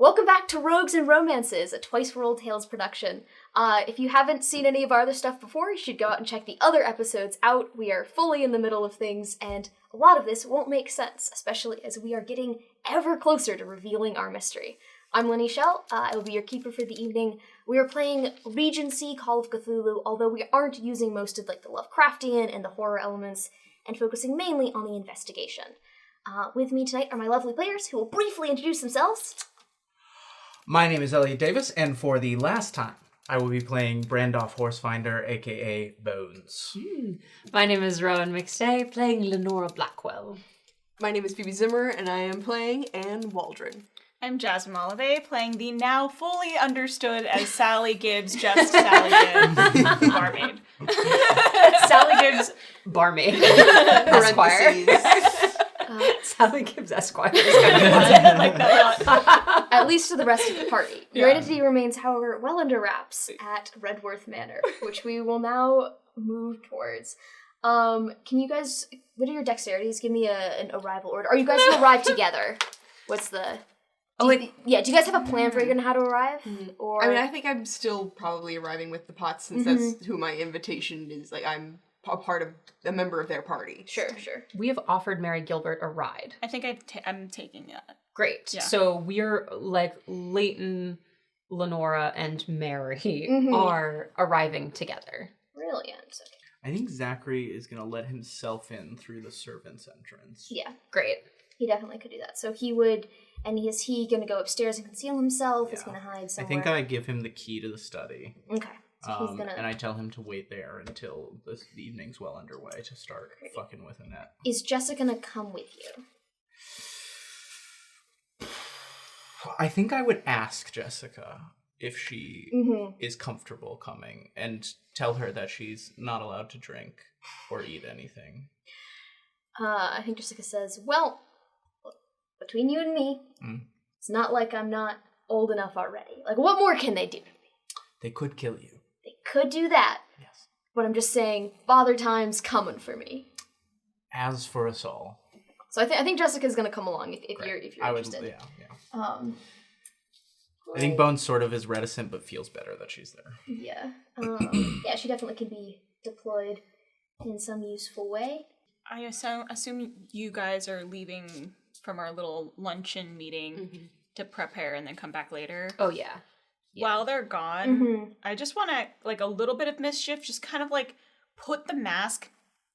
Welcome back to Rogues and Romances, a Twice World Tales production. If you haven't seen any of our other stuff before, you should go out and check the other episodes out. We are fully in the middle of things, and a lot of this won't make sense, especially as we are getting ever closer to revealing our mystery. I'm Linnie Schell. I will be your keeper for the evening. We are playing Regency, Call of Cthulhu, although we aren't using most of the Lovecraftian and the horror elements, and focusing mainly on the investigation. With me tonight are my lovely players, who will briefly introduce themselves. My name is Elliot Davis, and for the last time, I will be playing Brandoff Horsefinder, aka Bones. My name is Rowan McStay, playing Lenora Blackwell. My name is Phoebe Zimmerer, and I am playing Anne Waldron. I'm Jasmin Malave, playing the now fully understood as Sally Gibbs, just Sally Gibbs, barmaid. Sally Gibbs, barmaid. Esquire. Sally Gibbs, Esquire. I like that a lot. At least to the rest of the party. Your identity remains, however, well under wraps at Redworth Manor, which we will now move towards. Can you guys, what are your dexterities? Give me an arrival order. Are you guys going to arrive together? What's the... do you guys have a plan for how to arrive? Or I mean, I think I'm still probably arriving with the Potts, since that's who my invitation is. Like, I'm a member of their party. Sure. We have offered Mary Gilbert a ride. I think I'm taking that. Great. Yeah. So we're like Leighton, Lenora, and Mary are arriving together. Brilliant. Okay. I think Zachary is going to let himself in through the servant's entrance. Yeah. Great. He definitely could do that. So he would, and is he going to go upstairs and conceal himself? Is he going to hide somewhere? I think I give him the key to the study. Okay. So he's gonna... And I tell him to wait there until the evening's well underway to start fucking with Annette. Is Jessica going to come with you? I think I would ask Jessica if she is comfortable coming and tell her that she's not allowed to drink or eat anything. I think Jessica says, well, between you and me, it's not like I'm not old enough already. Like, what more can they do? They could kill you. They could do that. Yes. But I'm just saying, father time's coming for me. As for us all. So I think Jessica's gonna come along if you're interested. Yeah. I think Bones sort of is reticent, but feels better that she's there. Yeah. Yeah, she definitely could be deployed in some useful way. I assume you guys are leaving from our little luncheon meeting to prepare and then come back later. Oh, yeah. While they're gone, I just want to, like, a little bit of mischief, just kind of, like, put the mask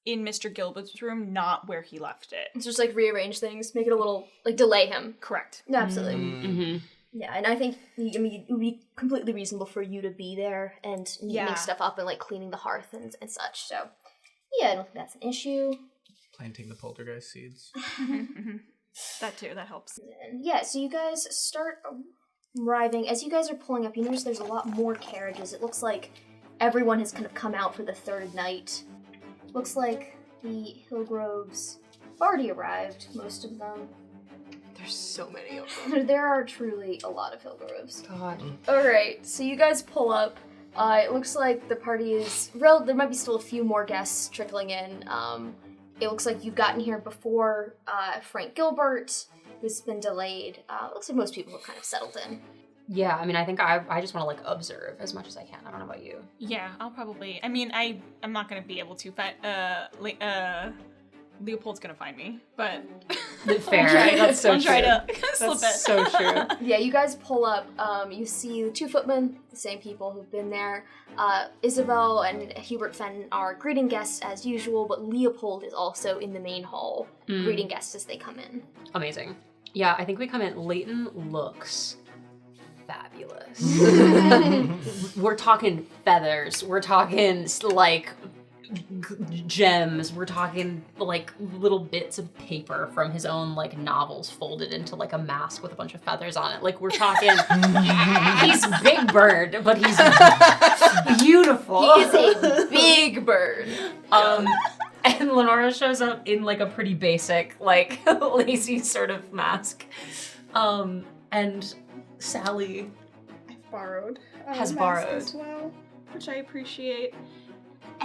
in Mr. Gilbert's room, not where he left it. It's just, like, rearrange things, make it a little, like, delay him. Correct. No, absolutely. Yeah, and I think, it would be completely reasonable for you to be there and neating stuff up and, like, cleaning the hearth and such, so, yeah, I don't think that's an issue. Planting the poltergeist seeds. That too, that helps. And yeah, so you guys start arriving. As you guys are pulling up, you notice there's a lot more carriages. It looks like everyone has kind of come out for the third night. Looks like the Hillgroves have already arrived, most of them. There's so many of them. There are truly a lot of Hillgroves. God. Alright, so you guys pull up. It looks like the party is... there might be still a few more guests trickling in. It looks like you've gotten here before Frank Gilbert, who's been delayed. It looks like most people have kind of settled in. Yeah, I mean, I think I just want to, like, observe as much as I can. I don't know about you. Yeah, I'll probably... I mean, I'm not going to be able to, but Leopold's going to find me, but... Fair. That's so I'll true. try to slip it. That's so true. Yeah, you guys pull up. You see the two footmen, the same people who've been there. Isabel and Hubert Fenn are greeting guests as usual, but Leopold is also in the main hall, greeting guests as they come in. Amazing. Yeah, I think we come in. Leighton looks fabulous. We're talking feathers. We're talking, like, gems. We're talking, like, little bits of paper from his own, like, novels folded into, like, a mask with a bunch of feathers on it. Like, we're talking, he's Big Bird, but he's beautiful. He is a big bird. And Lenora shows up in, like, a pretty basic, like, lacy sort of mask. And Sally I've borrowed. has a mask borrowed as well, which I appreciate.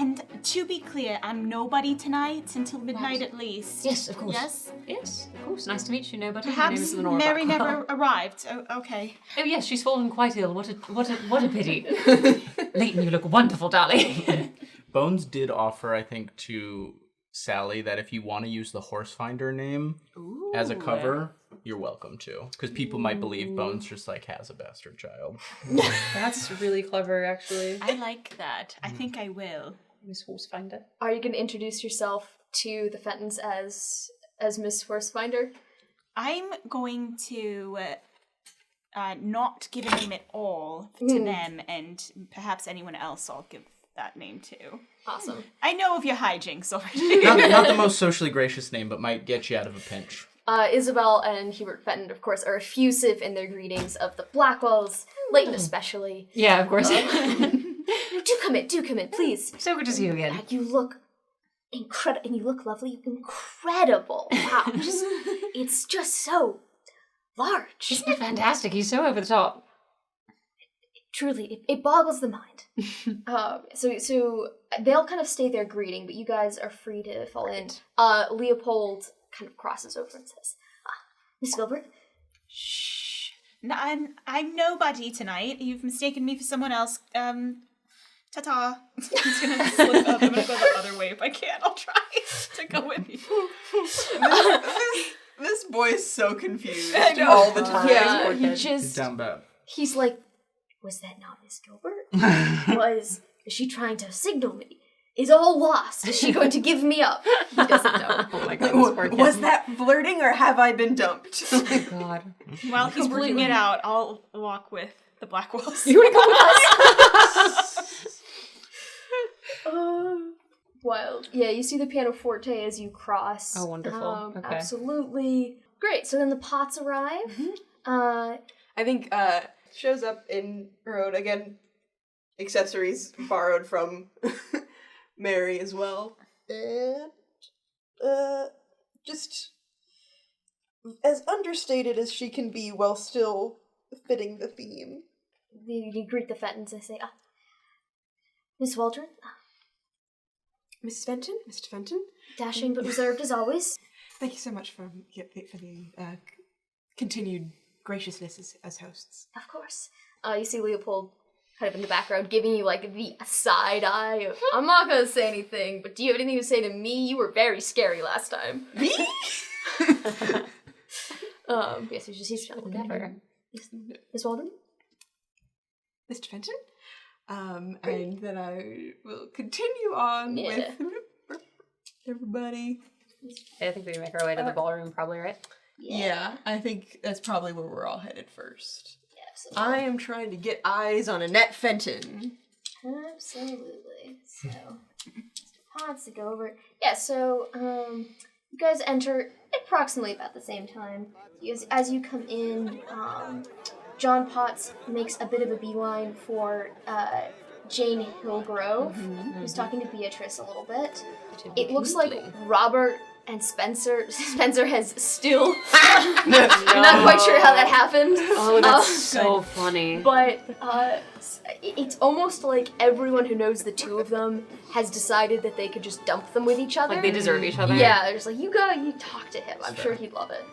And to be clear, I'm nobody tonight until midnight at least. Yes, of course. Yes? Yes, of course. Nice to meet you, nobody. My name Perhaps is Lenora Mary Blackwell. never arrived. Oh, okay. Oh yes, she's fallen quite ill. What a pity. Leighton, you look wonderful, darling. Bones did offer, I think, to Sally that if you want to use the Horsefinder name as a cover, you're welcome to. Because people might believe Bones just like has a bastard child. That's really clever, actually. I like that. I think I will. Miss Horsefinder. Are you going to introduce yourself to the Fentons as Miss Horsefinder? I'm going to not give a name at all to them, and perhaps anyone else I'll give that name to. Awesome. I know of your hijinks already. Not the most socially gracious name, but might get you out of a pinch. Isabel and Hubert Fenton, of course, are effusive in their greetings of the Blackwells, Leighton especially. Yeah, of course. Do come in, please. So good to see you again. You look incredible, and you look lovely. Incredible. Wow. It's just so large. Isn't it fantastic? He's so over the top. Truly, it boggles the mind. So they'll kind of stay there greeting, but you guys are free to fall in. Leopold kind of crosses over and says, Miss Gilbert? Shh. No, I'm nobody tonight. You've mistaken me for someone else. Ta-ta. I'm just gonna slip up. I'm gonna go the other way if I can. I'll try to go with you. This boy's so confused I know. all the time. Yeah, He's down bad. he's like, was that not Miss Gilbert? Is she trying to signal me? Is all lost? Is she going to give me up? He doesn't know. Oh my god, this poor kid. Was that flirting or have I been dumped? Oh my god. While he's working it out, I'll walk with the Blackwells. You wanna go with us? Wild. Yeah, you see the pianoforte as you cross. Oh, wonderful. Okay. Absolutely. Great. So then the pots arrive. I think shows up in road again. Accessories borrowed from Mary as well, and just as understated as she can be while still fitting the theme. You greet the Fentons and say, Miss Waldron, Mrs. Fenton, Mr. Fenton. dashing but reserved as always. Thank you so much for the continued graciousness as hosts. Of course. You see Leopold kind of in the background giving you like the side eye of, I'm not going to say anything, but do you have anything to say to me? You were very scary last time. Me? Yes, he's Never. Miss Waldron? Mr. Fenton. And then I will continue on with everybody. I think we make our way to the ballroom, probably, right? Yeah, I think that's probably where we're all headed first. Yeah, absolutely. I am trying to get eyes on Annette Fenton. Absolutely. So, pots to go over. Yeah, so, you guys enter approximately about the same time. As you come in, John Potts makes a bit of a beeline for Jane Hillgrove, who's talking to Beatrice a little bit. It looks like Robert and Spencer has still not quite sure how that happened. Oh, that's so funny. But it's almost like everyone who knows the two of them has decided that they could just dump them with each other. Like they deserve each other. Yeah, they're just like, you talk to him. I'm sure he'd love it.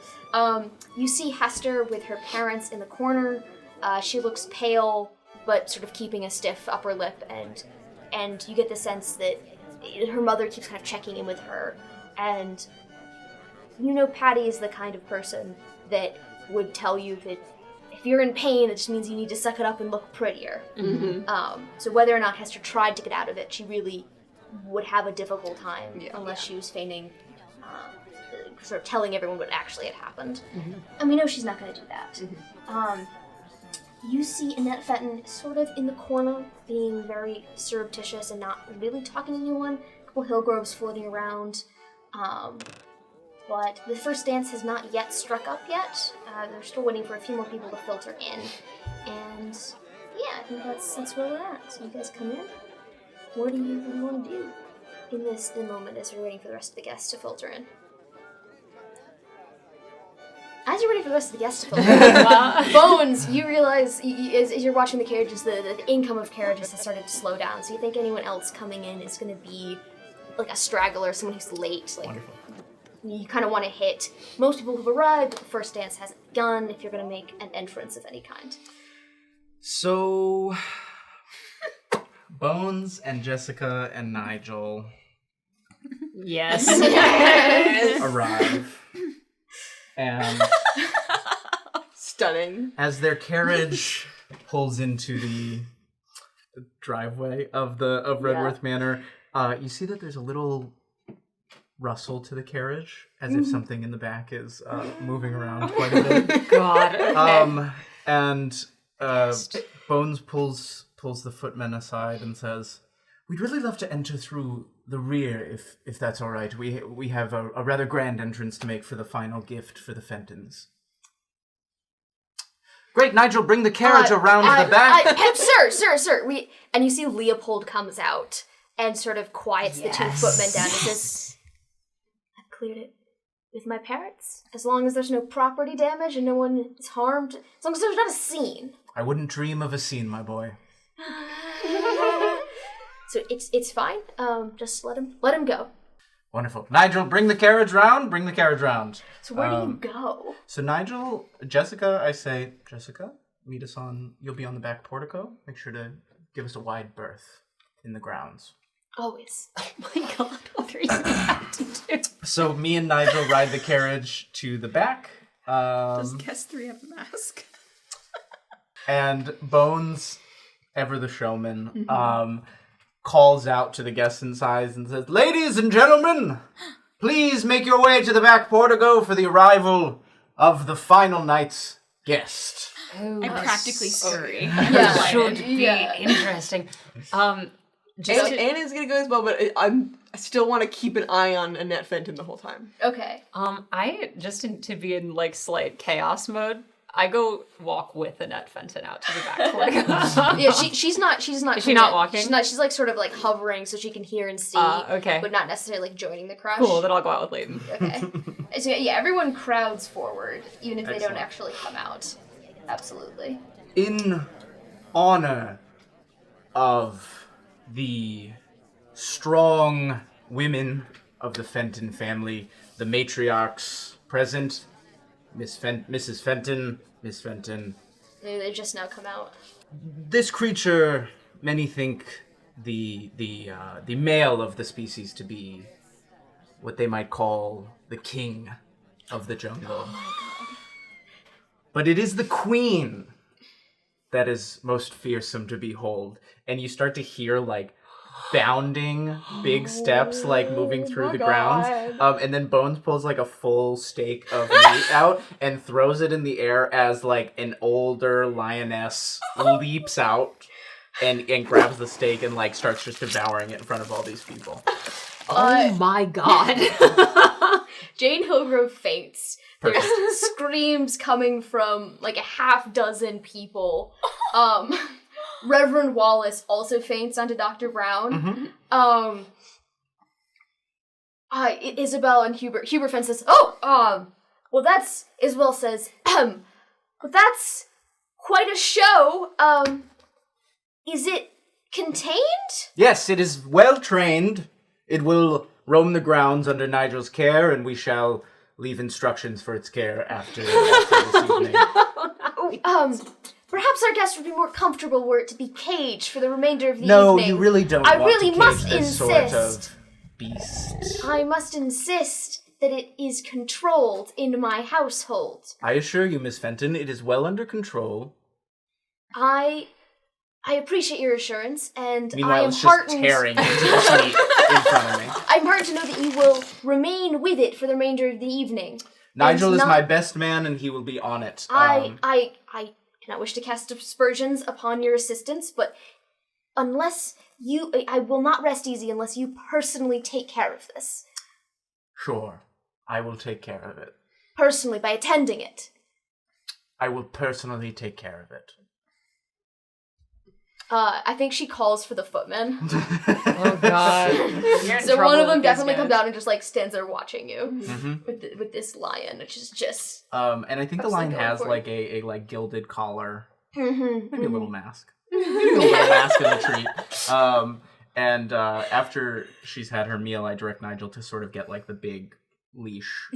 You see Hester with her parents in the corner. She looks pale, but sort of keeping a stiff upper lip, and you get the sense that her mother keeps kind of checking in with her. And you know Patty is the kind of person that would tell you that if you're in pain, it just means you need to suck it up and look prettier. So whether or not Hester tried to get out of it, she really would have a difficult time unless she was feigning, sort of telling everyone what actually had happened. And we know she's not going to do that. You see Annette Fenton sort of in the corner, being very surreptitious and not really talking to anyone. A couple Hillgroves floating around. But the first dance has not yet struck up yet. They're still waiting for a few more people to filter in. And yeah, I think that's where we're at. So you guys come in. What do you want to do in this moment as we're waiting for the rest of the guests to filter in? As you're waiting for the rest of the guests to filter in, Bones, you realize as you're watching the carriages, the income of carriages has started to slow down. So you think anyone else coming in is going to be like a straggler, someone who's late. Like, Wonderful. you kind of want to hit. Most people have arrived, but the first dance hasn't begun. If you're going to make an entrance of any kind. So, Bones and Jessica and Nigel Yes. arrive, and Stunning. as their carriage pulls into the driveway of Redworth Manor, you see that there's a little rustle to the carriage, as if something in the back is moving around quite a bit. God. Okay. And Bones pulls the footman aside and says, "We'd really love to enter through the rear, if that's all right. We have a rather grand entrance to make for the final gift for the Fentons." Great, Nigel, bring the carriage around the back. Sir. And you see Leopold comes out and sort of quiets the two footmen down and says, "I've cleared it with my parents. As long as there's no property damage and no one is harmed, as long as there's not a scene." I wouldn't dream of a scene, my boy. So it's fine. Just let him go. Wonderful. Nigel, bring the carriage round. Bring the carriage round. So where do you go? So Nigel, Jessica, I say, Jessica, meet us you'll be on the back portico. Make sure to give us a wide berth in the grounds. Always. Oh my God, what are you about to do? So me and Nigel ride the carriage to the back. Does guest 3 have a mask? And Bones, ever the showman, calls out to the guests inside and says, "Ladies and gentlemen, please make your way to the back portico for the arrival of the final night's guest." I practically scurry. Yeah, should be interesting. Anna's gonna go as well, but I still want to keep an eye on Annette Fenton the whole time. Okay. I just to be in like slight chaos mode, I go walk with Annette Fenton out to the back portico. Yeah, she's not. Is she not walking? She's not. She's like sort of like hovering so she can hear and see. Okay. But not necessarily like joining the crush. Cool. Then I'll go out with Leighton. Okay. So yeah, everyone crowds forward, even if they don't Excellent. actually come out. Absolutely. In honor of the strong women of the Fenton family, the matriarchs present, Mrs. Fenton, Miss Fenton. They just now come out. This creature, many think the male of the species to be what they might call the king of the jungle. Oh my God. But it is the queen that is most fearsome to behold. And you start to hear like bounding big steps like moving through the grounds, and then Bones pulls like a full steak of meat out and throws it in the air as like an older lioness leaps out and grabs the steak and like starts just devouring it in front of all these people. Oh my God. Jane Hillgrove faints. There's screams coming from like a half dozen people. Reverend Wallace also faints onto Dr. Brown. Isabel and Hubert Fenn says, well that's, Isabel says, well that's quite a show. Is it contained? Yes, it is well trained. It will roam the grounds under Nigel's care, and we shall leave instructions for its care after this evening. Perhaps our guest would be more comfortable were it to be caged for the remainder of the No, evening. you really don't I want really to must cage this insist. sort of beast. I must insist that it is controlled in my household. I assure you, Miss Fenton, it is well under control. I appreciate your assurance, and I Meanwhile, am it's just heartened. tearing into the meat in front of me. I'm heartened to know that you will remain with it for the remainder of the evening. Nigel And is not- my best man, and he will be on it. I cannot wish to cast aspersions upon your assistance, but I will not rest easy unless you personally take care of this. Sure, I will take care of it. Personally, by attending it. I will personally take care of it. I think she calls for the footmen. Oh god. So one of them definitely comes out and just like stands there watching you with this lion, which is just. And I think the lion has like a like gilded collar, maybe a little mask, maybe a little mask of a treat. And after she's had her meal, I direct Nigel to sort of get like the big leash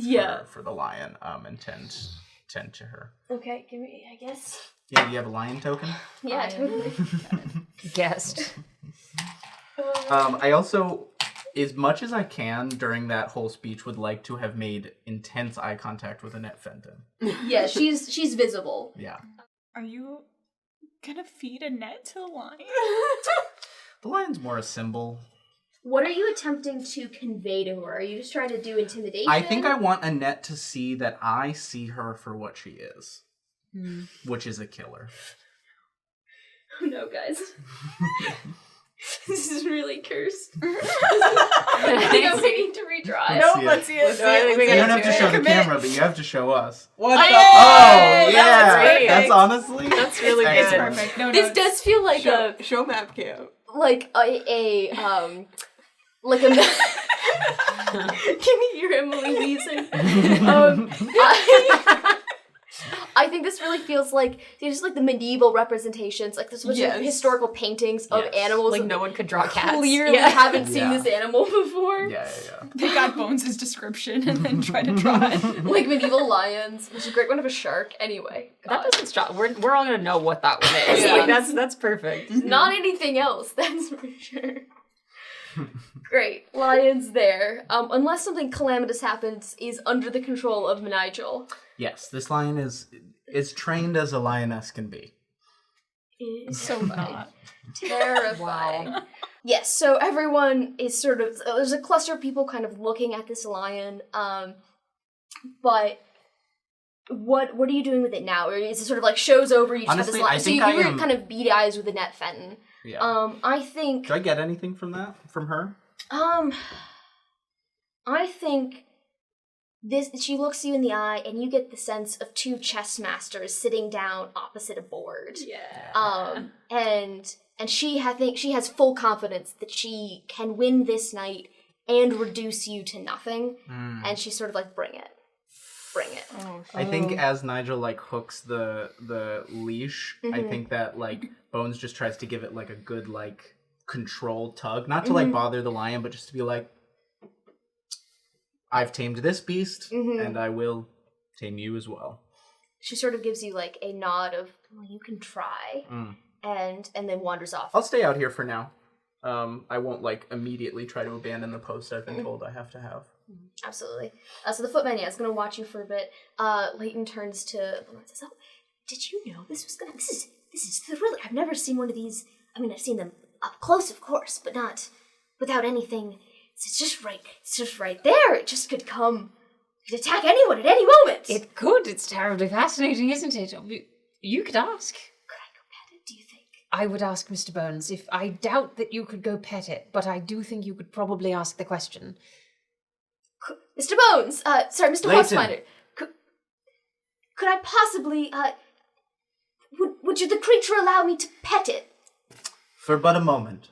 for the lion and tend to her. Okay, give me, I guess. Yeah, do you have a lion token? Yeah, totally. Guessed. I also, as much as I can during that whole speech, would like to have made intense eye contact with Annette Fenton. Yeah, she's visible. Yeah. Are you gonna feed a net to the lion? The lion's more a symbol. What are you attempting to convey to her? Are you just trying to do intimidation? I think I want Annette to see that I see her for what she is. Which is a killer. Oh no, guys. This is really cursed. I think I'm waiting to retry. No, let's see it. You don't have to show the camera, but you have to show us. What the? Oh, That yeah! was That's honestly... That's really good. It's perfect. No, This does feel like Show map cam. like a Can you hear Emily wheezing? I think this really feels like just like the medieval representations, like there's a bunch of historical paintings of animals. Like no one could draw cats. Clearly haven't seen this animal before. Yeah. They got Bones' description and then tried to draw it. Like medieval lions, which is a great one of a shark. Anyway, That doesn't stop. We're all gonna know what that one is. Yeah. Like that's perfect. Not anything else, that's for sure. Great. Lions there. Unless something calamitous happens, is under the control of Nigel. Yes, this lion is trained as a lioness can be. So not. Terrifying. Yes, so everyone is sort of, there's a cluster of people kind of looking at this lion, but what are you doing with it now? Or is it sort of like show's over, you just Honestly, have I this lion? think So you I were kind of beady eyes with Annette Fenton. Yeah. I think... Do I get anything from her? I think she looks you in the eye and you get the sense of two chess masters sitting down opposite a board. Yeah. And she has full confidence that she can win this night and reduce you to nothing. And she's sort of like, bring it. I think as Nigel like hooks the leash, I think that like Bones just tries to give it like a good like controlled tug, not to like bother the lion, but just to be like, I've tamed this beast, and I will tame you as well. She sort of gives you like a nod of, well, you can try, and then wanders off. I'll stay out here for now. I won't like immediately try to abandon the post I've been told I have to have. Absolutely. So the footman, is going to watch you for a bit. Leighton turns to Lenore and says, "Oh, did you know this was going to... This is really... I've never seen one of these... I mean, I've seen them up close, of course, but not without anything. It's just right there. It just could come... It could attack anyone at any moment. It could. It's terribly fascinating, isn't it? You could ask. Could I go pet it, do you think? I would ask Mr. Bones. If I doubt that you could go pet it, but I do think you could probably ask the question. Mr. Bones! Sorry, Mr. Horsefinder. Could I possibly, would the creature allow me to pet it? For but a moment.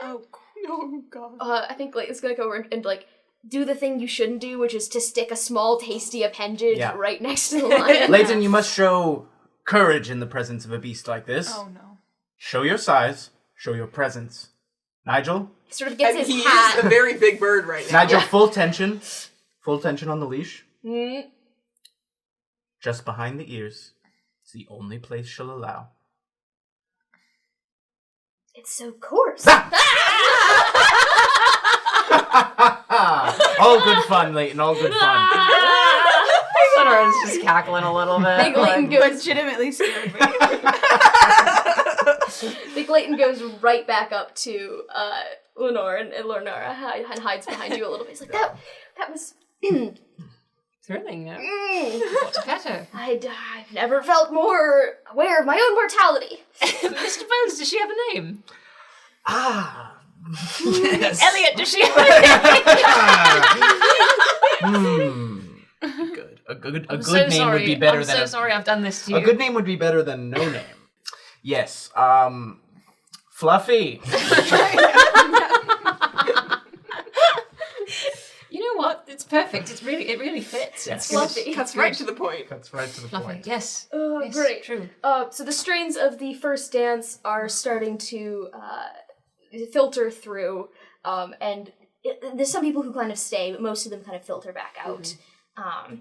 Oh, Oh, God. I think Leighton's gonna go over and like, do the thing you shouldn't do, which is to stick a small, tasty appendage right next to the lion. Leighton, you must show courage in the presence of a beast like this. Oh, no. Show your size. Show your presence. Nigel? He sort of gets And his he hat. is a very big bird right now. Nigel, full tension. Full tension on the leash. Just behind the ears. It's the only place she'll allow. It's so coarse. All good fun, Leighton. All good fun. Lenore's just cackling a little bit. I think Leighton goes, Legitimately scared me. Leighton goes right back up to Lenore, and Lenore hides behind you a little bit. He's like, that was... Thrilling. What's better? I've never felt more aware of my own mortality. Mr. Bones, does she have a name? Yes. Elliot, does she have a name? Good. A good I'm name so would sorry. be better I'm than so sorry I've done this to you. A good name would be better than no name. Yes. Fluffy. You know what? It's perfect. It really fits. It's Fluffy. Cuts right to the point. That's right to the Fluffy. point. Yes. Yes, Great. True. So the strains of the first dance are starting to filter through, and there's some people who kind of stay, but most of them kind of filter back out. I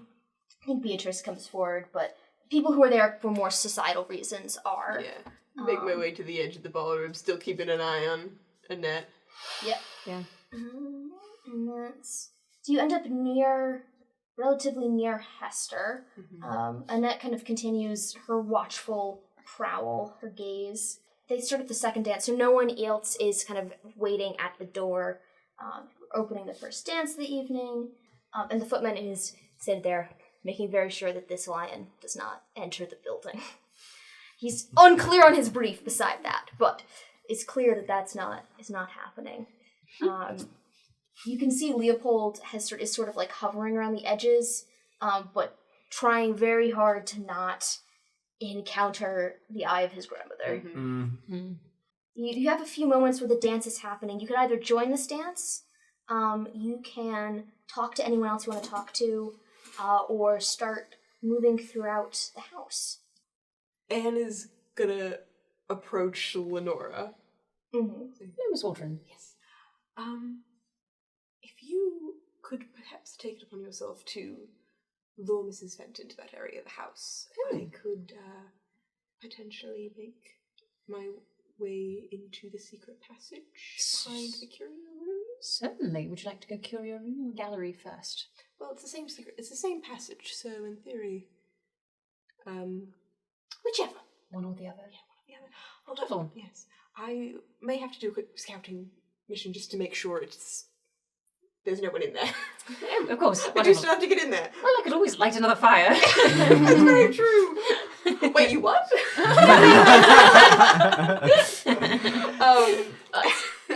think Beatrice comes forward, but people who are there for more societal reasons are. Yeah. Make my way to the edge of the ballroom, still keeping an eye on Annette. Yep. Yeah. And that's... So you end up relatively near Hester. Annette kind of continues her watchful prowl, her gaze. They start at the second dance, so no one else is kind of waiting at the door, opening the first dance of the evening. And the footman is sitting there, making very sure that this lion does not enter the building. He's unclear on his brief beside that, but it's clear that is not happening. You can see Leopold is sort of like hovering around the edges, but trying very hard to not encounter the eye of his grandmother. You have a few moments where the dance is happening. You could either join this dance, you can talk to anyone else you want to talk to, or start moving throughout the house. Anne is gonna approach Lenora. Miss Waldron. Yes. If you could perhaps take it upon yourself to lure Mrs. Fenton to that area of the house, I could potentially make my way into the secret passage behind the curio room. Certainly. Would you like to go curio room or gallery first? Well, it's the same passage, so in theory, Whichever. One or the other. Yeah, one or the other. Hold on. Yes. I may have to do a quick scouting mission just to make sure there's no one in there. Yeah, of course. I do still have to get in there. Well, I could always light another fire. That's very true. Wait, you what?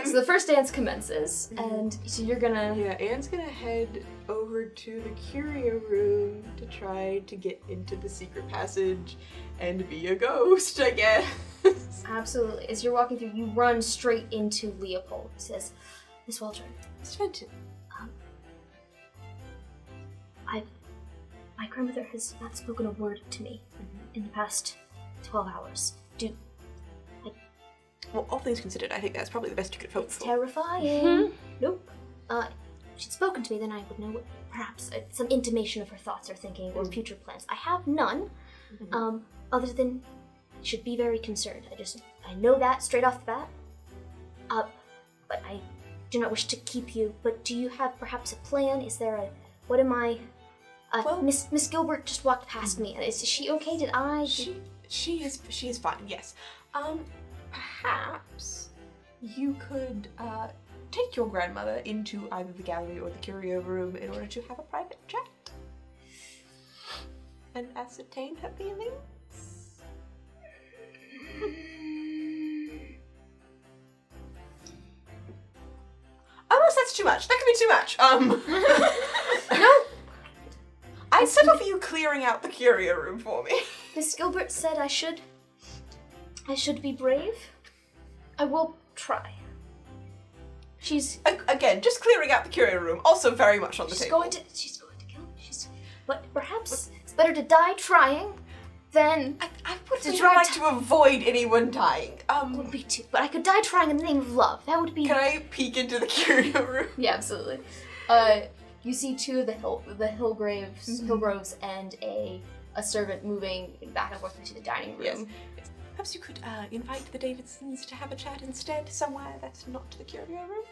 So the first dance commences, and so you're gonna... Yeah, Anne's gonna head over to the curio room to try to get into the secret passage and be a ghost, I guess. Absolutely. As you're walking through, you run straight into Leopold. He says, Miss Waldron. Miss Fenton. My grandmother has not spoken a word to me in the past 12 hours. Well, all things considered, I think that's probably the best you could hope It's for. terrifying. Nope. If she'd spoken to me, then I would know perhaps some intimation of her thoughts or thinking or future plans. I have none, other than I should be very concerned. I know that straight off the bat. But I do not wish to keep you. But do you have perhaps a plan? Is there what am I... Well, Miss Gilbert just walked past me. Is she okay? Did I... She is fine, yes. Perhaps you could take your grandmother into either the gallery or the curio room in order to have a private chat and ascertain her feelings. Unless that's too much. That could be too much. No. I settle for you clearing out the curio room for me. Miss Gilbert said I should be brave. I will try. She's Again, just clearing out the curio room, also very much on the table. She's going to kill me. But perhaps it's better to die trying than I would to try try to avoid anyone dying. would be too. But I could die trying in the name of love. That would be. Can I peek into the curio room? Yeah, absolutely. You see two of the Hillgroves, and a servant moving back and forth into the dining room. Yes. Perhaps you could invite the Davidsons to have a chat instead, somewhere that's not the curio room.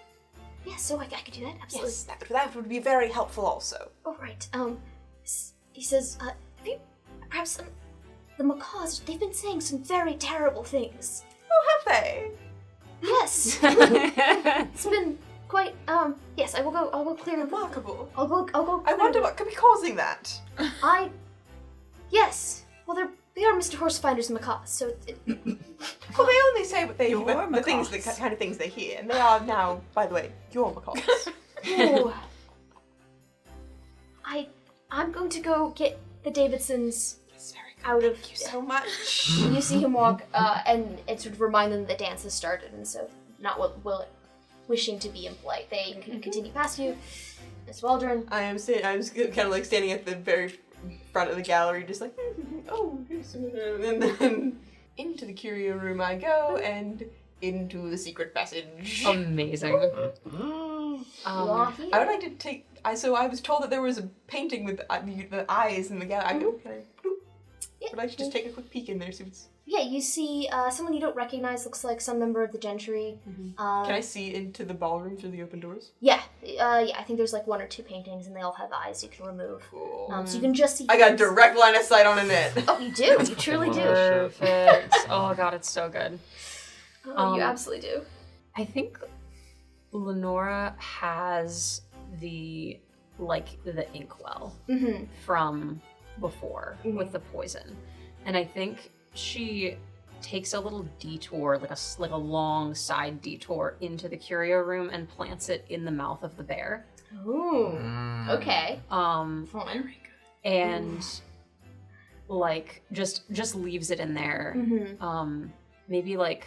Yes, so I could do that. Absolutely. Yes, that would be very helpful also. All right. He says, have you perhaps the macaws? They've been saying some very terrible things. Oh, have they? Yes. It's been quite. Yes, I'll go clear. Remarkable. I'll go. I wonder what could be causing that. Yes. Well, they are Mr. Horsefinder's macaws, so. Well, they only say what the kind of things they hear, and they are now, by the way, your macaws. Oh. I'm going to go get the Davidsons. It's very out of... Thank you so much. You see him walk, and it sort of remind them that the dance has started, and so not wishing to be impolite. They can continue past you. Miss Waldron. I was kind of like standing at the very front of the gallery, just like, oh, here's and then into the curio room I go, and into the secret passage. Amazing. I I would like to take. So I was told that there was a painting with the eyes in the gallery. I go, can I? Bloop. Yeah. Would I just take a quick peek in there? See what's... Yeah, you see someone you don't recognize, looks like some member of the gentry. Can I see into the ballroom through the open doors? Yeah, I think there's like 1 or 2 paintings, and they all have eyes you can remove. Cool. So you can just see... I got direct line of sight on a net. Oh, you do. You truly do. Perfect. Oh god, it's so good. Oh, you absolutely do. I think Lenora has the inkwell from before with the poison, and I think she takes a little detour, like a long side detour into the curio room and plants it in the mouth of the bear. Ooh. Okay. Very good. And like just leaves it in there. Maybe like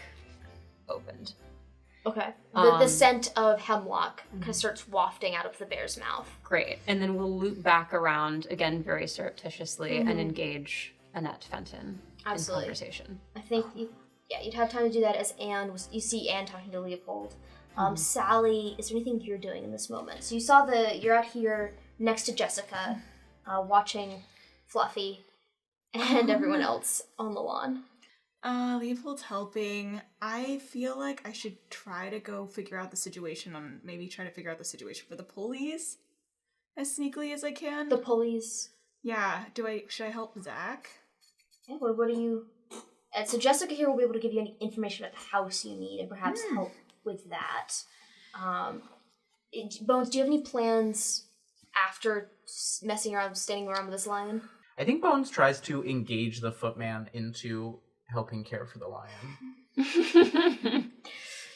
opened. Okay. The scent of hemlock kind of starts wafting out of the bear's mouth. Great. And then we'll loop back around again very surreptitiously and engage Annette Fenton in conversation. I think you'd have time to do that as you see Anne talking to Leopold. Sally, is there anything you're doing in this moment? So you saw you're out here next to Jessica, watching Fluffy and everyone else on the lawn. Leopold's helping. I feel like I should try to go figure out the situation for the pulleys as sneakily as I can. The pulleys. Yeah. Should I help Zach? Yeah, what do you... so Jessica here will be able to give you any information about the house you need and perhaps help with that. Bones, do you have any plans after messing around, standing around with this lion? I think Bones tries to engage the footman into helping care for the lion.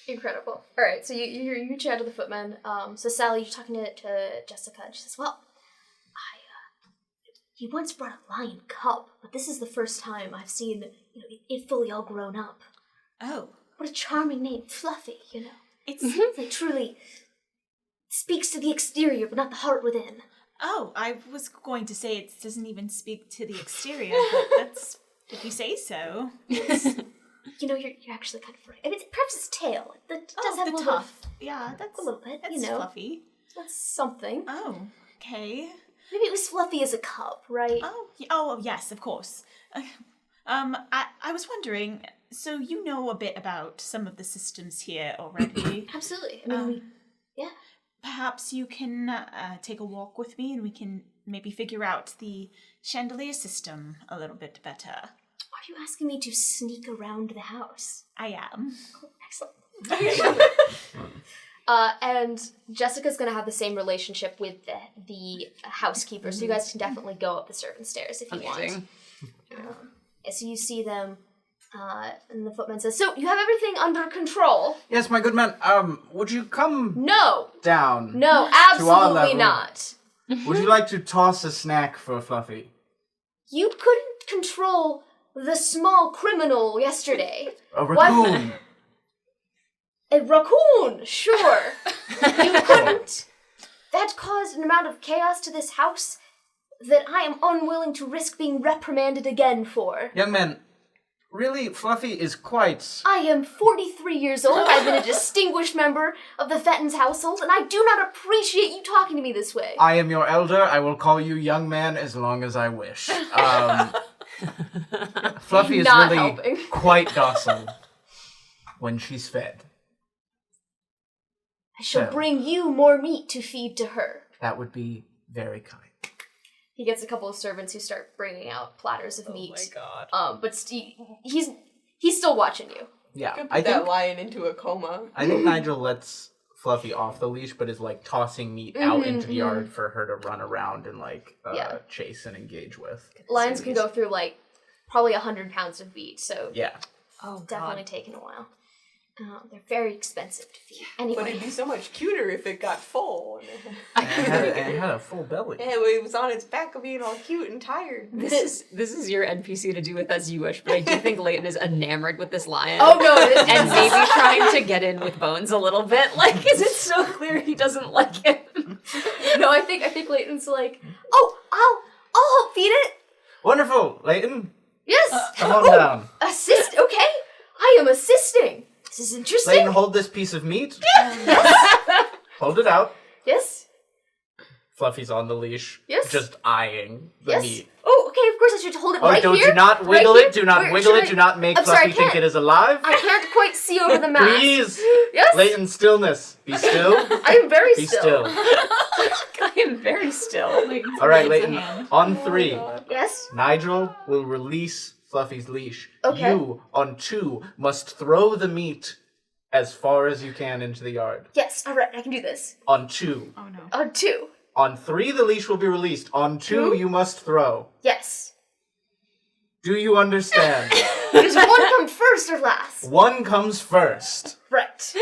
Incredible. All right, so you chat to the footman. So Sally, you're talking to Jessica, and she says, "Well, he once brought a lion cub, but this is the first time I've seen it fully all grown up. Oh, what a charming name, Fluffy. it's It's like truly speaks to the exterior, but not the heart within." Oh, I was going to say it doesn't even speak to the exterior, but that's if you say so. You're actually kind of right. I mean, perhaps its tail. It does have a little tuft. Yeah, that's a little bit. That's Fluffy. That's something. Oh, okay. Maybe it was Fluffy as a cub, right? Oh, yes, of course. I was wondering. So you know a bit about some of the systems here already. Absolutely. I mean, yeah. Perhaps you can take a walk with me, and we can maybe figure out the chandelier system a little bit better. Are you asking me to sneak around the house? I am. Cool. Excellent. And Jessica's going to have the same relationship with the housekeeper, so you guys can definitely go up the servant stairs if you want. So you see them, and the footman says, "So you have everything under control?" Yes, my good man. Would you come down? No, absolutely not. Would you like to toss a snack for Fluffy? You couldn't control the small criminal yesterday. A raccoon. A raccoon, sure. You couldn't. That caused an amount of chaos to this house that I am unwilling to risk being reprimanded again for. Young man, really, Fluffy is quite... I am 43 years old. I've been a distinguished member of the Fenton's household, and I do not appreciate you talking to me this way. I am your elder. I will call you young man as long as I wish. Fluffy is Not really helping. quite docile when she's fed. I shall bring you more meat to feed to her. That would be very kind. He gets a couple of servants who start bringing out platters of meat. Oh my god. But he's still watching you. Yeah, Put I that think lion into a coma. I think Nigel lets Fluffy off the leash, but is like tossing meat out into the yard for her to run around and chase and engage with. Lions can go through like probably 100 pounds of meat, so yeah. Oh god. definitely taking a while. They're very expensive to feed. Anyway. But it'd be so much cuter if it got full. It had a full belly. Yeah, it was on its back being all cute and tired. This is your NPC to do with as you wish, but I do think Leighton is enamored with this lion. Oh no, it is. And maybe trying to get in with Bones a little bit. Like, is it so clear he doesn't like him? No, I think Leighton's like, oh, I'll help feed it. Wonderful, Leighton. Yes. Come on down. Assist. Okay, I am assisting. This is interesting. Leighton, hold this piece of meat. Yes. Hold it out. Yes. Fluffy's on the leash. Yes. Just eyeing the Yes. meat. Oh, okay. Of course, I should hold it right don't here. do not Right wiggle here? it. Do not Wait, wiggle should it. Do not make I'm sorry, Fluffy I think can't. it is alive. I can't quite see over the mask. Please. Yes. Leighton, stillness. Be still. I am very Be still. still. I am very still. All right, Leighton. On 3, Yes. Nigel will release Fluffy's leash. Okay. You, on 2, must throw the meat as far as you can into the yard. Yes. All right. I can do this. On 2. Oh no. On 2. On 3, the leash will be released. On 2, Two? you must throw. Yes. Do you understand? Does one come first or last? 1 comes first. Right.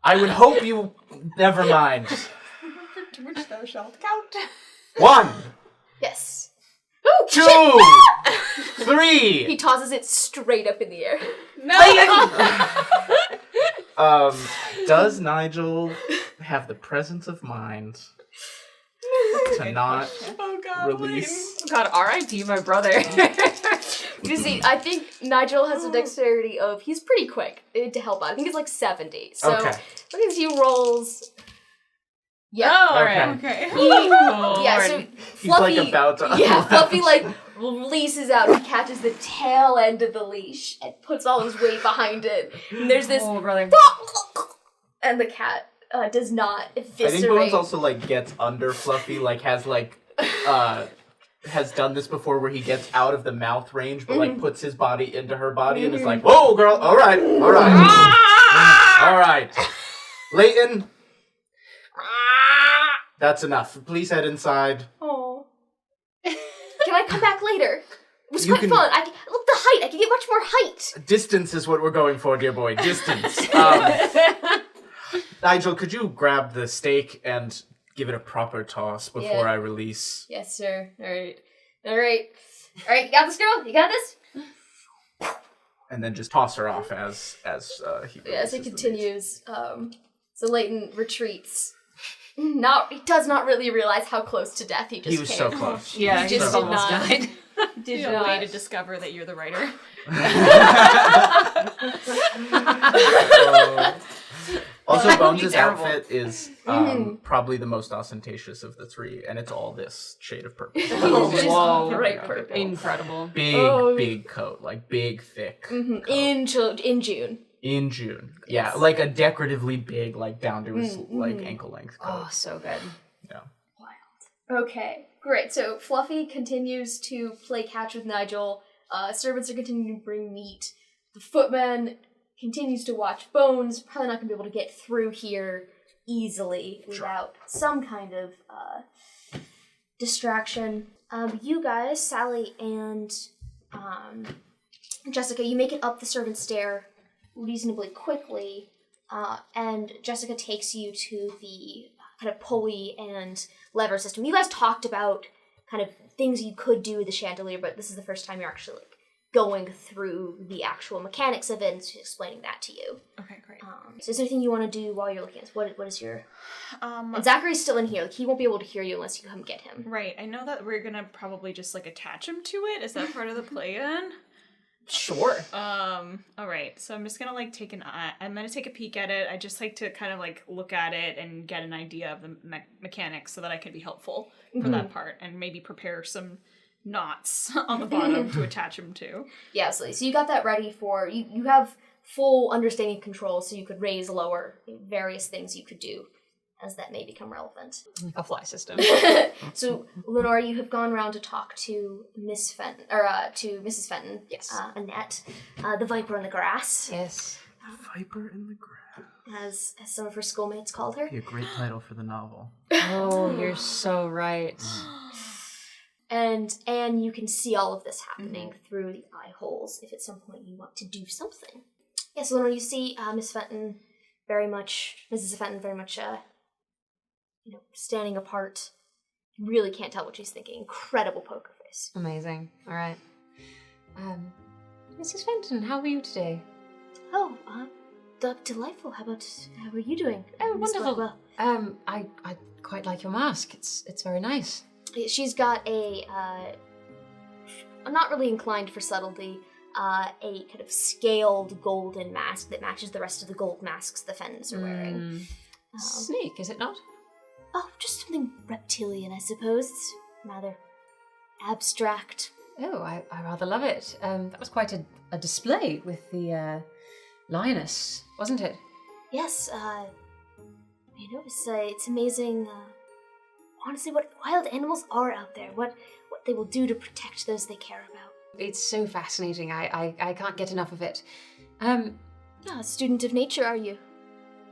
I would hope you... Never mind. To which thou shalt count. 1, Yes. Oh, 2, He 3. tosses it straight up in the air. Does Nigel have the presence of mind to not Oh God, release? God, R.I.P. my brother. You see, I think Nigel has a dexterity of, he's pretty quick to help out. I think it's like 70. So, Okay. look at he rolls. Yeah. Oh, Okay. alright. Okay. Yeah, so He's Fluffy, like about to yeah, unwrap. Fluffy like releases out and catches the tail end of the leash and puts all his weight behind it. And there's this, Oh, brother. and the cat does not I think eviscerate. Bones also like gets under Fluffy, like has done this before where he gets out of the mouth range, but like puts his body into her body and is like, whoa, girl, all right. All right. Leighton, that's enough. Please head inside. Oh. Can I come back later? It was You quite can- fun. Look, the height. I can get much more height. Distance is what we're going for, dear boy. Distance. Nigel, could you grab the steak and give it a proper toss before Yeah. I release? Yes, sir. All right. You got this, girl? You got this? And then just toss her off as he As releases it the meat. continues, so Leighton retreats. He does not really realize how close to death he just He was so came. close. Yeah, He he just just did almost not. died. Did A not. way to discover that you're the writer. Also, That would be Bones' terrible. outfit is probably the most ostentatious of the 3, and it's all this shade of purple. Oh, just Whoa. bright purple. Incredible. Big, Oh. big coat, like big, thick coat. In June. In June. Yes. Yeah, like a decoratively big, like down to his like ankle length coat. Oh, so good. Yeah. Okay, great. So Fluffy continues to play catch with Nigel. Servants are continuing to bring meat. The footman continues to watch Bones. Probably not going to be able to get through here easily without some kind of distraction. You guys, Sally and Jessica, you make it up the servant stair reasonably quickly, and Jessica takes you to the kind of pulley and lever system. You guys talked about kind of things you could do with the chandelier, but this is the first time you're actually like going through the actual mechanics of it and explaining that to you. Okay, great. So is there anything you want to do while you're looking at this? What is your... And Zachary's still in here. Like, he won't be able to hear you unless you come get him. Right, I know that we're gonna probably just like attach him to it. Is that part of the plan? Sure. Alright, so I'm just gonna like I'm gonna take a peek at it. I just like to kind of like look at it and get an idea of the mechanics so that I can be helpful for that part and maybe prepare some knots on the bottom to attach him to. Yeah, absolutely. So you got that ready for... You have full understanding and control, so you could raise, lower, various things you could do as that may become relevant. Like a fly system. So, Lenore, you have gone around to talk to Miss Fenton, or to Mrs. Fenton. Yes. Annette, the Viper in the Grass, Yes. Viper in the Grass. as some of her schoolmates called her. Be a great title for the novel. Oh, you're so right. And you can see all of this happening through the eye holes if at some point you want to do something. Yes, Lenore, you see Mrs. Fenton very much, standing apart. You really can't tell what she's thinking. Incredible poker face. Amazing. All right. Mrs. Fenton, how are you today? Oh, delightful. How are you doing? Oh, Miss wonderful. Blackwell? I quite like your mask. It's very nice. She's got I'm not really inclined for subtlety, a kind of scaled golden mask that matches the rest of the gold masks the Fens are wearing. Snake, is it not? Oh, just something reptilian, I suppose. It's rather abstract. Oh, I rather love it. That was quite a display with the lioness, wasn't it? Yes, it's amazing, honestly, what wild animals are out there, what they will do to protect those they care about. It's so fascinating. I can't get enough of it. A student of nature, are you?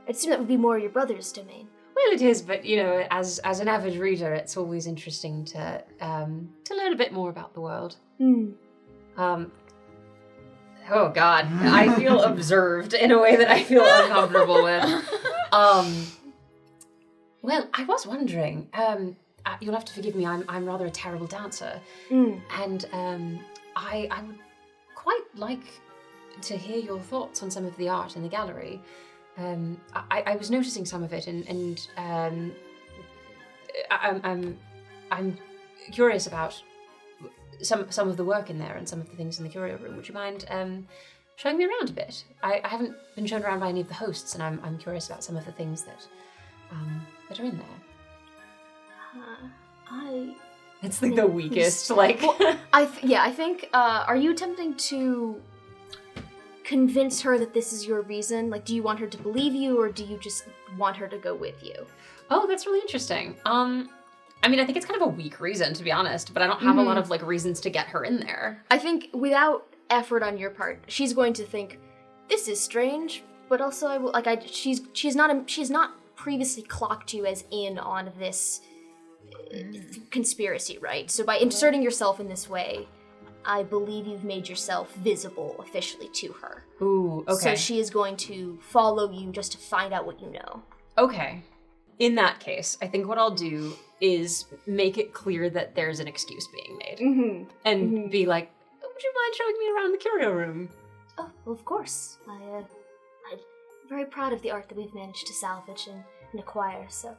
I'd assume that would be more your brother's domain. Well, it is, but as an avid reader, it's always interesting to learn a bit more about the world. Oh God, I feel observed in a way that I feel uncomfortable with. Well, I was wondering. You'll have to forgive me. I'm rather a terrible dancer, and I would quite like to hear your thoughts on some of the art in the gallery. I was noticing some of it, and I'm curious about some of the work in there and some of the things in the curio room. Would you mind showing me around a bit? I haven't been shown around by any of the hosts, and I'm curious about some of the things that are in there. It's like the weakest, like. Well, I think. Are you attempting to convince her that this is your reason? Like, do you want her to believe you, or do you just want her to go with you? Oh, that's really interesting. I mean, I think it's kind of a weak reason, to be honest, but I don't have a lot of reasons to get her in there. I think without effort on your part, she's going to think, this is strange, but also she's not previously clocked you as in on this conspiracy, right? So by inserting yourself in this way, I believe you've made yourself visible officially to her. Ooh, okay. So she is going to follow you just to find out what you know. Okay. In that case, I think what I'll do is make it clear that there's an excuse being made. And be like, would you mind showing me around the curio room? Oh, well, of course. I'm very proud of the art that we've managed to salvage and acquire, so.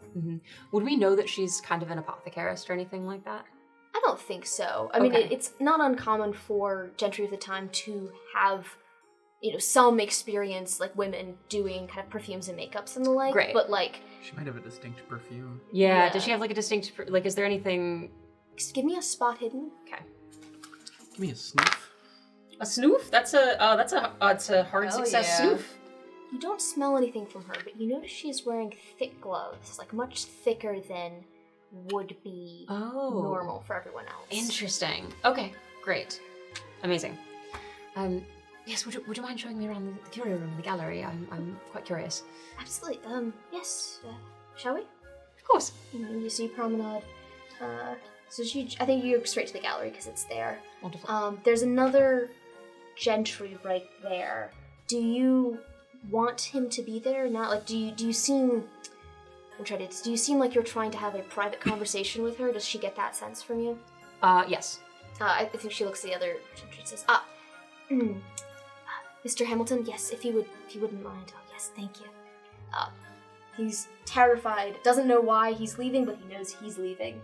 Would we know that she's kind of an apothecarist or anything like that? I don't think so. I mean, it's not uncommon for gentry of the time to have, some experience, like women doing kind of perfumes and makeups and the like. Great. But she might have a distinct perfume. Yeah. Does she have a distinct, is there anything? Just give me a spot hidden. Okay. Give me a sniff. A snoof? That's a hard success snoof. You don't smell anything from her, but you notice she's wearing thick gloves, much thicker than would be normal for everyone else. Interesting. Okay, great. Amazing. Yes, would you mind showing me around the curio room in the gallery? I'm quite curious. Absolutely. Yes. Shall we? Of course. You see promenade. I think you go straight to the gallery because it's there. Wonderful. There's another gentry right there. Do you want him to be there? Not do you seem? Do you seem like you're trying to have a private conversation with her? Does she get that sense from you? Yes. I think she looks at the other gentry and says, Mr. Hamilton, yes, if you wouldn't mind. Oh, yes, thank you. He's terrified, doesn't know why he's leaving, but he knows he's leaving.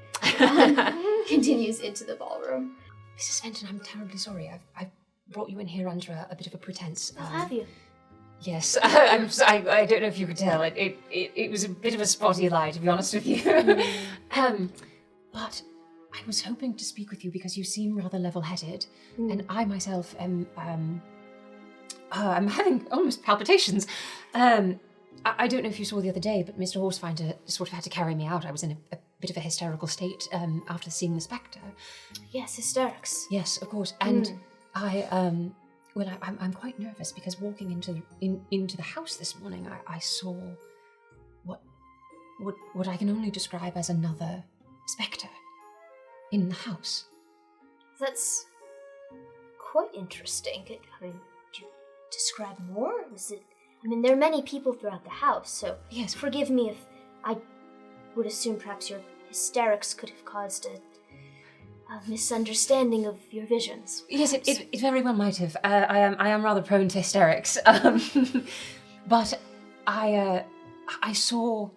Continues into the ballroom. Mrs. Fenton, I'm terribly sorry. I've brought you in here under a bit of a pretense. I'll have you. Yes, I don't know if you could tell. It was a bit of a spotty lie, to be honest with you. But I was hoping to speak with you because you seem rather level-headed, and I myself am. I'm having almost palpitations. I don't know if you saw the other day, but Mr. Horsefinder sort of had to carry me out. I was in a bit of a hysterical state after seeing the spectre. Yes, hysterics. Yes, of course, and I'm quite nervous because walking into the house this morning, I saw what I can only describe as another spectre in the house. That's quite interesting. describe more? Was it... I mean, there are many people throughout the house, so Yes. forgive me if I would assume perhaps your hysterics could have caused a misunderstanding of your visions. Yes, it very well might have. I am rather prone to hysterics. But I saw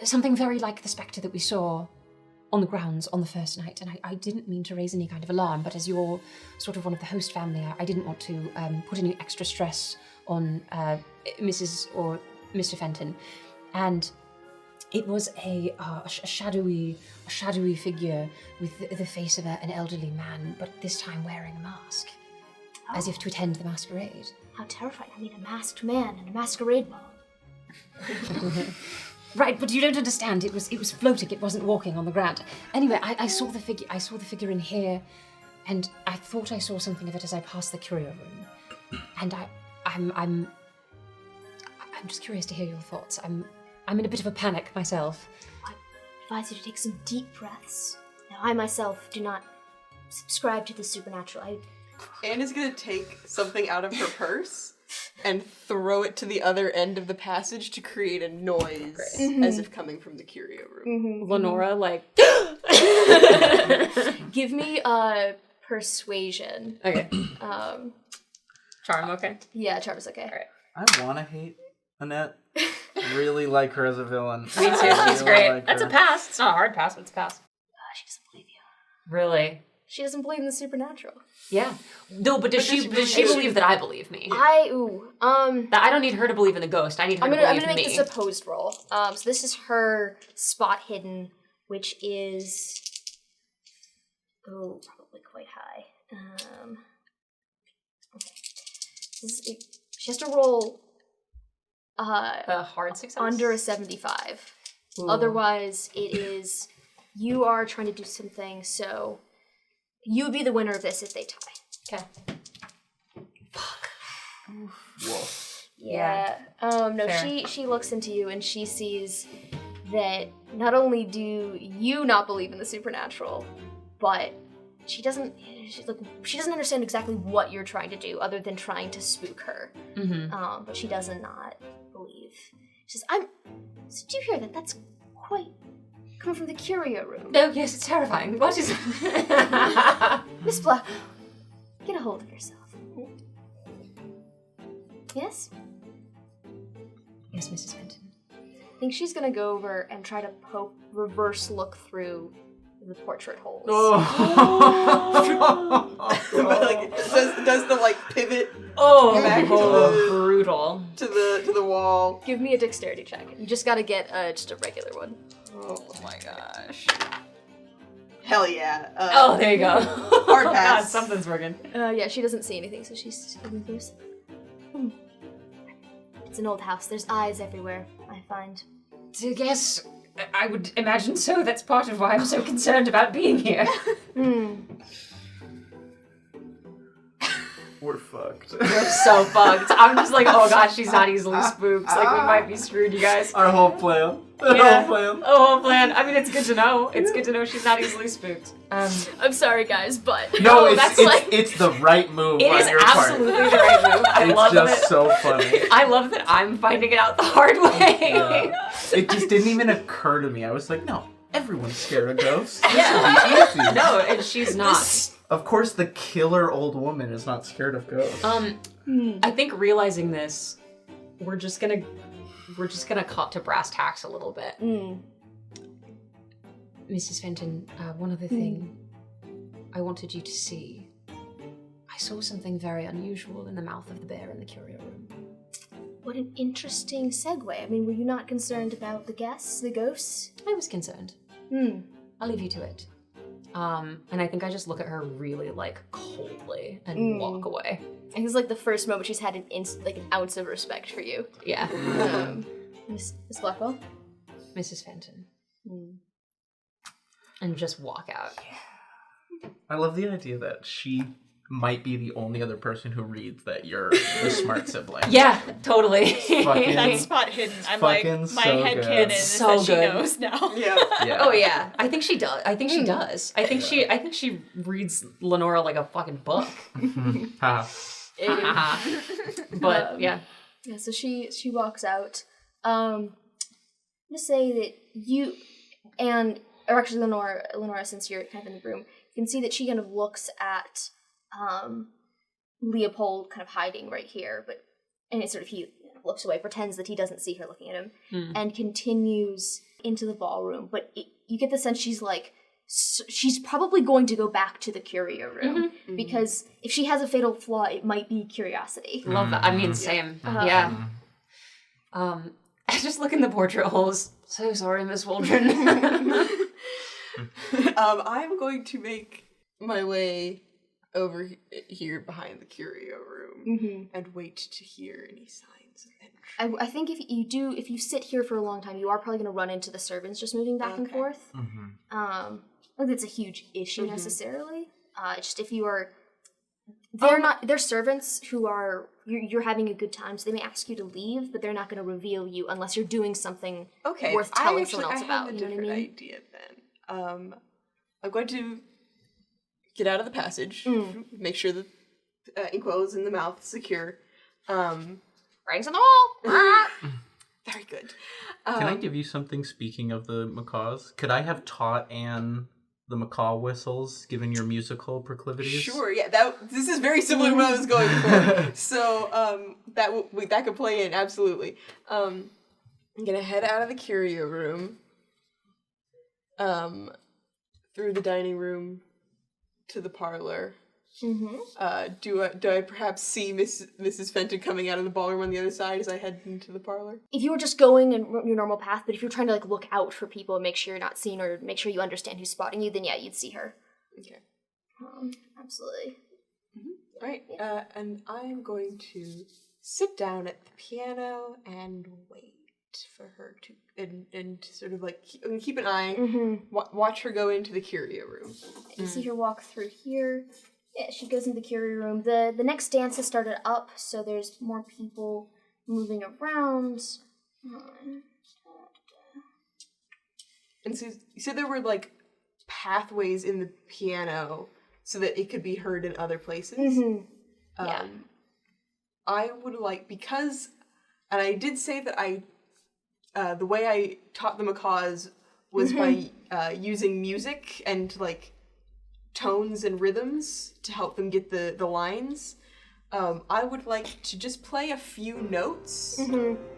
something very like the spectre that we saw on the grounds on the first night, and I didn't mean to raise any kind of alarm, but as you're sort of one of the host family, I didn't want to put any extra stress on Mrs. or Mr. Fenton. And it was a shadowy figure with the face of an elderly man, but this time wearing a mask, as if to attend the masquerade. How terrifying. I mean, a masked man and a masquerade ball. Right, but you don't understand. It was floating. It wasn't walking on the ground. Anyway, I saw the figure. I saw the figure in here, and I thought I saw something of it as I passed the curio room. And I'm just curious to hear your thoughts. I'm in a bit of a panic myself. I advise you to take some deep breaths. Now, I myself do not subscribe to the supernatural. Anne is going to take something out of her purse and throw it to the other end of the passage to create a noise as if coming from the curio room. Lenora, like... Give me persuasion. Okay. Charm, okay? Yeah, charm is okay. All right. I want to hate Annette. Really like her as a villain. Me too, she's Really great. like That's her. a pass. It's not a hard pass, but it's a pass. She doesn't believe you. Really? She doesn't believe in the supernatural. Yeah. No, but does she believe that I believe me? I I don't need her to believe in the ghost. I need her I'm to gonna believe in me. make this opposed roll. So this is her spot hidden, which is probably quite high. Okay. She has to roll a hard success? under a 75. Ooh. Otherwise, it is you are trying to do something. So you would be the winner of this if they tie. Okay. Whoa. Yeah. No, Fair. she looks into you and she sees that not only do you not believe in the supernatural, but she doesn't understand exactly what you're trying to do other than trying to spook her. Mm-hmm. But she does not believe. She says, did you hear that? That's quite coming from the curio room. Oh, yes, it's terrifying. What is Miss Black, get a hold of yourself. Yes? Yes, Mrs. Fenton. I think she's gonna go over and try to reverse look through the portrait holes. Does the pivot Oh, back to brutal. the wall? Give me a dexterity check. You just gotta get just a regular one. Oh my gosh. Hell yeah. Oh, there you go. Hard pass. God, something's working. Yeah, she doesn't see anything, so she's looking through. It's an old house. There's eyes everywhere, I find. Yes, I would imagine so. That's part of why I'm so concerned about being here. We're fucked. We're so fucked. I'm just like, oh gosh, she's not easily spooked. Like, we might be screwed, you guys. Our whole plan. The whole plan. I mean, it's good to know. It's good to know she's not easily spooked. I'm sorry, guys, but No, that's it's the right move It on is your part. absolutely the right move. I It's love just it. so funny. I love that I'm finding it out the hard way. It just didn't even occur to me. I was like, no, everyone's scared of ghosts. Yeah. This will be easy. No, and she's not. Of course, the killer old woman is not scared of ghosts. I think realizing this, we're just gonna cut to brass tacks a little bit. Mrs. Fenton, one other thing I wanted you to see. I saw something very unusual in the mouth of the bear in the curio room. What an interesting segue. I mean, were you not concerned about the guests, the ghosts? I was concerned. I'll leave you to it. And I think I just look at her really, coldly and walk away. I think it's the first moment she's had an ounce of respect for you. Yeah. Miss Blackwell? Mrs. Fenton. And just walk out. I love the idea that she might be the only other person who reads that you're the smart sibling. Yeah, totally. That's spot hidden. I'm like, Fucking my so head good. canon It's is so that she good. knows now. Yeah. Oh yeah, I think she does. I think she does. I think she reads Lenora like a fucking book. But yeah. Yeah, so she walks out. I'm gonna say that you and or actually Lenora, since you're kind of in the room, you can see that she kind of looks at Leopold kind of hiding right here, and it sort of he looks away, pretends that he doesn't see her looking at him, and continues into the ballroom. But you get the sense she's like, she's probably going to go back to the curio room, because if she has a fatal flaw, it might be curiosity. Love that. I mean, same. Yeah. I just look in the portrait holes. So sorry, Miss Waldron. I'm going to make my way over here behind the curio room and wait to hear any signs of entry. I think if you sit here for a long time, you are probably going to run into the servants just moving back and forth. I don't think it's a huge issue necessarily. Just if you are, they're servants who are, you're having a good time, so they may ask you to leave, but they're not going to reveal you unless you're doing something worth telling someone else about. I have a different idea then. I'm going to get out of the passage, make sure that inkwell is in the mouth, secure. Rings on the wall! Very good. Can I give you something, speaking of the macaws? Could I have taught Anne the macaw whistles, given your musical proclivities? Sure, yeah. This is very similar to what I was going for. So that could play in, absolutely. I'm going to head out of the curio room, through the dining room to the parlor. Do I perhaps see Mrs. Fenton coming out of the ballroom on the other side as I head into the parlor? If you were just going in your normal path, but if you're trying to look out for people and make sure you're not seen or make sure you understand who's spotting you, then yeah, you'd see her. Okay. Absolutely. All right. And I'm going to sit down at the piano and wait for her to and sort of keep an eye, watch her go into the curio room. You see her walk through here. Yeah, she goes into the curio room. The next dance has started up, so there's more people moving around. And so you said there were pathways in the piano so that it could be heard in other places. Yeah. I would because, and I did say that the way I taught the macaws was by using music and tones and rhythms to help them get the lines. I would like to just play a few notes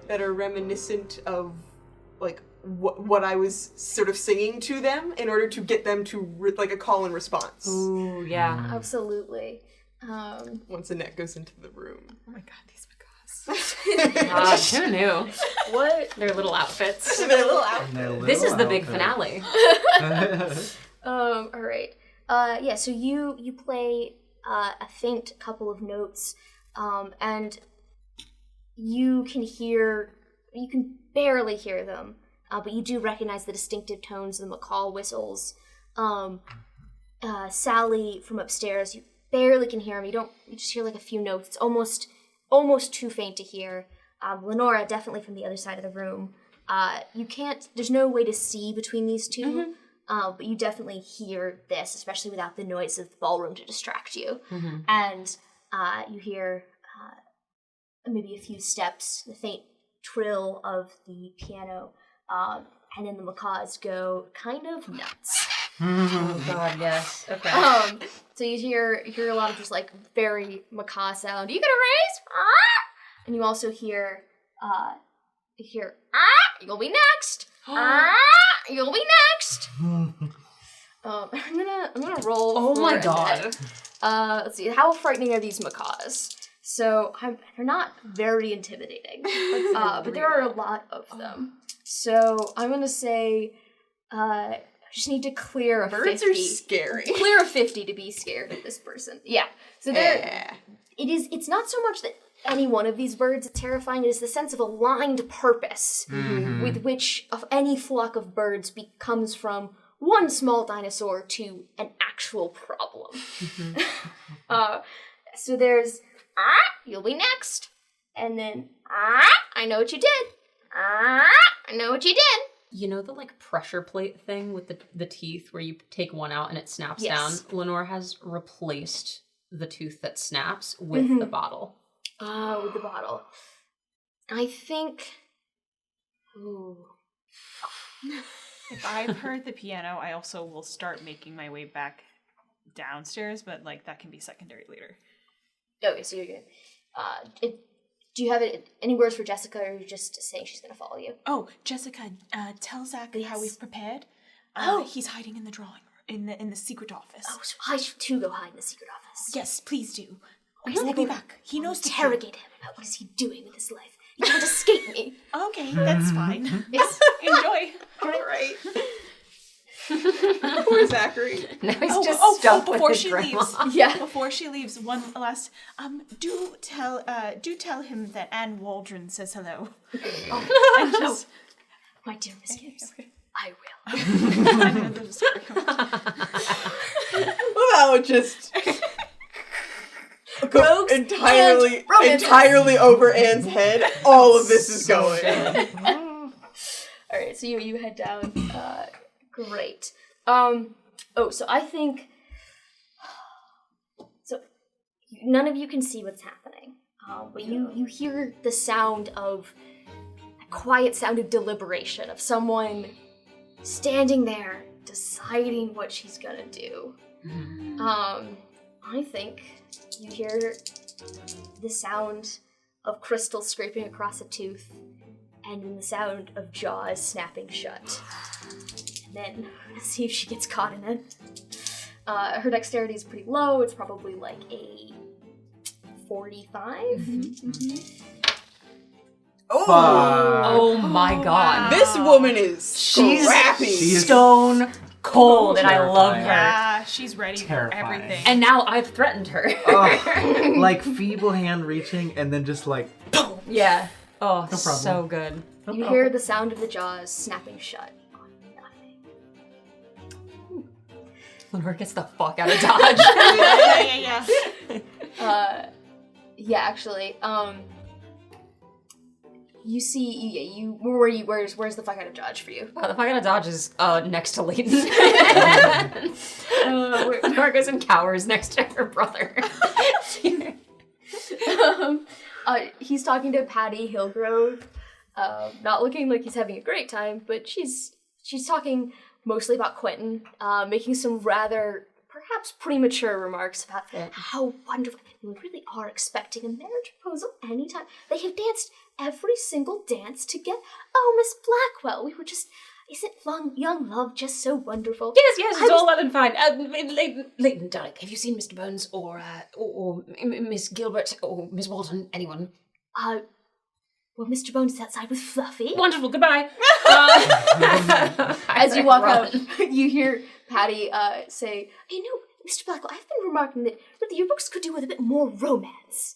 that are reminiscent of what I was sort of singing to them in order to get them to a call and response. Ooh, yeah. Absolutely. Once Annette goes into the room. Oh my god, these Gosh, who knew? What? Their little outfits. Their little outfits. This is the big finale. All right. Yeah, so you play a faint couple of notes, and you can barely hear them, but you do recognize the distinctive tones of the macaw whistles. Sally from upstairs, you barely can hear them. You just hear a few notes. It's almost too faint to hear. Lenora, definitely from the other side of the room. There's no way to see between these two. But you definitely hear this, especially without the noise of the ballroom to distract you. And you hear maybe a few steps, the faint trill of the piano, and then the macaws go kind of nuts. Oh god, yes. Okay. So you hear a lot of just very macaw sound. You gonna raise? And you also hear you'll be next. You'll be next. I'm gonna roll. Oh my god. Let's see. How frightening are these macaws? So they're not very intimidating, but there are a lot of them. So I'm gonna say, I just need to clear a 50. Birds are scary. Clear a 50 to be scared of this person. Yeah. So it's not so much that any one of these birds is terrifying, it is the sense of aligned purpose with which any flock of birds becomes from one small dinosaur to an actual problem. So there's, you'll be next. And then, I know what you did. I know what you did. You know the pressure plate thing with the teeth where you take one out and it snaps Yes. down? Lenore has replaced the tooth that snaps with the bottle. With the bottle. I think... Ooh. If I've heard the piano, I also will start making my way back downstairs, but like that can be secondary later. Okay, so you're good. Do you have any words for Jessica, or are you just saying she's going to follow you? Oh, Jessica, tell Zach how Yes. we've prepared. He's hiding in the drawing room, in the secret office. Oh, so I should too go hide in the secret office. Yes, please do. Okay, We'll be back. He knows the interrogate him about what is he doing with his life. He can't escape me. Okay, that's fine. Yes. Enjoy. All right. Poor Zachary. Now he's just stuck before with she his grandma. leaves. Yeah. Before she leaves, one last. Do tell him that Anne Waldron says hello. And just My dear Miss Gibbs, I will. Well, that would just go Rogues entirely, and romances. entirely over Anne's head. All of this is going. All right, so you head down. Great. So I think. So none of you can see what's happening, but you hear the sound of a quiet sound of deliberation of someone standing there deciding what she's gonna do. I think you hear the sound of crystal scraping across a tooth, and then the sound of jaws snapping shut. And then see if she gets caught in it. Her dexterity is pretty low. It's probably like a 45. Oh my god. This woman is She's scrappy. stone cold, and I love her. yeah, she's ready Terrifying. for everything. And now I've threatened her. Oh, like feeble hand reaching and then just like boom. Yeah. Oh, problem. so good. You hear the sound of the jaws snapping shut on nothing. Lenore gets the fuck out of Dodge. yeah. Yeah, actually, you see, where's the fuck out of Dodge for you? The fuck out of Dodge is next to Leighton. Lenore goes and cowers next to her brother. He's talking to Patty Hillgrove, not looking like he's having a great time, but she's talking mostly about Quentin, making some rather perhaps premature remarks about how wonderful we really are expecting a marriage proposal anytime. They have danced every single dance together. Oh, Miss Blackwell, we were just. Isn't young love just so wonderful? Yes, it's all well and fine. Leighton, darling, have you seen Mr. Bones or Miss Gilbert or Miss Walton? Anyone? Well, Mr. Bones is outside with Fluffy. Wonderful, goodbye. As you walk out, you hear Patty say, "You know, Mr. Blackwell, I've been remarking that your books could do with a bit more romance."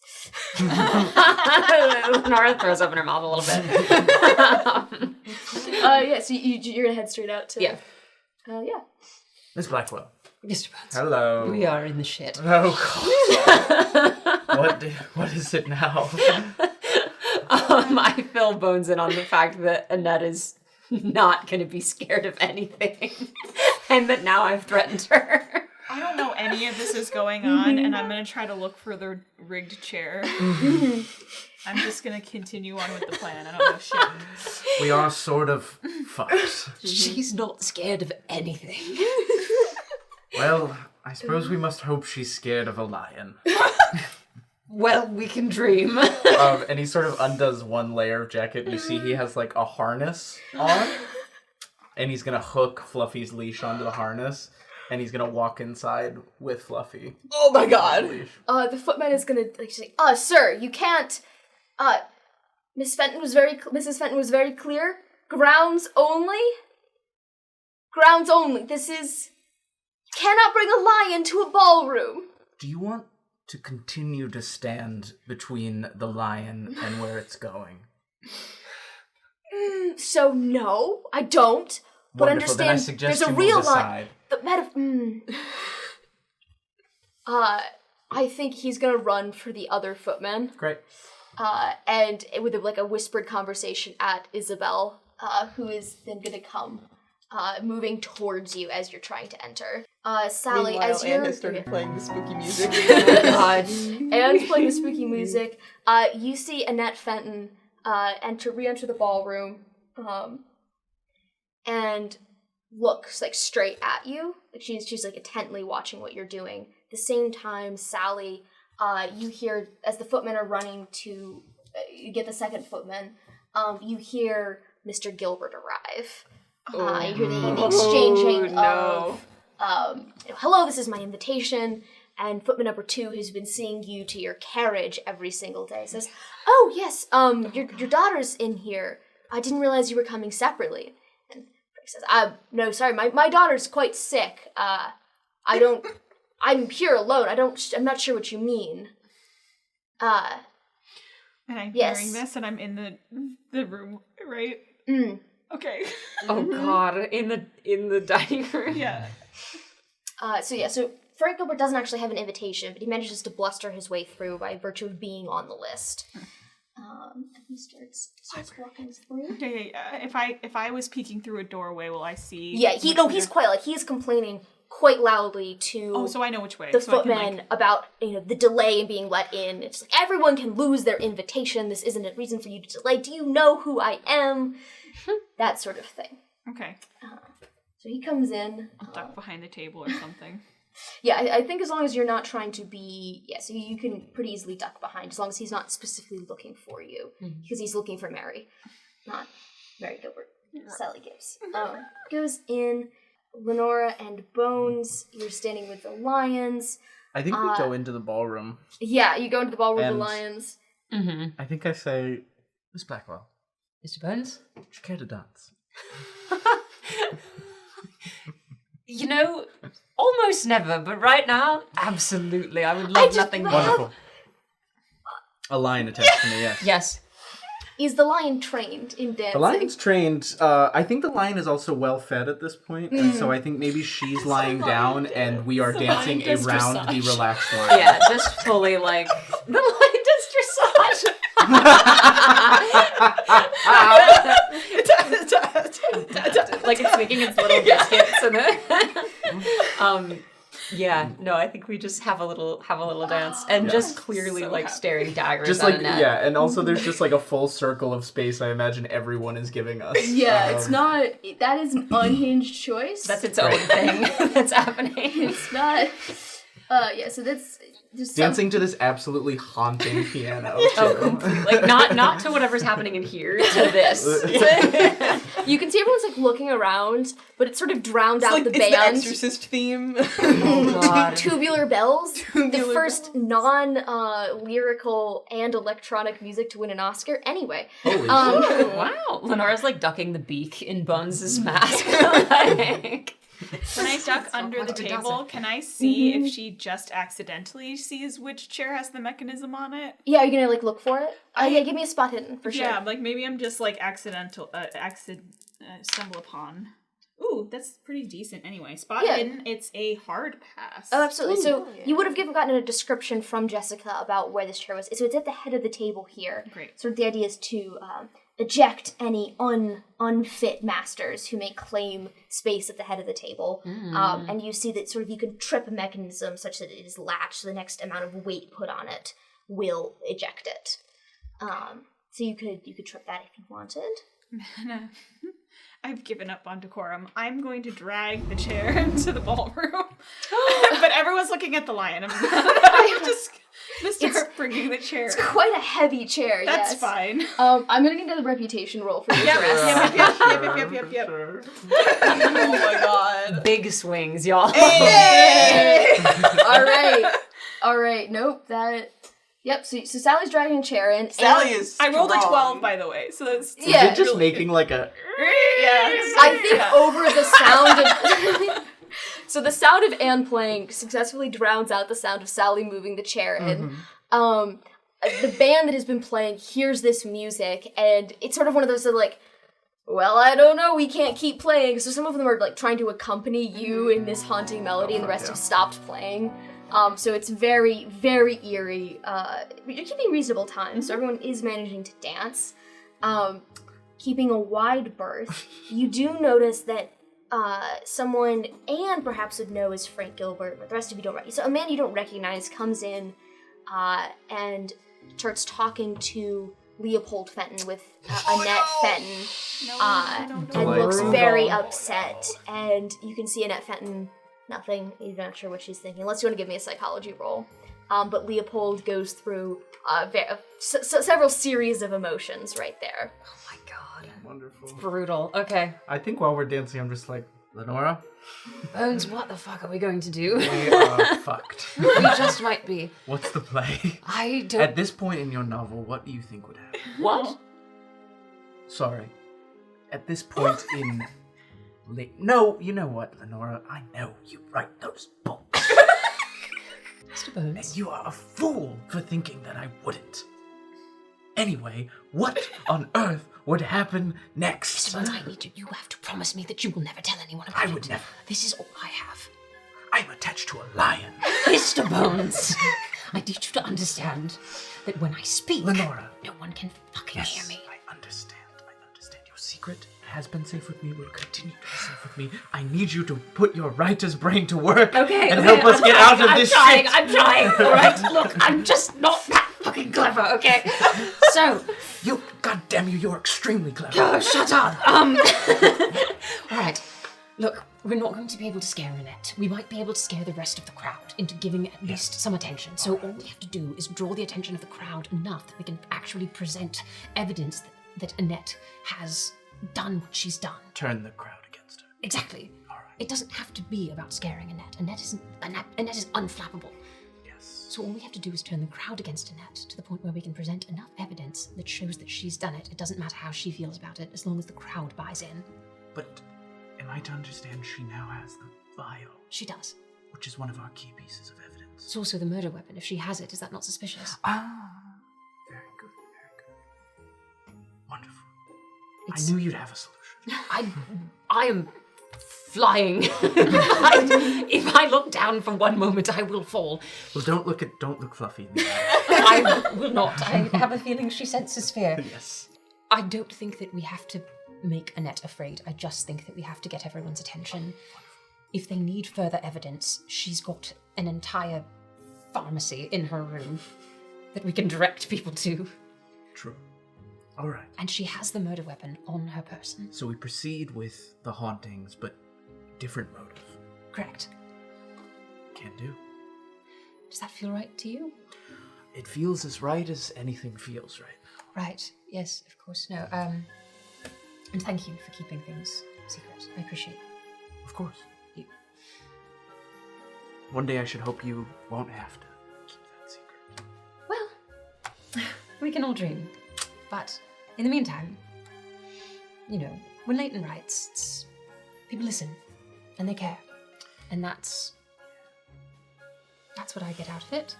Nara throws up in her mouth a little bit. So you're gonna head straight out to... Yeah. Miss Blackwell. Mr. Bones. Hello. We are in the shit. Oh god. What is it now? I fill Bones in on the fact that Annette is not going to be scared of anything, and that now I've threatened her. I don't know any of this is going on, and I'm going to try to look for the rigged chair. I'm just going to continue on with the plan. I don't know shit. We are sort of fucked. She's not scared of anything. Well, I suppose we must hope she's scared of a lion. Well, we can dream. And he sort of undoes one layer of jacket. You see he has like a harness on. And he's going to hook Fluffy's leash onto the harness. And he's going to walk inside with Fluffy. Oh my god. The footman is gonna say, sir, you can't. Mrs. Fenton was very clear. Grounds only. Grounds only. This is. You cannot bring a lion to a ballroom. Do you want to continue to stand between the lion and where it's going? So no, I don't. But Wonderful. Then I understand, suggest there's a you real move lion. aside. I think he's gonna run for the other footman. Great. And with like a whispered conversation at Isabel, who is then gonna come moving towards you as you're trying to enter. Sally, Meanwhile, as you're... Anne has started playing the spooky music. Oh God. Anne's playing the spooky music. You see Annette Fenton re-enter the ballroom and looks like straight at you. Like she's like intently watching what you're doing. At the same time, Sally, you hear as the footmen are running to you get the second footman. You hear Mr. Gilbert arrive. You hear the exchanging of hello, this is my invitation. And footman number 2, who's been seeing you to your carriage every single day, says, "Oh yes, your daughter's in here. I didn't realize you were coming separately." And Frank says, "No, sorry, my daughter's quite sick. I'm here alone. I'm not sure what you mean." And I'm Yes. hearing this, and I'm in the room, right? Okay. Oh God, in the dining room. Yeah. So Frank Gilbert doesn't actually have an invitation, but he manages to bluster his way through by virtue of being on the list. And he starts walking through. Yeah. If I was peeking through a doorway, will I see? Yeah, he's quite like he's complaining quite loudly to Oh, so I know which way. the so I can, footman about the delay in being let in. It's like everyone can lose their invitation. This isn't a reason for you to delay. Do you know who I am? That sort of thing. Okay. So he comes in. I'll duck behind the table or something. Yeah, I think as long as you're not trying to be... Yeah, so you can pretty easily duck behind, as long as he's not specifically looking for you. Because he's looking for Mary, not Mary Gilbert. Sally Gibbs. Goes in, Lenora and Bones, you're standing with the lions. I think we go into the ballroom. Yeah, you go into the ballroom with the And- lions. Mm-hmm. I think I say, Miss Blackwell, Mr. Bones? would you care to dance? Almost never, but right now, absolutely. I would love nothing more. Wonderful. A lion attached to me, yes. Yes. Is the lion trained in dancing? The lion's trained. I think the lion is also well fed at this point, and so I think maybe she's lying down and we are dancing around the relaxed lion. Yeah, just fully like the lion does dressage. Like it's making its little biscuits and I think we just have a little dance and just clearly So like happy. staring daggers Just at like, Annette. yeah, and also there's just like a full circle of space I imagine everyone is giving us. Yeah, it's not... That is an unhinged choice. That's its own thing that's happening. It's not... so that's... Just Dancing to this absolutely haunting piano. Oh, too. completely. Like not to whatever's happening in here, to this. You can see everyone's like looking around, but it sort of drowned out the It's band. the Exorcist theme. Oh God. Tubular Bells, the Tubular first non-lyrical and electronic music to win an Oscar. Anyway, Holy Wow. Lenora's like ducking the beak in Bones' mask. Like, When I duck under the haunted, does table, it? can I see if she just accidentally sees which chair has the mechanism on it? yeah, are you gonna like look for it? Yeah, give me a spot hidden for sure. Yeah, like maybe I'm just like stumble upon. Ooh, that's pretty decent anyway. Spot Yeah. hidden, it's a hard pass. Oh, absolutely. So yeah. you would have gotten a description from Jessica about where this chair was. So it's at the head of the table here. Great. Sort of the idea is to eject any unfit masters who may claim space at the head of the table. And you see that sort of you can trip a mechanism such that it is latched, so the next amount of weight put on it will eject it. So you could trip that if you wanted. I've given up on decorum. I'm going to drag the chair into the ballroom. But everyone's looking at the lion. I'm just going to start bringing the chair. It's quite a heavy chair, That's yes. fine. I'm going to need a reputation roll for your Yep, dress. yep. Sure. Oh my god. big swings, y'all. All right. Nope, that... Yep, so Sally's dragging a chair in. Sally is I rolled a strong. 12, by the way, so that's... Yeah. Is it just making like a... I think over the sound of... So the sound of Anne playing successfully drowns out the sound of Sally moving the chair in. The band that has been playing hears this music, and it's sort of one of those that like, well, I don't know, we can't keep playing. So some of them are like trying to accompany you in this haunting melody, and the rest have stopped playing. So it's very, very eerie. You're keeping reasonable time, so everyone is managing to dance. Keeping a wide berth. You do notice that someone Anne perhaps would know is Frank Gilbert, but the rest of you don't recognize. So a man you don't recognize comes in and starts talking to Leopold Fenton with Annette Fenton, and looks very upset. And you can see Annette Fenton, nothing, you're not sure what she's thinking, unless you want to give me a psychology roll. But Leopold goes through several series of emotions right there. Oh my god. Wonderful. It's brutal. Okay. I think while we're dancing, I'm just like, Lenora, Bones, what the fuck are we going to do? we are fucked. We just might be. What's the play? I don't... At this point in your novel, what do you think would happen? What? Sorry. At this point in... No, you know what, Lenora? I know you write those books. Mr. Bones. And you are a fool for thinking that I wouldn't. Anyway, what on earth would happen next? Mr. Bones, I need you. You have to promise me that you will never tell anyone about it. I would never. This is all I have. I'm attached to a lion. Mr. Bones, I need you to understand that when I speak, Lenora. no one can fucking hear me. I understand. Your secret has been safe with me, will continue to be safe with me. I need you to put your writer's brain to work and help us get out of this shit. I'm trying, all right? Look, I'm just not that fucking clever, okay? So... Goddamn you, you're extremely clever. Oh, shut up. All right. Look, we're not going to be able to scare Annette. We might be able to scare the rest of the crowd into giving at least some attention. So all we have to do is draw the attention of the crowd enough that we can actually present evidence that Annette has done what she's done. Turn the crowd against her. Exactly. All right. It doesn't have to be about scaring Annette. Annette is unflappable. Yes. So all we have to do is turn the crowd against Annette to the point where we can present enough evidence that shows that she's done it. It doesn't matter how she feels about it, as long as the crowd buys in. But am I to understand she now has the vial? She does. Which is one of our key pieces of evidence. It's also the murder weapon. If she has it, is that not suspicious? Very good. Wonderful. I knew you'd have a solution. I am flying. If I look down for one moment, I will fall. Well, don't look fluffy. I will not. I have a feeling she senses fear. Yes. I don't think that we have to make Annette afraid. I just think that we have to get everyone's attention. If they need further evidence, she's got an entire pharmacy in her room that we can direct people to. True. All right. And she has the murder weapon on her person. So we proceed with the hauntings, but different motive. Correct. Can do. Does that feel right to you? It feels as right as anything feels right now. Right. Yes, of course. No. And thank you for keeping things secret. I appreciate it. Of course. You. One day I should hope you won't have to keep that secret. Well, we can all dream. But in the meantime, you know, when Leighton writes, people listen and they care. And that's what I get out of it.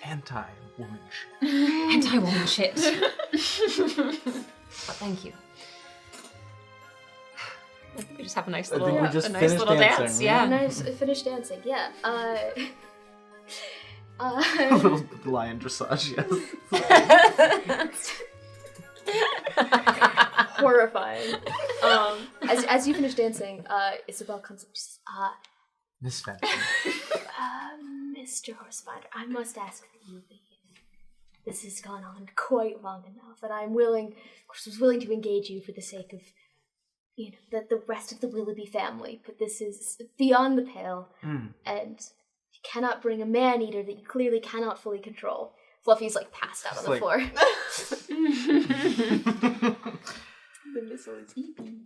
Anti-woman shit. Anti-woman shit. But thank you. I think we just have a nice little, we just a nice finished little dancing, dance. right? Yeah. Nice, finish dancing, yeah. A little lion dressage, yes. Horrifying. As you finish dancing, Isabel comes up and says, Miss Fenton. Mr. Horsefinder, I must ask that you leave. This has gone on quite long enough, and I'm willing, of course, was willing to engage you for the sake of, you know, the rest of the Willoughby family, but this is beyond the pale, and you cannot bring a man-eater that you clearly cannot fully control. Fluffy's, like, passed out on the floor. The missile is eaten.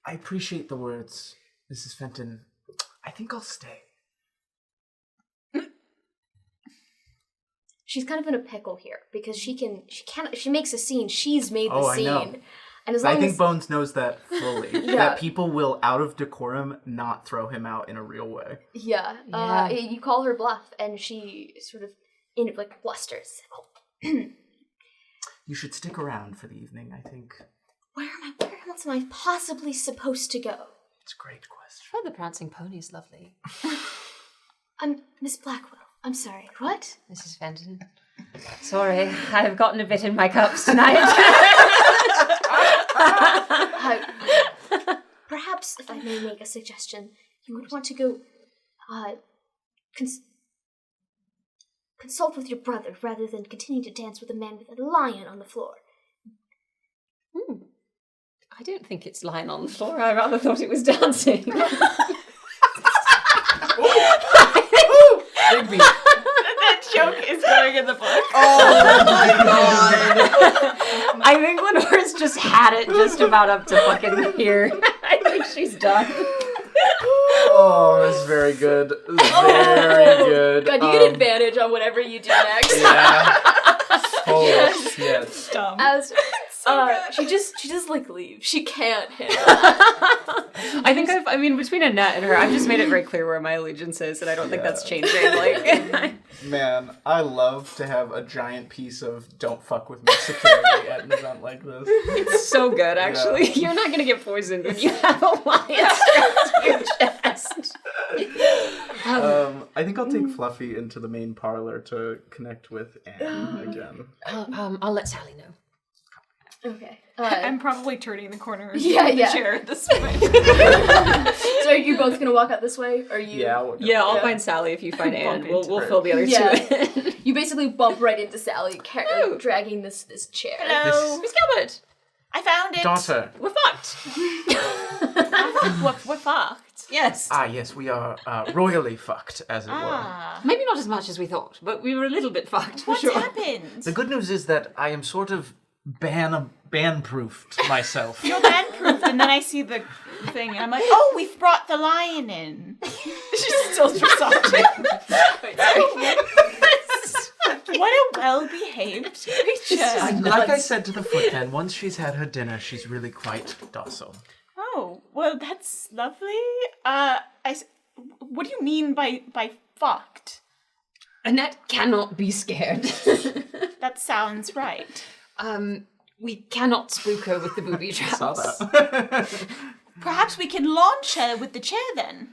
I appreciate the words, Mrs. Fenton. I think I'll stay. She's kind of in a pickle here because she makes a scene. She's made the scene. I know. And as long I think as Bones knows that fully. Yeah. That people will, out of decorum, not throw him out in a real way. yeah, you call her bluff, and she sort of blusters. You should stick around for the evening, I think. Where else am I possibly supposed to go? It's a great question. Oh, the prancing pony is lovely. I'm Miss Blackwell. I'm sorry. What? Mrs. Fenton. Sorry, I've gotten a bit in my cups tonight. perhaps, if I may make a suggestion, you would want to go consult with your brother rather than continue to dance with a man with a lion on the floor. I don't think it's lying on the floor. I rather thought it was dancing. Big beat. That joke is going in the book. Oh my god! I think Lenore's just had it just about up to fucking here. I think she's done. Oh, that's very good. Very good. God, you get advantage on whatever you do next. Yeah. Holy shit. Dumb. As she just like leaves. She can't handle it. I think between Annette and her, I've just made it very clear where my allegiance is, and I don't think that's changing. Like, Man, I love to have a giant piece of "don't fuck with me" security at an event like this. it's so good, actually. Yeah. You're not gonna get poisoned when you have a lion strapped to your chest. I think I'll take Fluffy into the main parlor to connect with Anne again. I'll let Sally know. Okay. I'm probably turning the corner of Yeah, the yeah. chair at this point. So are you both gonna walk out this way? Or are you? Yeah, I'll find Sally if you find Anne. We'll into her. fill the other two in. You basically bump right into Sally, dragging this chair. Hello. Miss Gilbert, I found it. Daughter. we're fucked. We're fucked. Yes. Ah, yes, we are royally fucked, as it were. Ah. Maybe not as much as we thought, but we were a little bit fucked, for What's sure. happened? The good news is that I am sort of ban-proofed myself. You're ban-proofed, and then I see the thing, and I'm like, oh, we've brought the lion in. She's still dressaging. What a well-behaved creature. Like I said to the footman, once she's had her dinner, she's really quite docile. Oh, well, that's lovely. What do you mean by fucked? Annette cannot be scared. That sounds right. We cannot spook her with the booby traps. Saw that. Perhaps we can launch her with the chair then.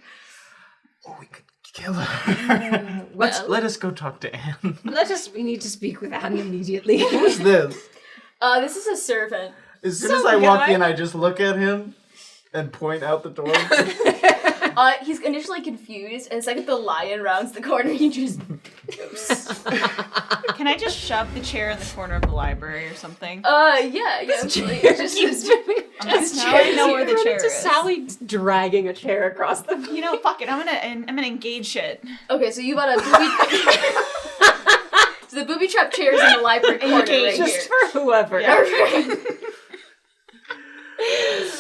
Oh, we could kill her. Let us go talk to Anne. We need to speak with Anne immediately. Who's this? This is a servant. As soon as I walk in, I just look at him and point out the door. He's initially confused, and the second the lion rounds the corner, he just goes. Can I just shove the chair in the corner of the library or something? Yeah, absolutely. Now I know where the chair is. Sally dragging a chair across the. You know, fuck it. I'm gonna engage it. Okay, so you got a booby. So the booby trap chair is in the library corner right Just here. for whoever. Yeah.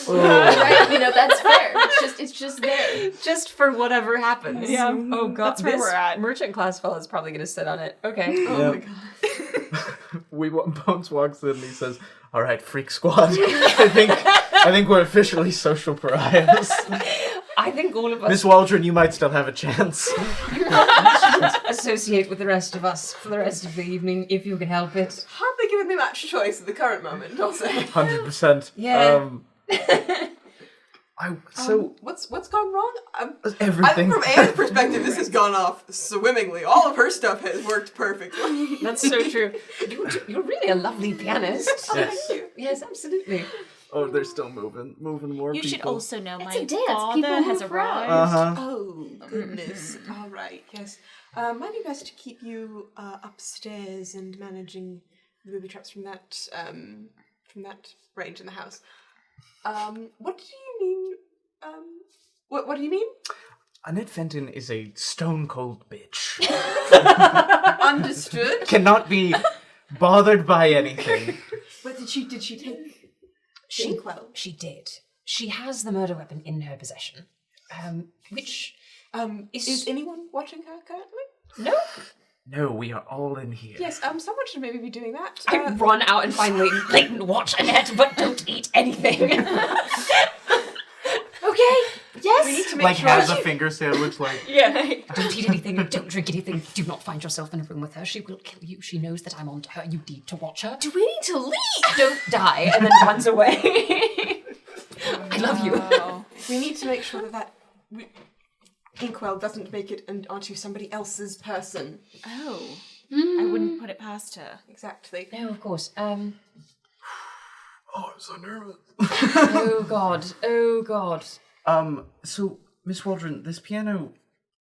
Right, that's fair. It's just there. Just for whatever happens. Yeah. Oh god, That's where this we're at. merchant class fellow is probably going to sit on it. Okay. Oh my god. Bones walks in and he says, "All right, freak squad. I think we're officially social pariahs. I think all of us Miss Waldron, you might still have a chance." associate with the rest of us for the rest of the evening if you can help it. Hardly giving me much choice at the current moment, I'll say. 100%. Yeah. What's gone wrong? Everything. From Anne's perspective, this has gone off swimmingly. All of her stuff has worked perfectly. That's so true. You're really a lovely pianist. Yes. Thank you. Yes, absolutely. Oh, they're still moving more You people. should also know my a dance. father People has move around. arrived. Oh, goodness. All right, yes. Might be best to keep you upstairs and managing the booby traps from that range in the house. What do you mean? What do you mean? Annette Fenton is a stone-cold bitch. Understood. Cannot be bothered by anything. But did she take Inkwell? She did. She has the murder weapon in her possession. Which Is anyone watching her currently? no. No, we are all in here. Yes, someone should maybe be doing that. I run out and find Leighton, watch Annette, but don't eat anything. Okay. Yes. We need to make Like sure has a finger sandwich, like... Yeah. Don't eat anything, don't drink anything, do not find yourself in a room with her. She will kill you. She knows that I'm onto her. You need to watch her. Do we need to leave? Don't die, and then runs away. I love you. Oh. we need to make sure that Inkwell doesn't make it onto somebody else's person. Oh. I wouldn't put it past her. Exactly. No, of course. Oh, I'm so nervous. Oh god. So, Miss Waldron, this piano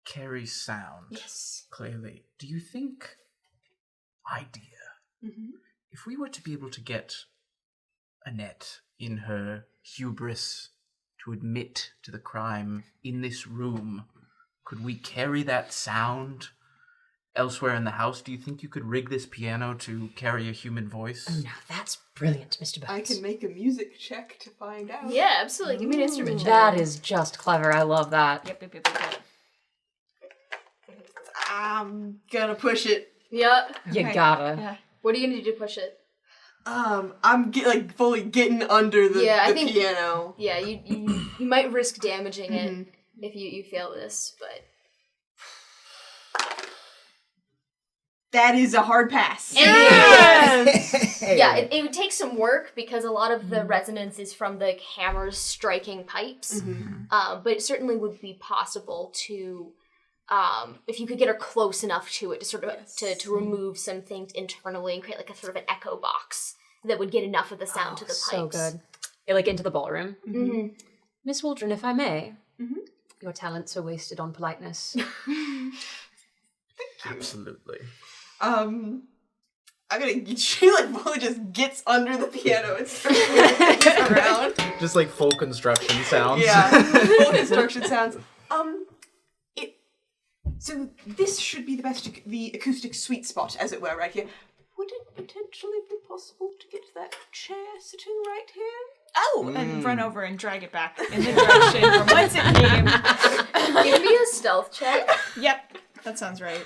carries sound. Yes. Clearly. Do you think... Idea. Mm-hmm. If we were to be able to get Annette in her hubris to admit to the crime in this room, could we carry that sound elsewhere in the house? Do you think you could rig this piano to carry a human voice? Oh, now that's brilliant, Mr. Burns. I can make a music check to find out. Yeah, absolutely. Give me an instrument check. That is just clever. I love that. Yep. I'm gonna push it. Yeah. You Okay. gotta. Yeah. What are you gonna do to push it? I'm fully getting under the, Yeah, I the think- piano. Yeah, you might risk damaging it Mhm. if you fail this, but That is a hard pass. Yes! Yeah, it would take some work because a lot of the resonance is from the hammers striking pipes. But it certainly would be possible to, if you could get her close enough to it, to sort of to remove some things internally and create like a sort of an echo box that would get enough of the sound to the pipes. So good. Like into the ballroom. Mm-hmm. Miss Waldron, if I may, your talents are wasted on politeness. Absolutely. She fully just gets under the piano and starts moving things around. Just like full construction sounds. Yeah, full construction sounds. So this should be the acoustic sweet spot, as it were, right here. Would it potentially be possible to get that chair sitting right here? Oh, and run over and drag it back in the direction from whence it came. Give me a stealth check. Yep, that sounds right.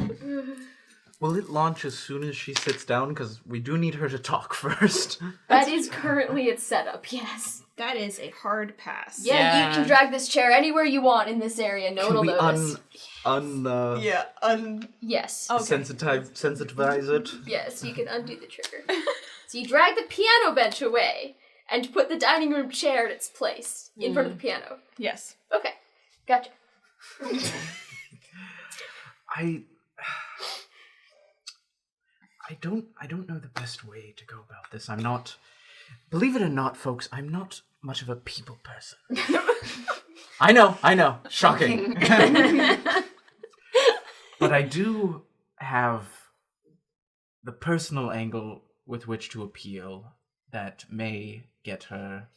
Will it launch as soon as she sits down? Because we do need her to talk first. That is currently its setup, yes. That is a hard pass. Yeah, you can drag this chair anywhere you want in this area. No one will notice. Yes. Sensitize it. Yes, you can undo the trigger. So you drag the piano bench away and put the dining room chair in its place in front of the piano. Yes. Okay, gotcha. I don't know the best way to go about this. I'm not, believe it or not, folks, I'm not much of a people person. I know, shocking. But I do have the personal angle with which to appeal that may get her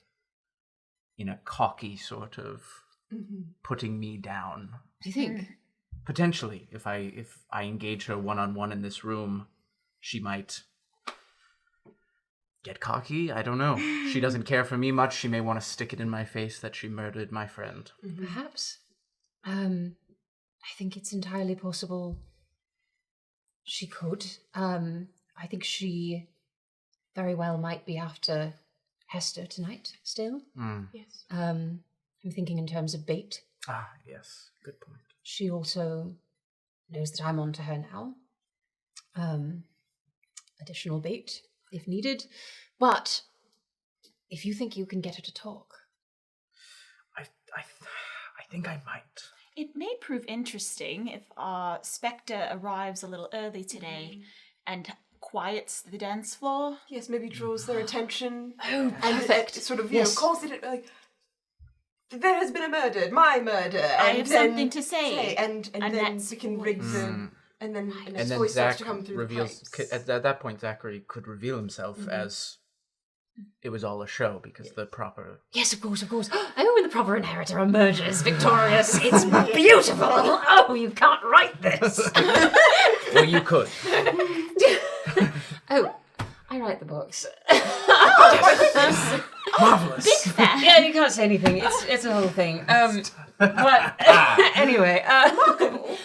in a cocky sort of putting me down. Do you think? Potentially, if I engage her one-on-one in this room, she might get cocky. I don't know. She doesn't care for me much. She may want to stick it in my face that she murdered my friend. Perhaps. I think it's entirely possible she could. I think she very well might be after Hester tonight still. Yes. I'm thinking in terms of bait. Ah, yes. Good point. She also knows that I'm on to her now. Additional bait, if needed. But if you think you can get her to talk... I think I might. It may prove interesting if our Spectre arrives a little early today and quiets the dance floor. Yes, maybe draws their attention. Oh, perfect. Sort of, Yes. calls it like, there has been a murder, my murder. I and have then something to say. And then Annette's we can rig the... And then And Annette's then voice starts Zach to come through reveals, the pipes. at that point, Zachary could reveal himself as it was all a show because the proper... Yes, of course. Oh, when the proper inheritor emerges victorious, it's beautiful. Oh, you can't write this. Well, you could. Oh, I write the books. Marvelous. Yeah, you can't say anything. It's a whole thing. But anyway,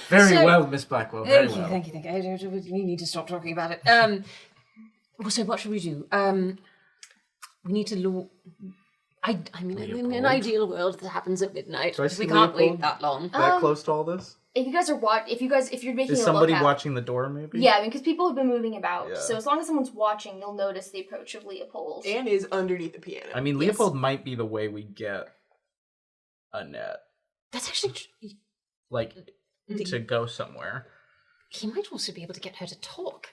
Very So- well, Miss Blackwell. Very well. Thank you. We need to stop talking about it. So what should we do? We need to I mean, in an Leopold? ideal world, that happens at midnight. Do I We see can't Leopold? wait that long. That close to all this? If you guys are if you're making Is a somebody lookout, watching the door, maybe? yeah, I mean, because people have been moving about, Yeah. so as long as someone's watching, you'll notice the approach of Leopold. Anne is underneath the piano. I mean, Leopold might be the way we get Annette, That's actually like, to go somewhere. he might also be able to get her to talk.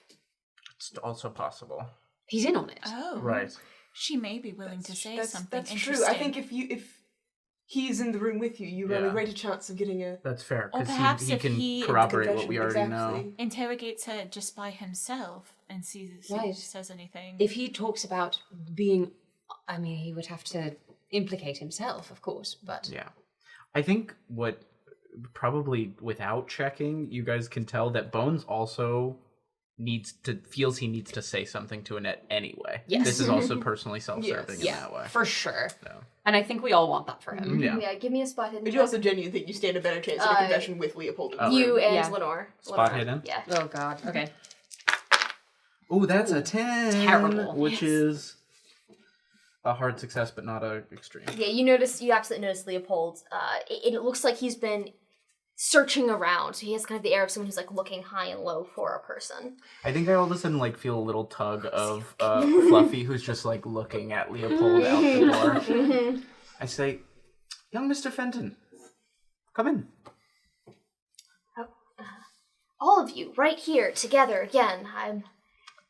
It's also possible. He's in on it. Oh. Right. She may be willing to say something That's interesting. true. I think if he's in the room with you, you run a greater chance of getting a... That's fair, Or because perhaps he if can he- corroborate what we already Exactly. know. Interrogates her just by himself and sees if he Right. says anything. If he talks about being, I mean, he would have to implicate himself, of course, but... Yeah. I think what, probably without checking, you guys can tell that Bones also feels he needs to say something to Annette anyway. Yes. This is also personally self-serving in Yeah, that way. for sure. So. And I think we all want that for him. Yeah. Give me a spot hidden. I do also genuinely think you stand a better chance at a confession with Leopold. In the You room. and Yeah. Lenore. Spot Lenore. hidden? Yeah. Oh, God. Okay. Oh, that's a 10! Terrible. Which is a hard success, but not a extreme. Yeah, you absolutely notice Leopold. It looks like he's been searching around. So he has kind of the air of someone who's like looking high and low for a person. I think I all of a sudden like feel a little tug of Fluffy, who's just like looking at Leopold out the door. I say, "Young Mr. Fenton, come in." All of you, right here, together again. I'm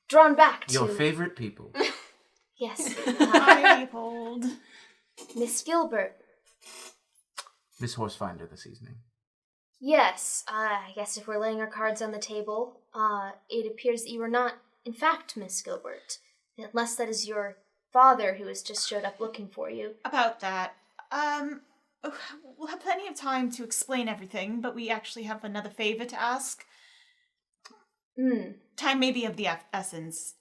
drawn back to... Your favorite people. Yes. Hi, Leopold. Miss Gilbert. Miss Horsefinder this evening. Yes, I guess if we're laying our cards on the table, it appears that you are not, in fact, Miss Gilbert. Unless that is your father who has just showed up looking for you. About that, we'll have plenty of time to explain everything, but we actually have another favor to ask. Time may be of the essence.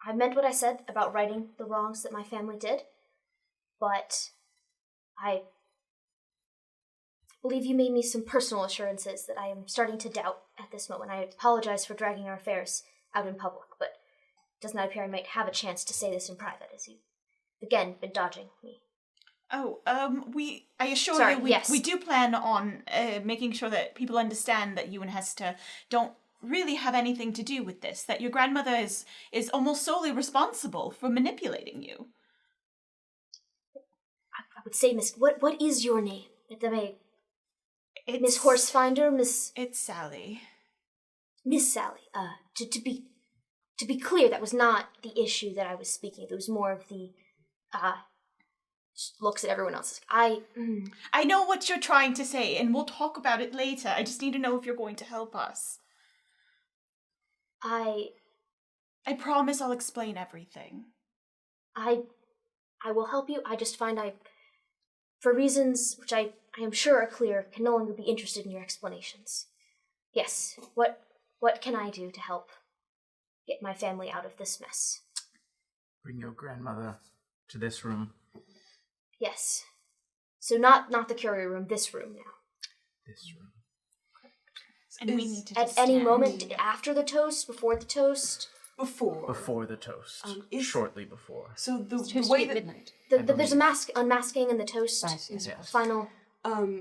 I meant what I said about righting the wrongs that my family did, but I believe you made me some personal assurances that I am starting to doubt at this moment. I apologize for dragging our affairs out in public, but it does not appear I might have a chance to say this in private, as you've, again, been dodging me. Oh, I assure Sorry, you, yes. we do plan on making sure that people understand that you and Hester don't really have anything to do with this, that your grandmother is almost solely responsible for manipulating you. I would say, Miss, what is your name? Miss Horsefinder, It's Sally. Miss Sally. To be clear, that was not the issue that I was speaking of. It was more of the looks at everyone else. I know what you're trying to say, and we'll talk about it later. I just need to know if you're going to help us. I promise I'll explain everything. I will help you. I just find for reasons which I am sure are clear, can no longer be interested in your explanations. Yes, what can I do to help get my family out of this mess? Bring your grandmother to this room. Yes. So not the curio room, this room now. This room. And we need to at any moment after the toast, before the toast? Before the toast. Shortly before. So the Toast way at that midnight. There's a unmasking and the toast. Yes. Final.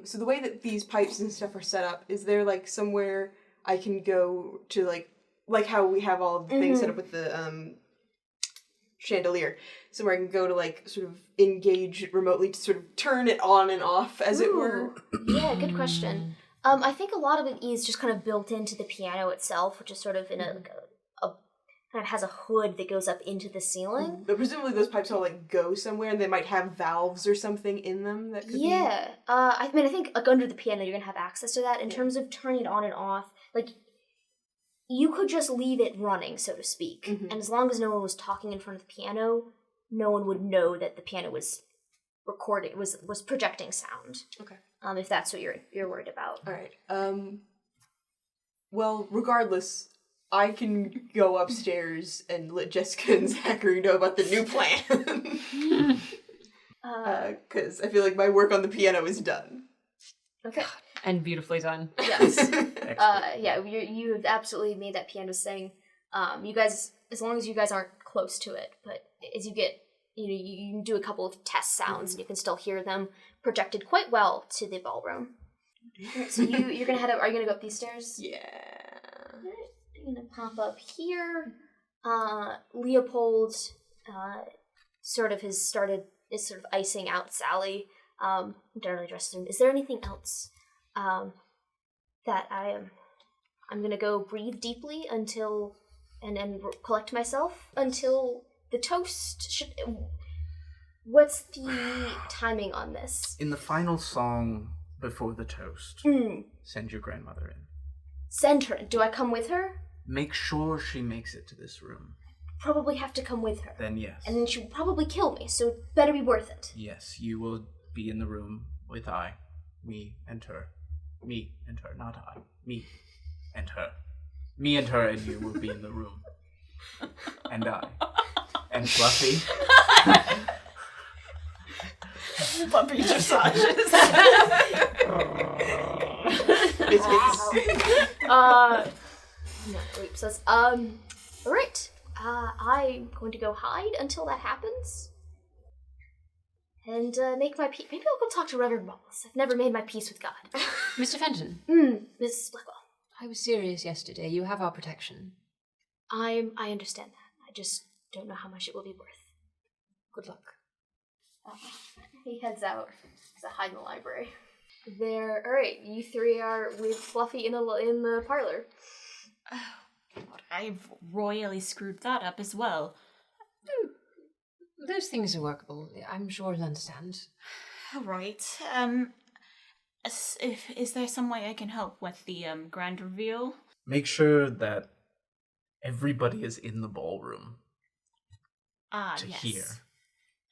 So the way that these pipes and stuff are set up, is there like somewhere I can go to like how we have all of the things set up with the chandelier, somewhere I can go to like sort of engage remotely to sort of turn it on and off, as it were? Yeah, good question. I think a lot of it is just kind of built into the piano itself, which is sort of in a kind of has a hood that goes up into the ceiling. But presumably those pipes all like go somewhere, and they might have valves or something in them that could be... I think like under the piano you're gonna have access to that. In terms of turning it on and off, like you could just leave it running, so to speak, and as long as no one was talking in front of the piano, no one would know that the piano was recording, was projecting sound. Okay. If that's what you're worried about. All right. Well, regardless, I can go upstairs and let Jessica and Zachary know about the new plan. Because I feel like my work on the piano is done. Okay. And beautifully done. Yes. You have absolutely made that piano sing. You guys, as long as you guys aren't close to it, but as you get, you can do a couple of test sounds and you can still hear them projected quite well to the ballroom. So you're gonna are you gonna go up these stairs? Yeah. I'm gonna pop up here. Leopold sort of is sort of icing out Sally. Generally dressed in. Is there anything else that I'm gonna go breathe deeply until and collect myself until the toast should. What's the timing on this? In the final song before the toast, send your grandmother in. Send her. Do I come with her? Make sure she makes it to this room. Probably have to come with her. Then yes. And then she'll probably kill me, so it better be worth it. Yes, you will be in the room with me and her. Me and her, not I. Me and her. Me and her and you will be in the room. And I. And Fluffy. Puppy dressages. No, wait, says, alright. I'm going to go hide until that happens. And make my peace. Maybe I'll go talk to Reverend Wallace. I've never made my peace with God. Mr. Fenton. Mrs. Blackwell. I was serious yesterday. You have our protection. I understand that. I just don't know how much it will be worth. Good luck. He heads out to hide in the library. There. All right, you three are with Fluffy in the parlor. I've royally screwed that up as well. Those things are workable. I'm sure he'll understand. All right. Is there some way I can help with the grand reveal? Make sure that everybody is in the ballroom to yes. hear.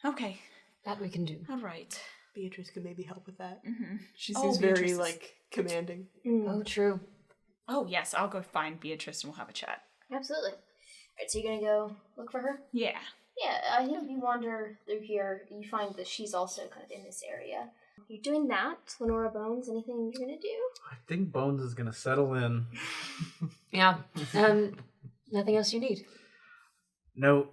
Okay. That we can do. All right. Beatrice could maybe help with that. Mm-hmm. She seems very, Beatrice is- commanding. Oh, true. Oh, yes. I'll go find Beatrice and we'll have a chat. Absolutely. Alright, so you're gonna go look for her? Yeah. Yeah, I think if you wander through here, you find that she's also kind of in this area. You're doing that, Lenora Bones. Anything you're gonna do? I think Bones is gonna settle in. Yeah. Nothing else you need. No,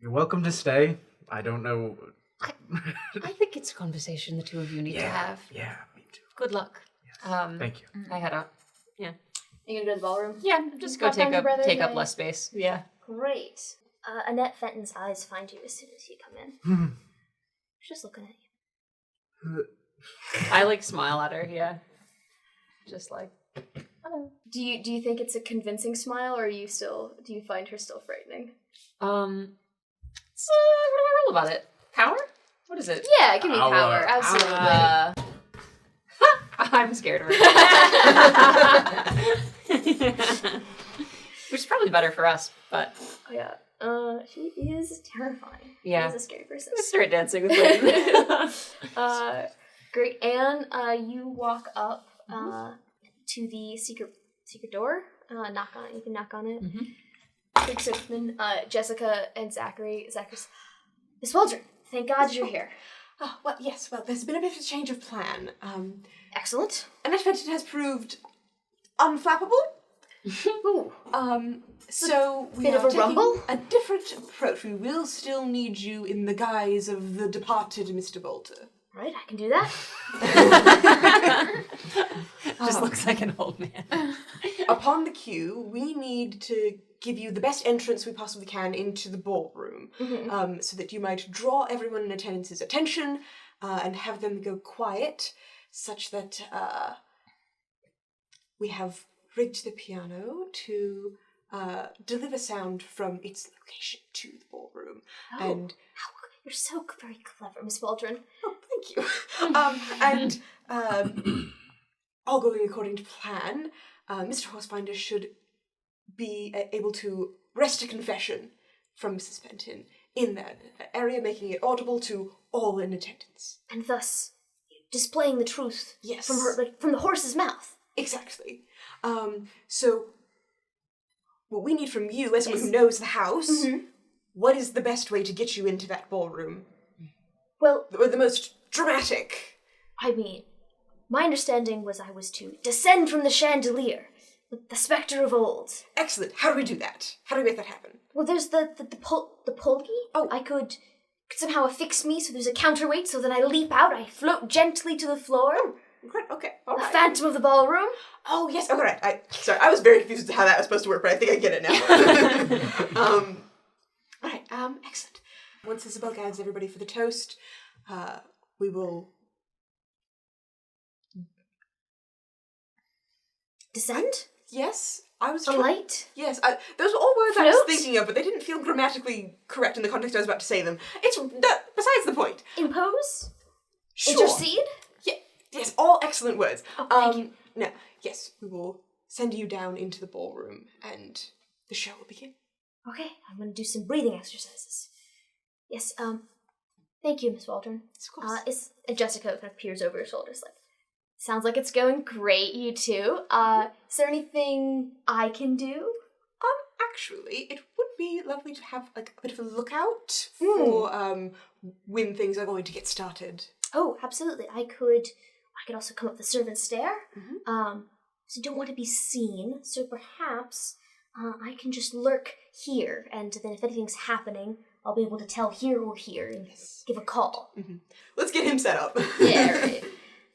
you're welcome to stay. I don't know. I think it's a conversation the two of you need to have. Yeah, me too. Good luck. Yes. Thank you. I head out. Yeah. You gonna go to the ballroom? Yeah, just go Walk down take your brother's take up way. less space. Yeah. Great. Annette Fenton's eyes find you as soon as you come in. She's just looking at you. I smile at her, yeah. Just hello. Do you think it's a convincing smile, or do you find her still frightening? What do I roll about it? Power? What is it? Yeah, give me power. Absolutely. I'm scared of her. Which is probably better for us, but Oh yeah. She is terrifying. Yeah. She is a scary person. start dancing with Layton. Great. Anne, you walk up to the secret door. Knock on it. You can knock on it. Creaks open. Jessica and Zachary. Zachary's, Miss Waldron, thank God you're here. Oh, well, yes, well, there's been a bit of a change of plan. Excellent. Annette Fenton has proved unflappable. Ooh. So we Bit are of a taking rumble? a different approach. We will still need you in the guise of the departed Mr. Boulter. Right, I can do that. Just looks like an old man. Upon the cue, we need to give you the best entrance we possibly can into the ballroom, so that you might draw everyone in attendance's attention and have them go quiet, such that we have rigged the piano to deliver sound from its location to the ballroom. Oh. And You're so very clever, Miss Waldron. oh, thank you. All going according to plan, Mr. Horsefinder should be able to wrest a confession from Mrs. Fenton in that area, making it audible to all in attendance. And thus displaying the truth Yes. from her, from the horse's mouth. Exactly. So what we need from you, as someone who knows the house, what is the best way to get you into that ballroom? Well, Or the most dramatic? I mean, my understanding was I was to descend from the chandelier, with the spectre of old. Excellent. How do we do that? How do we make that happen? Well, there's the pulgi. Oh. I could somehow affix me so there's a counterweight, so that I leap out, I float gently to the floor. Great. Okay. All The right. phantom of the ballroom. Oh, yes. Okay, right. Sorry, I was very confused as to how that was supposed to work, but I think I get it now. All right. Excellent. Once Isabel gathers everybody for the toast, we will... Descend? Yes? I was A light? Yes, those were all words I was Float? thinking of, but they didn't feel grammatically correct in the context I was about to say them. It's besides the point. Impose? Sure. Intercede? Yes, all excellent words. Oh, thank you. Now, yes, we will send you down into the ballroom, and the show will begin. Okay, I'm gonna do some breathing exercises. Yes, thank you, Miss Waldron. Of course. And Jessica kind of peers over her shoulders, like, sounds like it's going great, you two. Is there anything I can do? Actually, it would be lovely to have like a bit of a lookout for when things are going to get started. Oh, absolutely. I could also come up the servants' stair. So don't want to be seen, so perhaps I can just lurk here, and then if anything's happening, I'll be able to tell here or here and give a call. Let's get him set up. Yeah, right.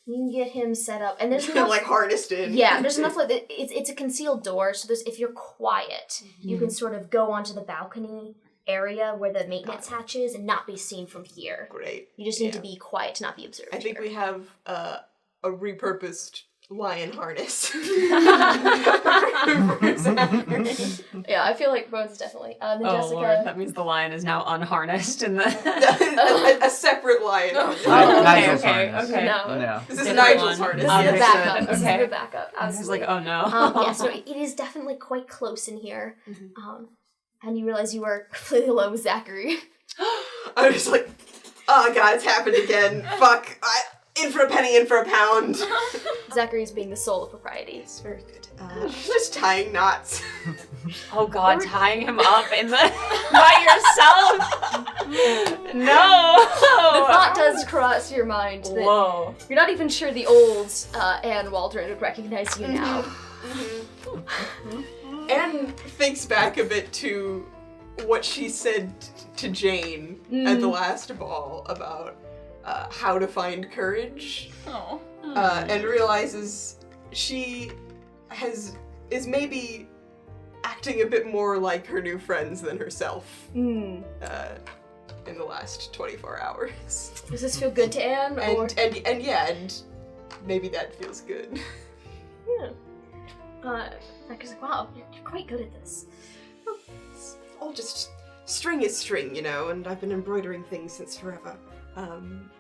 You can get him set up, and there's Kind of like harnessed in. Yeah, there's enough. Like it's a concealed door, so if you're quiet, you can sort of go onto the balcony area where the maintenance hatch is and not be seen from here. Great. You just need to be quiet to not be observed. I think we have a repurposed lion harness. Yeah, I feel like Bones definitely. Then Jessica. Lord, that means the lion is now unharnessed in the... a separate lion harness. Nigel's okay. harness. No. This is Different Nigel's one. harness. This is the Understood. backup. This is Okay. the backup. I was Absolutely. like, oh no. Yeah, so it is definitely quite close in here. And you realize you are completely alone with Zachary. I'm just like, oh god, it's happened again. Fuck. In for a penny, in for a pound. Zachary's being the soul of propriety. It's very good. Just tying knots. Oh god, tying him up in the... by yourself? No! The thought does cross your mind that Whoa. you're not even sure the old Anne Waldron would recognize you now. Anne thinks back a bit to what she said to Jane at the last ball about how to find courage. Oh. And realizes she is maybe acting a bit more like her new friends than herself in the last 24 hours. Does this feel good to Anne? Or? And maybe that feels good. Rebecca's like, wow, you're quite good at this. It's all just string is string, you know, and I've been embroidering things since forever.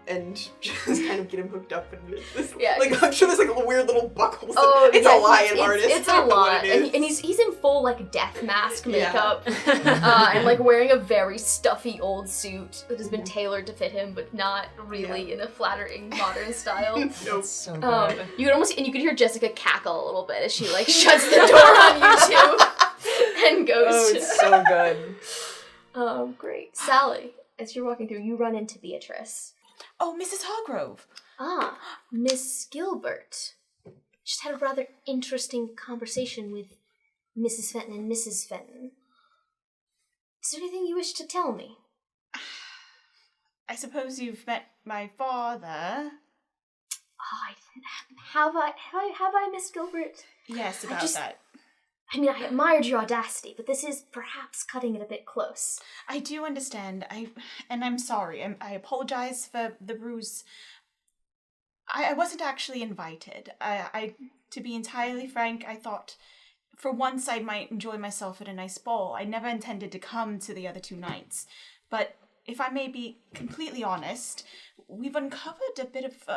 And just kind of get him hooked up and this, like I'm sure there's like weird little buckles. It's a lion harness. It's a lot, and he's in full like death mask makeup, and like wearing a very stuffy old suit that has been tailored to fit him, but not really in a flattering modern style. Nope. So good. You could almost, and you could hear Jessica cackle a little bit as she like shuts the door on you two and goes. Oh, it's so good. Great, Sally. As you're walking through, you run into Beatrice. Oh, Mrs. Hargrove. Ah, Miss Gilbert. Just had a rather interesting conversation with Mrs. Fenton and Mrs. Fenton. Is there anything you wish to tell me? I suppose you've met my father. Have I, Miss Gilbert? Yes, about that. I mean, I admired your audacity, but this is perhaps cutting it a bit close. I do understand. I'm sorry. I apologize for the ruse. I wasn't actually invited. To be entirely frank, I thought for once I might enjoy myself at a nice ball. I never intended to come to the other 2 nights. But if I may be completely honest, we've uncovered a bit of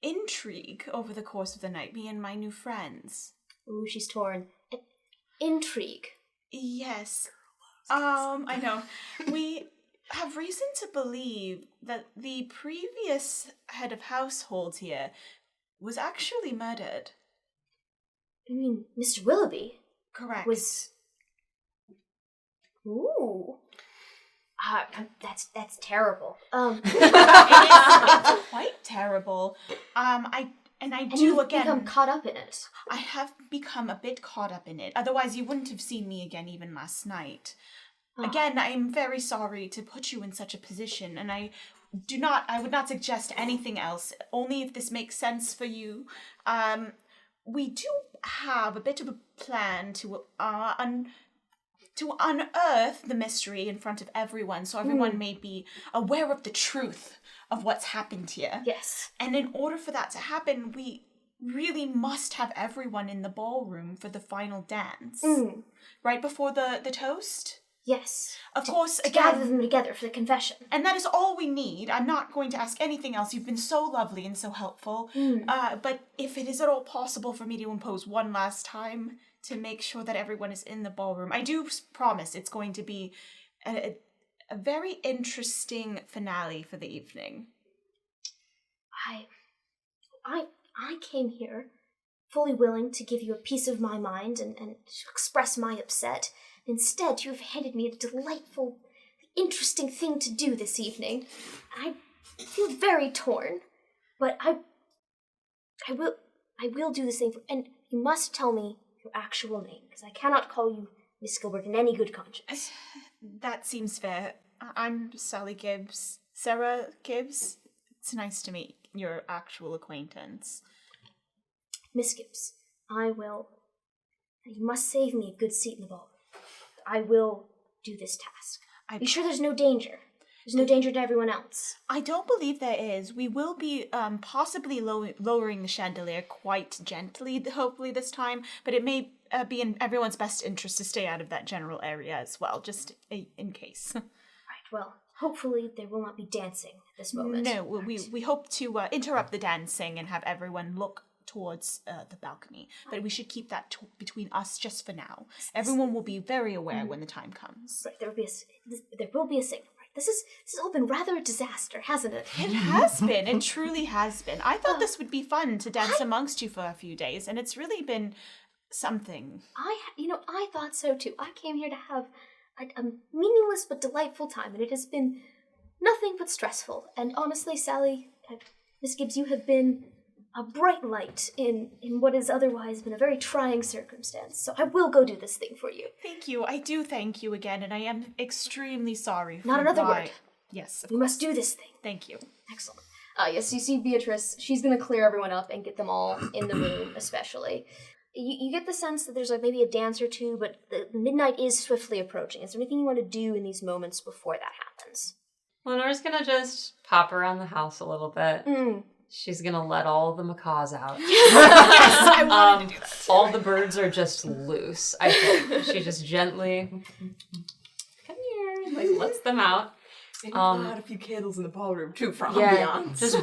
intrigue over the course of the night, me and my new friends. Ooh, she's torn. Intrigue. Yes. I know. We have reason to believe that the previous head of household here was actually murdered. I mean, Mr. Willoughby? Correct. Was... Ooh. That's terrible. It's quite terrible. I do you've again become caught up in it. I have become a bit caught up in it. Otherwise, you wouldn't have seen me again even last night. Again, I'm very sorry to put you in such a position, and I would not suggest anything else, only if this makes sense for you. We do have a bit of a plan to unearth the mystery in front of everyone, so everyone may be aware of the truth of what's happened here. Yes. And in order for that to happen, we really must have everyone in the ballroom for the final dance. Right before the toast? Yes. Of course, To again, gather them together for the confession. and that is all we need. I'm not going to ask anything else. You've been so lovely and so helpful. But if it is at all possible for me to impose one last time to make sure that everyone is in the ballroom, I do promise it's going to be a very interesting finale for the evening. I came here fully willing to give you a piece of my mind and to express my upset. Instead, you have handed me a delightful, interesting thing to do this evening. I feel very torn, but I will do this thing and you must tell me your actual name, because I cannot call you Miss Gilbert in any good conscience. That seems fair. I'm Sally Gibbs. Sarah Gibbs. It's nice to meet your actual acquaintance. Miss Gibbs, you must save me a good seat in the ballroom. I will do this task. Be sure there's no danger. There's no danger to everyone else. I don't believe there is. We will be possibly lowering the chandelier quite gently, hopefully this time, but it may be in everyone's best interest to stay out of that general area as well, just in case. Right, well, hopefully there will not be dancing at this moment. No, we hope to interrupt the dancing and have everyone look towards the balcony, but we should keep that between us just for now. Everyone will be very aware when the time comes. Right, there will be a signal. Right, this has all been rather a disaster, hasn't it? It has been. It truly has been. I thought this would be fun to dance amongst you for a few days, and it's really been something. I thought so too. I came here to have a meaningless but delightful time, and it has been nothing but stressful. And honestly, Sally, Miss Gibbs, you have been a bright light in what has otherwise been a very trying circumstance. So I will go do this thing for you. Thank you. I do thank you again, and I am extremely sorry for Not another word. Yes, We must do this thing. Thank you. Excellent. Yes, you see Beatrice. She's going to clear everyone up and get them all in the room, especially. You get the sense that there's maybe a dance or two, but the midnight is swiftly approaching. Is there anything you want to do in these moments before that happens? Lenore's gonna just pop around the house a little bit. She's gonna let all the macaws out. Yes, I wanted to do that. All the birds are just loose, I think. She just gently, come here, lets them out. Maybe blow out a few candles in the ballroom too from Yeah, just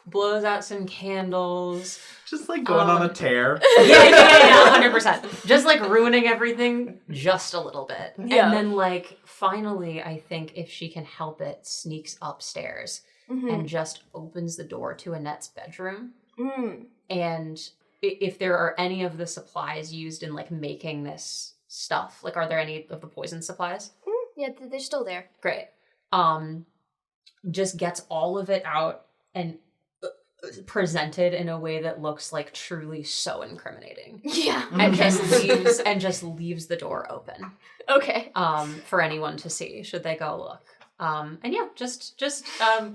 blows out some candles. Just going on a tear. Yeah, 100%. Just ruining everything just a little bit. Yeah. And then finally, I think if she can help it, sneaks upstairs and just opens the door to Annette's bedroom. And if there are any of the supplies used in making this stuff, are there any of the poison supplies? Yeah, they're still there. Great. Just gets all of it out and presented in a way that looks truly so incriminating. Yeah. And just leaves the door open. Okay. For anyone to see, should they go look. And yeah, just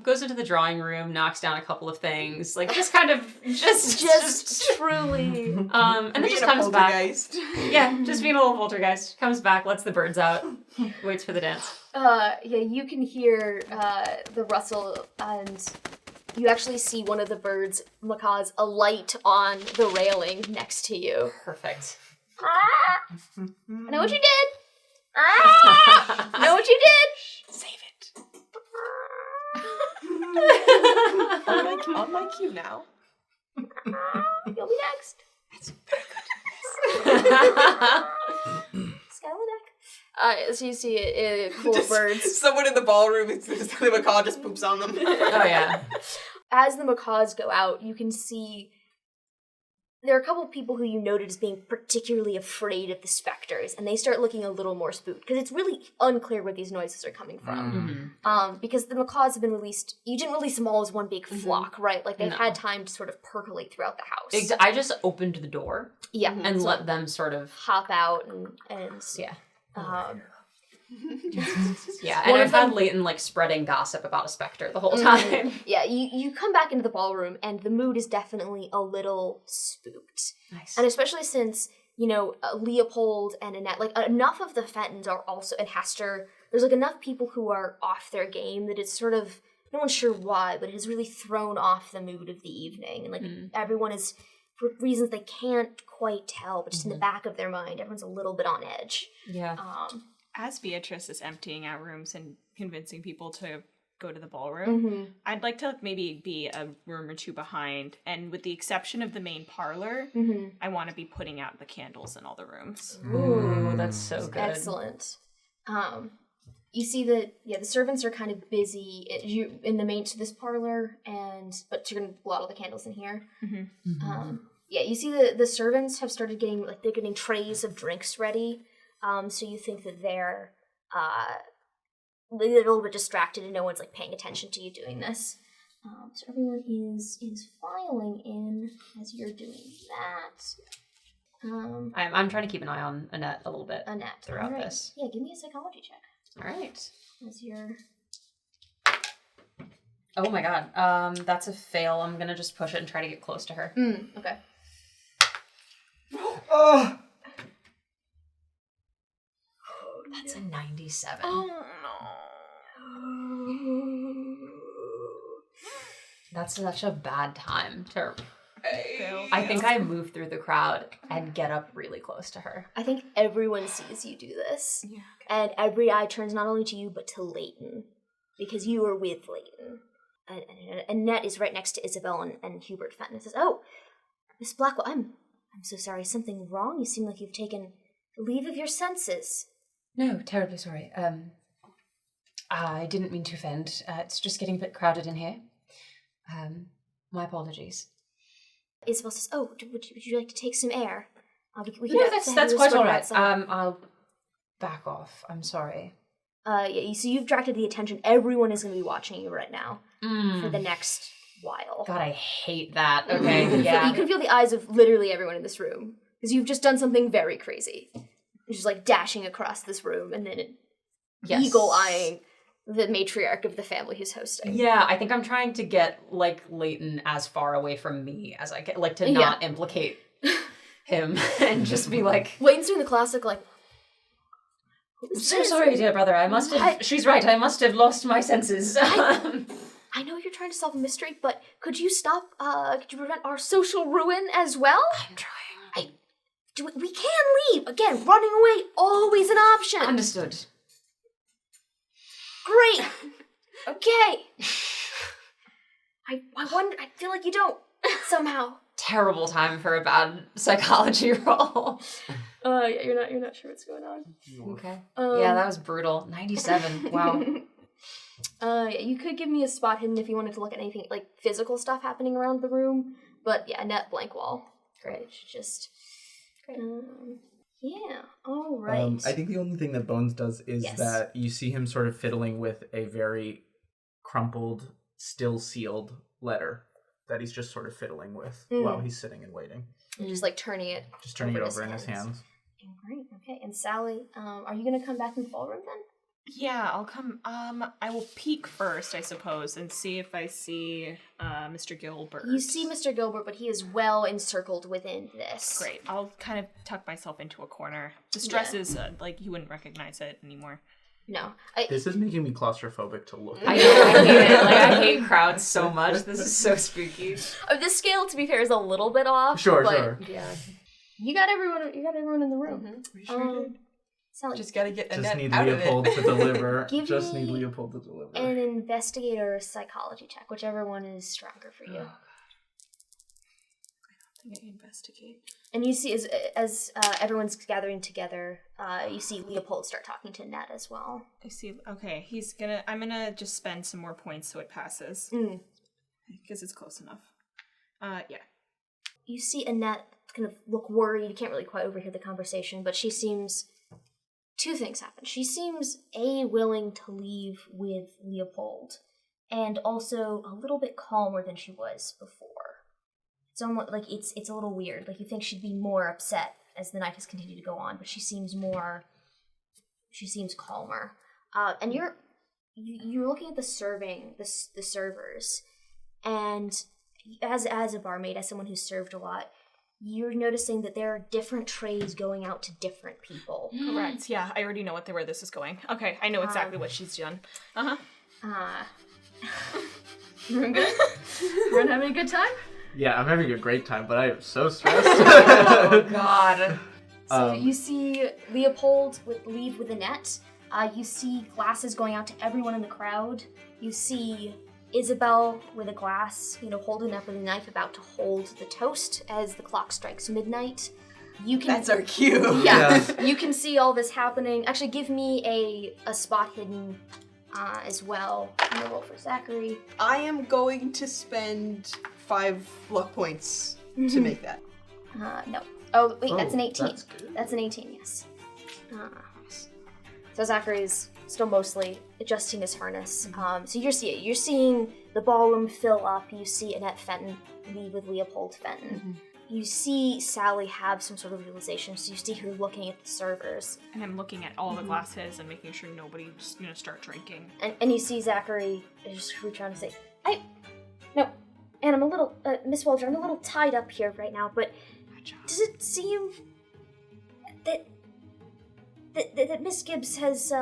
goes into the drawing room, knocks down a couple of things, just kind of just truly. And then just comes back. Yeah, just being a little poltergeist. Comes back, lets the birds out, waits for the dance. Yeah, you can hear the rustle, and you actually see one of the birds, macaws, alight on the railing next to you. Perfect. I know what you did. I know what you did. Save it. on my cue now. You'll be next. That's very good. Skyladeck. So you see full of birds. Someone in the ballroom, the macaw just poops on them. Oh yeah. As the macaws go out, you can see there are a couple of people who you noted as being particularly afraid of the specters, and they start looking a little more spooked, because it's really unclear where these noises are coming from. Because the macaws have been released, you didn't release them all as one big flock, right? They've had time to sort of percolate throughout the house. I just opened the door. Yeah. And let them sort of hop out and yeah. Yeah, and I've had Leighton spreading gossip about a specter the whole time. Yeah, you come back into the ballroom and the mood is definitely a little spooked. Nice. And especially since, Leopold and Annette, enough of the Fentons are also, and Hester, there's enough people who are off their game that it's sort of, no one's sure why, but it has really thrown off the mood of the evening. And everyone is for reasons they can't quite tell, but just in the back of their mind, everyone's a little bit on edge. Yeah. As Beatrice is emptying out rooms and convincing people to go to the ballroom, I'd like to maybe be a room or two behind, and with the exception of the main parlor, I want to be putting out the candles in all the rooms. Ooh, that's so good. Excellent. You see the servants are kind of busy in the main to this parlor, but you're gonna blow out all the candles in here. You see the servants have started getting they're getting trays of drinks ready. So you think that they're a little bit distracted and no one's paying attention to you doing this. So everyone is filing in as you're doing that. I'm trying to keep an eye on Annette a little bit throughout right. this. Yeah, give me a psychology check. All right. As you're... Oh my god. That's a fail. I'm gonna just push it and try to get close to her. Okay. Oh! That's a 97. Oh no. That's such a bad time to... Fail. I think I move through the crowd and get up really close to her. I think everyone sees you do this. Yeah. And every eye turns not only to you, but to Leighton. Because you are with Leighton. And Annette is right next to Isabel and Hubert Fenton and says, "Oh, Miss Blackwell, I'm so sorry. Is something wrong? You seem like you've taken leave of your senses." No, terribly sorry. I didn't mean to offend. It's just getting a bit crowded in here. My apologies. Isabel says, "Oh, would you like to take some air? We No, that's quite all right. Outside." I'll back off. I'm sorry. So you've attracted the attention. Everyone is going to be watching you right now for the next while. God, I hate that. Okay, yeah. You can feel the eyes of literally everyone in this room because you've just done something very crazy. You're just dashing across this room and then eagle-eyeing the matriarch of the family who's hosting. Yeah, I think I'm trying to get Leighton as far away from me as I can, to not implicate him and just be Leighton's doing the classic I'm so sorry, dear brother. She's right. I must have lost my senses. I know you're trying to solve a mystery, but could you stop? Could you prevent our social ruin as well? I'm trying. We can leave again. Running away always an option. Understood. Great. Okay. I wonder. I feel like you don't somehow. Terrible time for a bad psychology roll. You're not sure what's going on. Okay. Yeah, that was brutal. 97. Wow. You could give me a spot hidden if you wanted to look at anything physical stuff happening around the room. But yeah, net blank wall. Great. Just. Great. Yeah. All right. I think the only thing that Bones does is that you see him sort of fiddling with a very crumpled, still sealed letter that he's just sort of fiddling with while he's sitting and waiting. And just turning it. Just turning it over in his hands. Great. Okay. And Sally, are you going to come back in the ballroom then? Yeah, I'll come. I will peek first, I suppose, and see if I see Mr. Gilbert. You see Mr. Gilbert, but he is well encircled within this. Great. I'll kind of tuck myself into a corner. The stress is you wouldn't recognize it anymore. No. This is making me claustrophobic to look at. I know, I hate it. I hate crowds so much. This is so spooky. This scale, to be fair, is a little bit off. Sure. Yeah. You got everyone in the room. We sure did. Sally, Just gotta get Just Annette need out Leopold of it. to deliver. Give Just me need Leopold to deliver. an investigator psychology check, whichever one is stronger for you. I think I investigate. And you see, as everyone's gathering together, you see Leopold start talking to Ned as well. I see. Okay, I'm gonna just spend some more points so it passes. Because it's close enough. Yeah. You see Annette kind of look worried. You can't really quite overhear the conversation, but she seems... Two things happen. She seems, willing to leave with Leopold, and also a little bit calmer than she was before. It's almost it's a little weird. You think she'd be more upset as the night has continued to go on, but she seems calmer. And you're looking at the servers, and as a barmaid, as someone who's served a lot, you're noticing that there are different trays going out to different people. Correct. Yeah, I already know where this is going. Okay, I know exactly what she's done. Everyone good? Everyone having a good time? Yeah, I'm having a great time, but I am so stressed. Oh, God. So you see Leopold leave with Annette. You see glasses going out to everyone in the crowd. You see Isabel with a glass, holding up with a knife, about to hold the toast as the clock strikes midnight. You can. That's our cue. Yeah, you can see all this happening. Actually, give me a spot hidden as well. I'm gonna roll for Zachary. I am going to spend 5 luck points to make that. No. Oh, wait, that's an 18. That's good. That's an 18, yes. So Zachary is still mostly adjusting his harness. So you're seeing the ballroom fill up. You see Annette Fenton leave with Leopold Fenton. You see Sally have some sort of realization, so you see her looking at the servers. And I'm looking at all the glasses and making sure nobody's gonna start drinking. And you see Zachary just trying to say, no, and I'm a little, Miss Walter, I'm a little tied up here right now, but does it seem that Miss Gibbs has,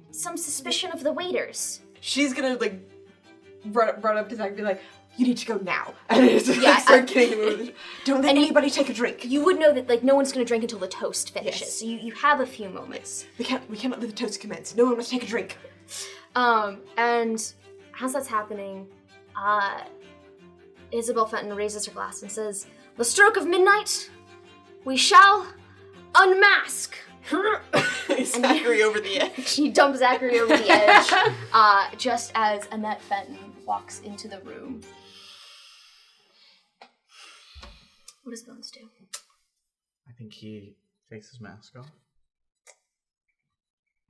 some suspicion of the waiters? She's gonna, run up to Zach and be like, you need to go now. And just Yeah, getting him. Don't let anybody take a drink. You would know that, no one's gonna drink until the toast finishes, Yes. so you have a few moments. We cannot let the toast commence. No one must take a drink. And as that's happening, Isabel Fenton raises her glass and says, "The stroke of midnight, we shall unmask." Zachary over the edge. She dumps Zachary over the edge, just as Annette Fenton walks into the room. What does Bones do? I think he takes his mask off.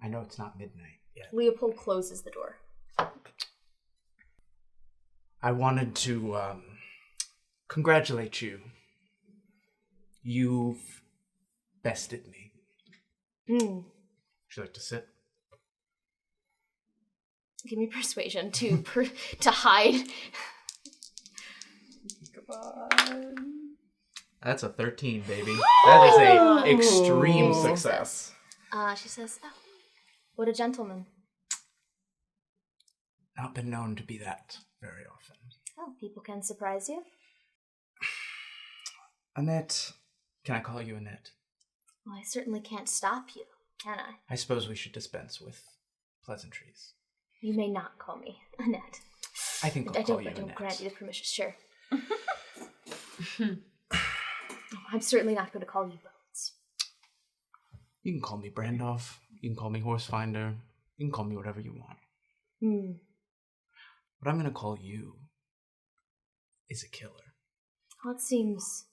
I know it's not midnight yet. Leopold closes the door. I wanted to congratulate you. You've bested me. Would you like to sit? Give me persuasion to hide. That's a 13, baby. That is a extreme success. She says, "Oh, what a gentleman." Not been known to be that very often. Oh, people can surprise you. Annette. Can I call you Annette? Well, I certainly can't stop you, can I? I suppose we should dispense with pleasantries. You may not call me Annette. I think I'll call you I don't Annette. grant you the permission, sure. I'm certainly not going to call you Bones. You can call me Brandoff. You can call me Horsefinder. You can call me whatever you want. What I'm going to call you is a killer. Well, it seems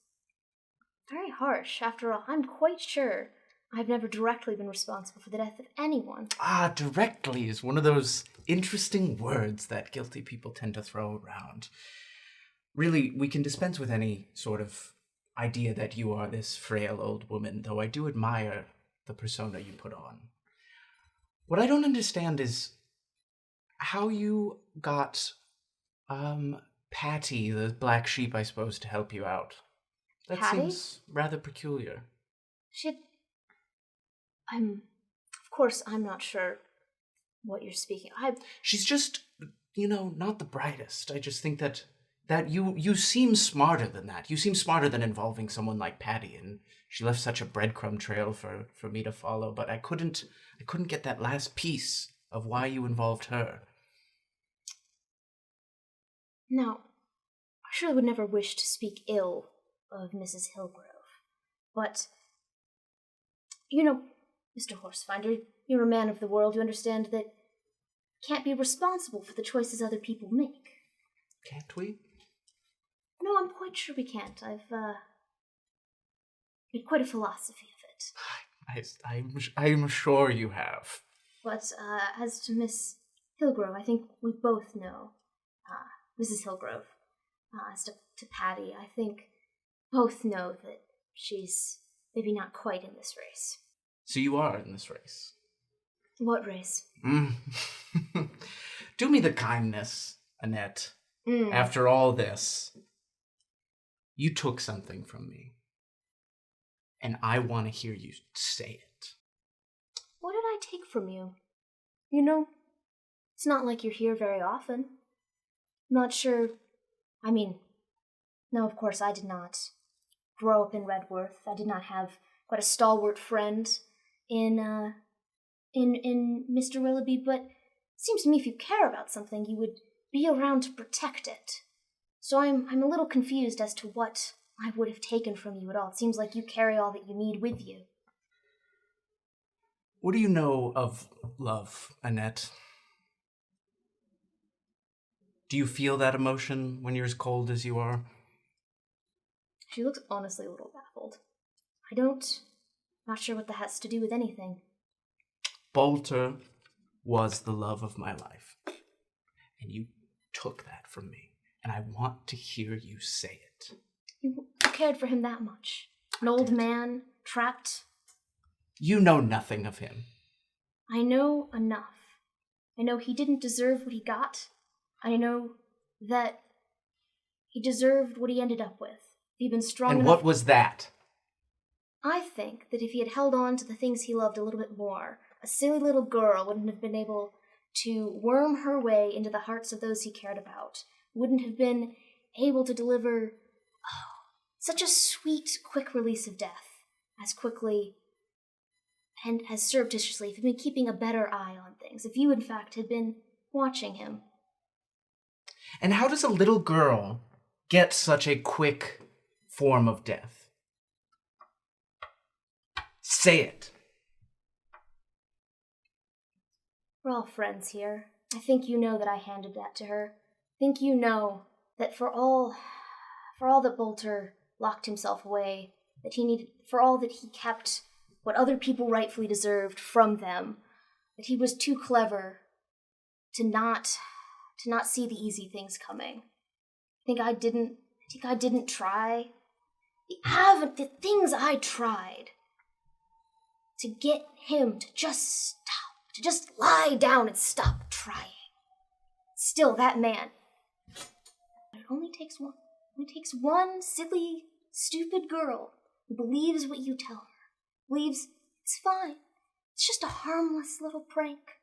very harsh. After all, I'm quite sure I've never directly been responsible for the death of anyone. Directly is one of those interesting words that guilty people tend to throw around. Really, we can dispense with any sort of idea that you are this frail old woman, though I do admire the persona you put on. What I don't understand is how you got Patty, the black sheep, I suppose, to help you out. That Patty? seems rather peculiar. Of course, I'm not sure what you're speaking. She's just, not the brightest. I just think that you seem smarter than that. You seem smarter than involving someone like Patty, and she left such a breadcrumb trail for me to follow, but I couldn't get that last piece of why you involved her. Now, I surely would never wish to speak ill of Mrs. Hillgrove, but, Mr. Horsefinder, you're a man of the world. You understand that can't be responsible for the choices other people make. Can't we? No, I'm quite sure we can't. I've made quite a philosophy of it. I'm sure you have. But as to Miss Hillgrove, I think we both know, Mrs. Hillgrove, as to Patty, I think both know that she's maybe not quite in this race. So you are in this race. What race? Do me the kindness, Annette. After all this, you took something from me. And I want to hear you say it. What did I take from you? It's not like you're here very often. Not sure. I mean, No, of course, I did not grow up in Redworth. I did not have quite a stalwart friend in Mr. Willoughby, but it seems to me if you care about something, you would be around to protect it. So I'm a little confused as to what I would have taken from you at all. It seems like you carry all that you need with you. What do you know of love, Annette? Do you feel that emotion when you're as cold as you are? She looks honestly a little baffled. Not sure what that has to do with anything. Boulter was the love of my life. And you took that from me. And I want to hear you say it. You cared for him that much. An old man, trapped. You know nothing of him. I know enough. I know he didn't deserve what he got. I know that he deserved what he ended up with. If he'd been strong enough. And what was that? I think that if he had held on to the things he loved a little bit more, a silly little girl wouldn't have been able to worm her way into the hearts of those he cared about, wouldn't have been able to deliver such a sweet, quick release of death, as quickly and as surreptitiously, if he'd been keeping a better eye on things, if you, in fact, had been watching him. And how does a little girl get such a quick form of death? Say it. We're all friends here. I think you know that I handed that to her. I think you know that for all that Boulter locked himself away, that he needed, for all that he kept what other people rightfully deserved from them, that he was too clever to not see the easy things coming. I think I didn't try. The things I tried to get him to just stop, to just lie down and stop trying. Still, that man, it only takes one. It only takes one silly, stupid girl who believes what you tell her, believes it's fine. It's just a harmless little prank.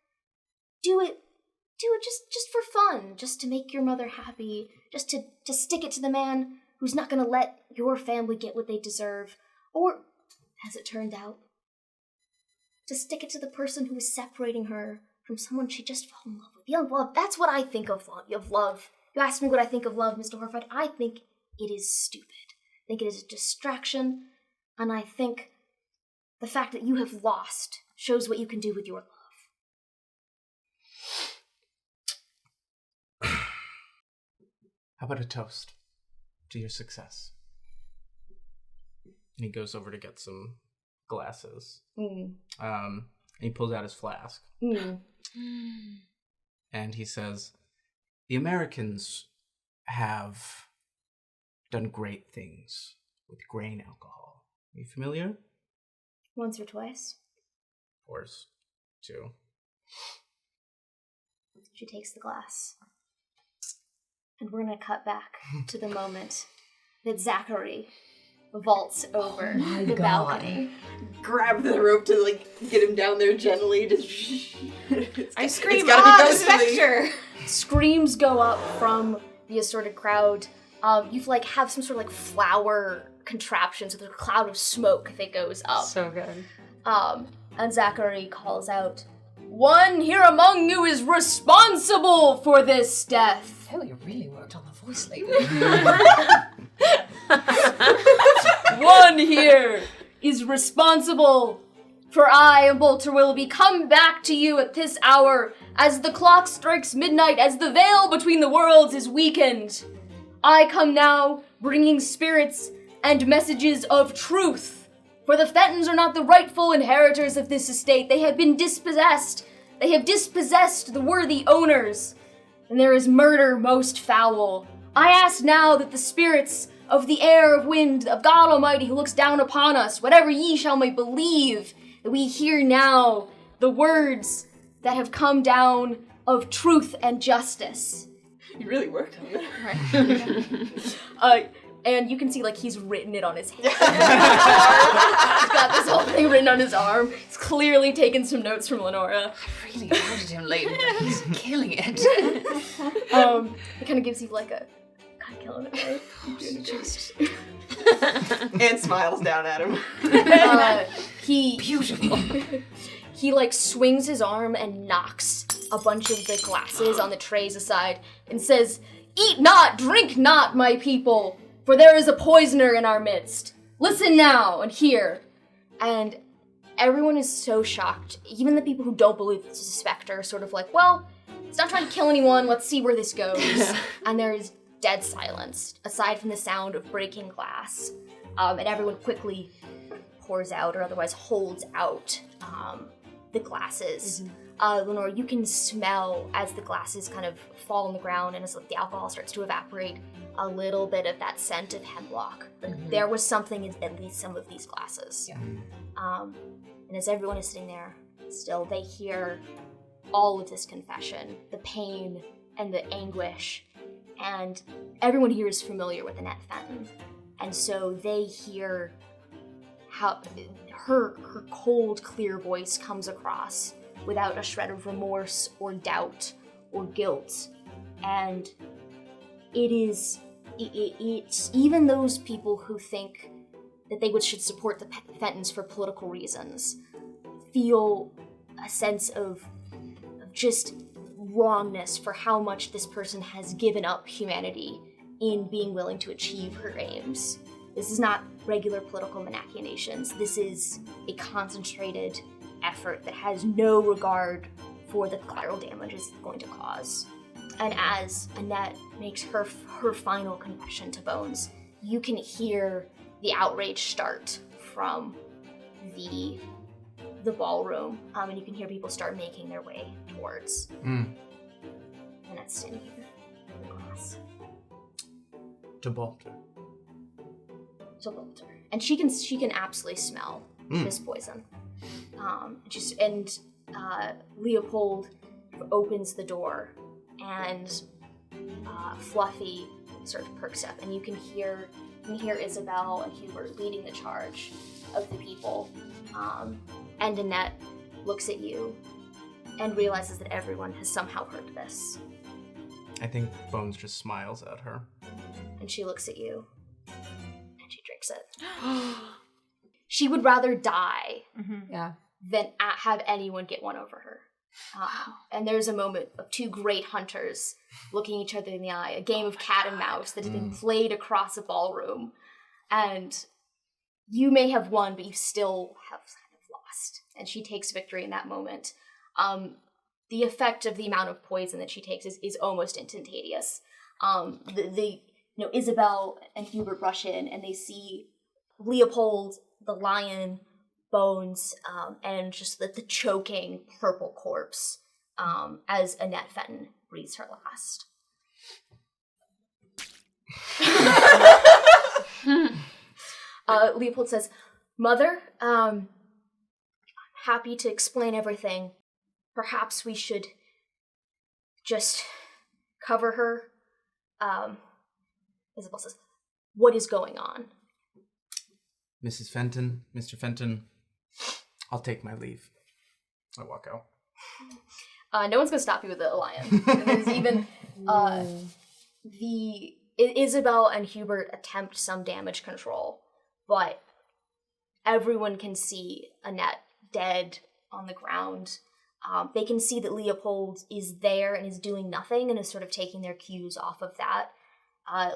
Do it just for fun, just to make your mother happy, just to stick it to the man who's not going to let your family get what they deserve, or, as it turned out, to stick it to the person who is separating her from someone she just fell in love with. Young love, that's what I think of love. You asked me what I think of love, Mr. Horfied. I think it is stupid. I think it is a distraction, and I think the fact that you have lost shows what you can do with your love. How about a toast to your success? And he goes over to get some glasses. And he pulls out his flask. And he says, the Americans have done great things with grain alcohol. Are you familiar? Once or twice. Of course. Two. She takes the glass. And we're going to cut back to the moment that Zachary vaults over the balcony. Grab the rope to get him down there gently. I scream, it's gotta be the specter! Screams go up from the assorted crowd. You have some sort of flower contraption, so there's a cloud of smoke that goes up. So good. And Zachary calls out, "One here among you is responsible for this death." Oh, you really worked on the voice lately. One here is responsible for I, Boulter Willoughby, come back to you at this hour as the clock strikes midnight, as the veil between the worlds is weakened. I come now bringing spirits and messages of truth. For the Fentons are not the rightful inheritors of this estate. They have been dispossessed. They have dispossessed the worthy owners. And there is murder most foul. I ask now that the spirits of the air, of wind, of God Almighty who looks down upon us, whatever ye shall may believe, that we hear now the words that have come down of truth and justice. You really worked on it. Right. And you can see, he's written it on his hand. He's got this whole thing written on his arm. He's clearly taken some notes from Lenora. I really wanted him later, but he's killing it. It kind of gives you, a God, killing it, right? I'm doing it just. And smiles down at him. He like swings his arm and knocks a bunch of the glasses on the trays aside and says, "Eat not, drink not, my people, for there is a poisoner in our midst. Listen now and hear." And everyone is so shocked. Even the people who don't believe it's a specter are sort of like, well, it's not trying to kill anyone, let's see where this goes. And there is dead silence, aside from the sound of breaking glass. And everyone quickly pours out, or otherwise holds out, the glasses. Lenore, you can smell as the glasses kind of fall on the ground and as the alcohol starts to evaporate, a little bit of that scent of hemlock. There was something in at least some of these glasses. Yeah. And as everyone is sitting there, still, they hear all of this confession, the pain and the anguish, and everyone here is familiar with Annette Fenton. And so they hear how her cold, clear voice comes across without a shred of remorse or doubt or guilt. And it's even those people who think that they should support the Fentons for political reasons feel a sense of just wrongness for how much this person has given up humanity in being willing to achieve her aims. This is not regular political machinations. This is a concentrated effort that has no regard for the collateral damage it's going to cause. And as Annette makes her final confession to Bones, you can hear the outrage start from the ballroom, and you can hear people start making their way towards Annette's standing here in the glass. To Boulter. To Boulter. And she can absolutely smell this poison. Leopold opens the door, and Fluffy sort of perks up, and you can hear Isabel and Hubert leading the charge of the people. And Annette looks at you and realizes that everyone has somehow heard this. I think Bones just smiles at her. And she looks at you, and she drinks it. She would rather die than have anyone get one over her. And there's a moment of two great hunters looking each other in the eye, a game of cat and mouse that has been played across a ballroom. And you may have won, but you still have kind of lost. And she takes victory in that moment. The effect of the amount of poison that she takes is almost instantaneous. Isabel and Hubert rush in, and they see Leopold, the lion, Bones, and just the choking purple corpse as Annette Fenton breathes her last. Leopold says, "Mother, I'm happy to explain everything. Perhaps we should just cover her." Isabel says, "What is going on?" Mrs. Fenton, Mr. Fenton, I'll take my leave. I walk out. No one's going to stop you with the lion. There's even Isabel and Hubert attempt some damage control, but everyone can see Annette dead on the ground. They can see that Leopold is there and is doing nothing and is sort of taking their cues off of that.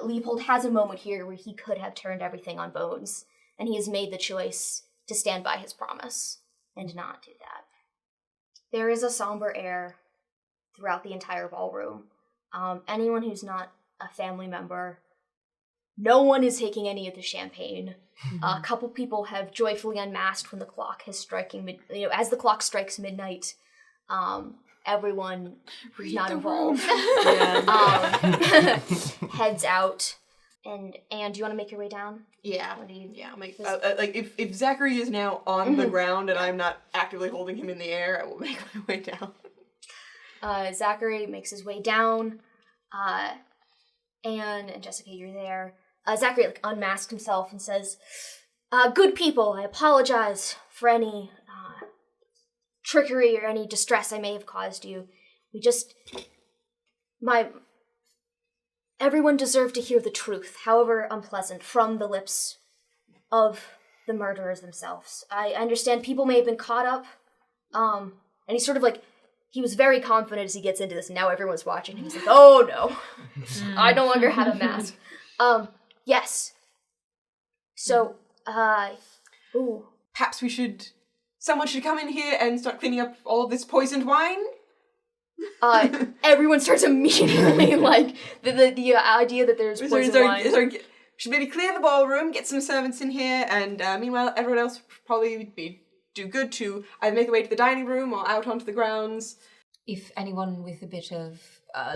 Leopold has a moment here where he could have turned everything on Bones, and he has made the choice to stand by his promise and not do that. There is a somber air throughout the entire ballroom. Anyone who's not a family member, no one is taking any of the champagne. A couple people have joyfully unmasked when the clock is striking, as the clock strikes midnight. Everyone who's not involved heads out. And do you want to make your way down? Yeah. I'll make if Zachary is now on the ground and I'm not actively holding him in the air, I will make my way down. Zachary makes his way down. Anne and Jessica, you're there. Zachary unmasks himself and says, "Good people, I apologize for any trickery or any distress I may have caused you. everyone deserved to hear the truth, however unpleasant, from the lips of the murderers themselves. I understand people may have been caught up, and he's sort of like, he was very confident as he gets into this, and now everyone's watching him. He's like, oh no, I no longer have a mask. Yes. So, Perhaps someone should come in here and start cleaning up all of this poisoned wine? Everyone starts immediately, like, the idea that there's poison wine. Should maybe clear the ballroom, get some servants in here, and meanwhile everyone else would probably do good to either make their way to the dining room or out onto the grounds. If anyone with a bit of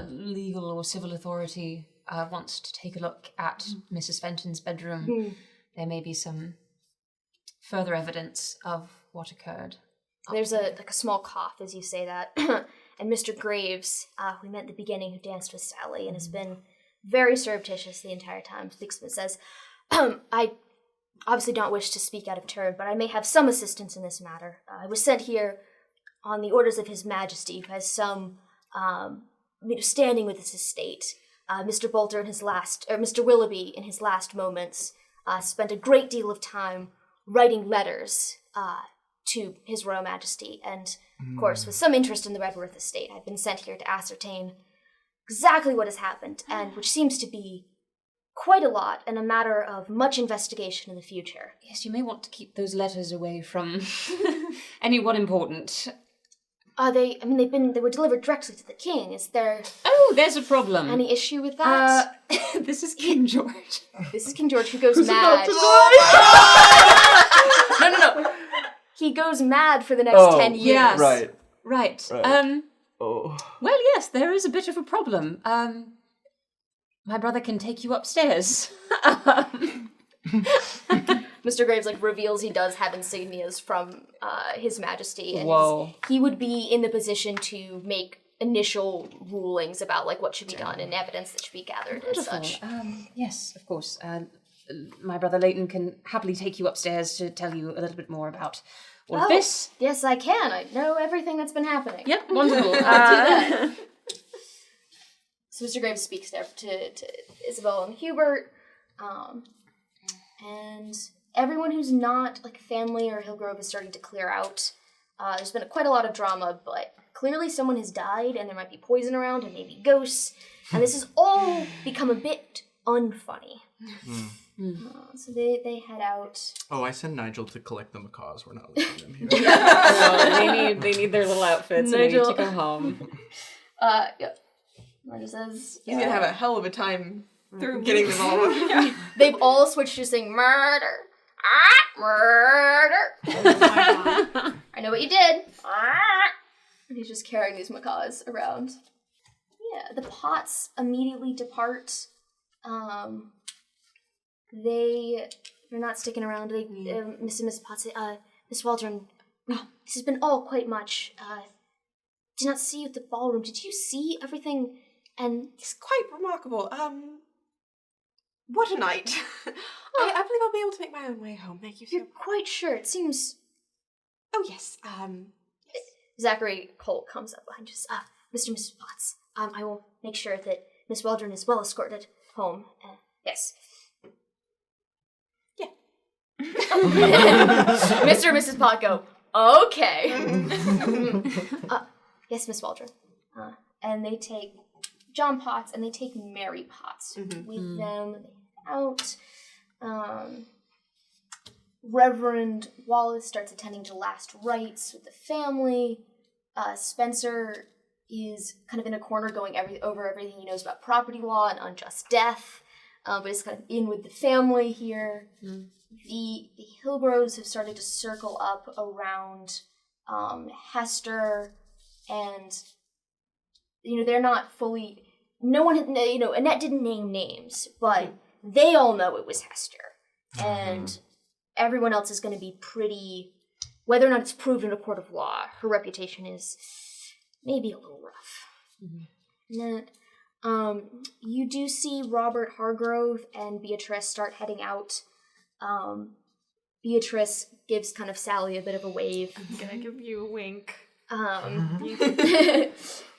legal or civil authority wants to take a look at Mrs. Fenton's bedroom, there may be some further evidence of what occurred. There's a small cough as you say that. And Mr. Graves, we met at the beginning, who danced with Sally and has been very surreptitious the entire time, speaks and says, I obviously don't wish to speak out of turn, but I may have some assistance in this matter. I was sent here on the orders of His Majesty, who has some standing with his estate. Mr. Boulter Mr. Willoughby in his last moments spent a great deal of time writing letters to His Royal Majesty, and of course with some interest in the Redworth estate. I've been sent here to ascertain exactly what has happened, and which seems to be quite a lot, and a matter of much investigation in the future. Yes, you may want to keep those letters away from anyone important. They were delivered directly to the king. Is there... Oh, there's a problem. Any issue with that? This is King George. This is King George, who goes mad. No. He goes mad for the next 10 years. Yes. Right. Right. Well, yes, there is a bit of a problem. My brother can take you upstairs. Mr. Graves reveals he does have insignias from His Majesty, and Whoa. he would be in the position to make initial rulings about what should be done and evidence that should be gathered as such. Yes, of course. My brother Leighton can happily take you upstairs to tell you a little bit more about all of this. Yes, I can. I know everything that's been happening. Yep, wonderful. I'll do that. So Mr. Graves speaks there to Isabel and Hubert, and everyone who's not family or Hillgrove is starting to clear out. There's been quite a lot of drama, but clearly someone has died, and there might be poison around, and maybe ghosts, and this has all become a bit unfunny. So they head out. Oh, I send Nigel to collect the macaws. We're not leaving them here. They need their little outfits, and they need to go home. Yep. Nigel says He's gonna have a hell of a time getting them all. They've all switched to saying murder. Murder. I know what you did. And he's just carrying these macaws around. Yeah, the Potts immediately depart. They're not sticking around. Miss Potts, Miss Waldron, this has been all quite much. Did not see you at the ballroom. Did you see everything? And It's quite remarkable. What a night. I believe I'll be able to make my own way home. Thank you so you're quite sure. It seems... Oh, yes. Zachary Colt comes up behind us. Mr. and Mrs. Potts, I will make sure that Miss Waldron is well escorted home. Yes. Yeah. Mr. and Mrs. Potts go, okay. Yes, Miss Waldron. And they take John Potts and they take Mary Potts with them out. Reverend Wallace starts attending to last rites with the family. Spencer is kind of in a corner going over everything he knows about property law and unjust death, but is kind of in with the family here. The Hillgroves have started to circle up around Hester, and they're not fully. No one, Annette didn't name names, but they all know it was Hester, and everyone else is going to be pretty. Whether or not it's proved in a court of law, her reputation is maybe a little rough. You do see Robert Hargrove and Beatrice start heading out. Beatrice gives kind of Sally a bit of a wave. I'm gonna give you a wink.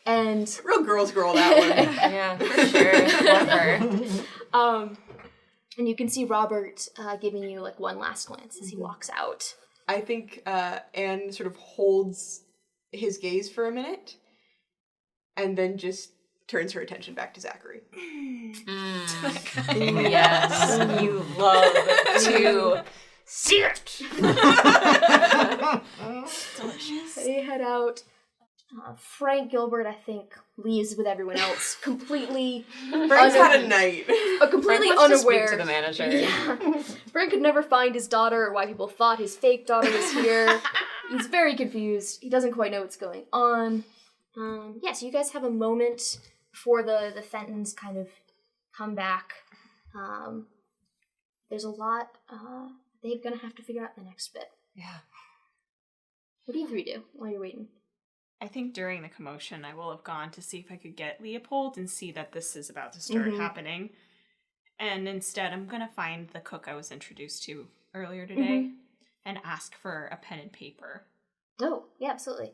And Real girls girl that one. Yeah, for sure. Love her. and you can see Robert giving you like one last glance as he walks out. I think Anne sort of holds his gaze for a minute and then just turns her attention back to Zachary. Yes, you love to see it. Delicious. They head out. Frank Gilbert, I think, leaves with everyone else, completely Frank's had a night. completely Let's just speak unaware. to the manager. Yeah. Frank could never find his daughter or why people thought his fake daughter was here. He's very confused. He doesn't quite know what's going on. So you guys have a moment before the Fentons kind of come back. There's a lot they're going to have to figure out in the next bit. Yeah. What do you three do while you're waiting? I think during the commotion, I will have gone to see if I could get Leopold and see that this is about to start happening. And instead, I'm going to find the cook I was introduced to earlier today and ask for a pen and paper. Oh, yeah, absolutely.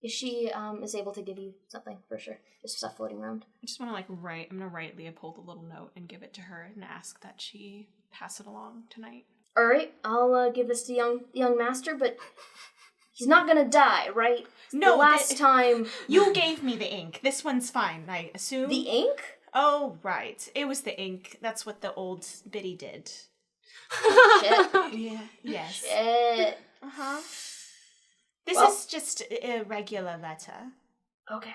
Is she is able to give you something for sure? Just stuff floating around. I just want to I'm going to write Leopold a little note and give it to her and ask that she pass it along tonight. All right, I'll give this to young master, but he's not gonna die, right? No, the last time You gave me the ink. This one's fine, I assume. the ink. Oh, right. It was the ink. That's what the old biddy did. Shit. Yeah. Yes. Shit. Uh-huh. This Well- is just a regular letter. Okay,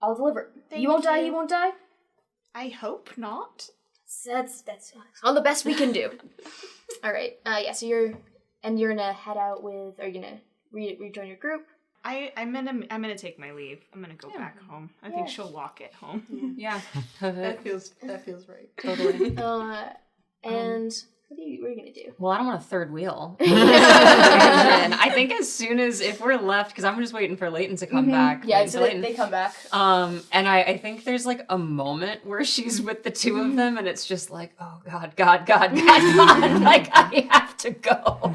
I'll deliver. Thank You won't die. you. You won't die. I hope not. That's all the best we can do. All right. So you're gonna head out with. Are you gonna rejoin your group? I'm gonna take my leave. I'm gonna go back home. I think she'll walk it home. Yeah. That feels right. Totally. And what are you gonna do? Well, I don't want a third wheel. I think as soon as, if we're left, because I'm just waiting for Leighton to come back. Yeah, Leighton so to Leighton. they come back. And I think there's like a moment where she's with the two of them and it's just like, oh God. Like, I have to go.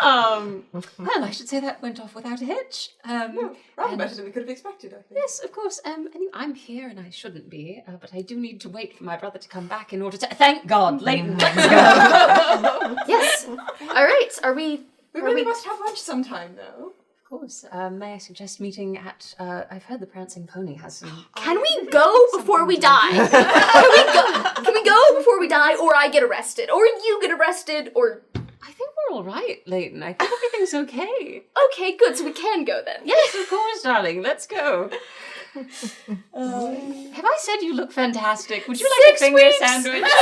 Well, I should say that went off without a hitch. Rather better than we could have expected, I think. Yes, of course. Anyway, I'm here and I shouldn't be, but I do need to wait for my brother to come back in order to. Thank God, Leighton, let's go. Yes. All right. Are we? We really must have lunch sometime, though. Of course. May I suggest meeting at? I've heard the Prancing Pony has some. Can we go before we die? Can we go before we die, or I get arrested, or you get arrested, or? I think we're all right, Leighton. I think everything's okay. Okay, good. So we can go then. Yes, of course, darling. Let's go. Have I said you look fantastic? Would you like a finger sandwich? 6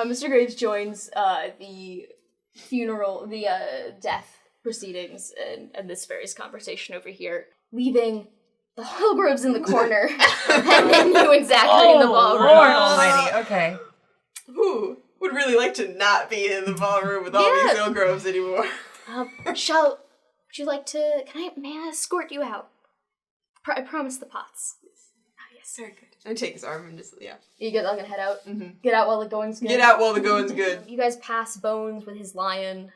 weeks! Mr. Graves joins the funeral, the death proceedings, and this various conversation over here, leaving the Hillgroves in the corner, and then you and Zachary in the ballroom. Lord almighty, okay. Who would really like to not be in the ballroom with all these Hillgroves anymore? Would you like to, may I escort you out? I promise the pots. Yes. Very good. And take his arm and just, You guys all gonna head out? Get out while the going's good? Get out while the going's good. You guys pass Bones with his lion,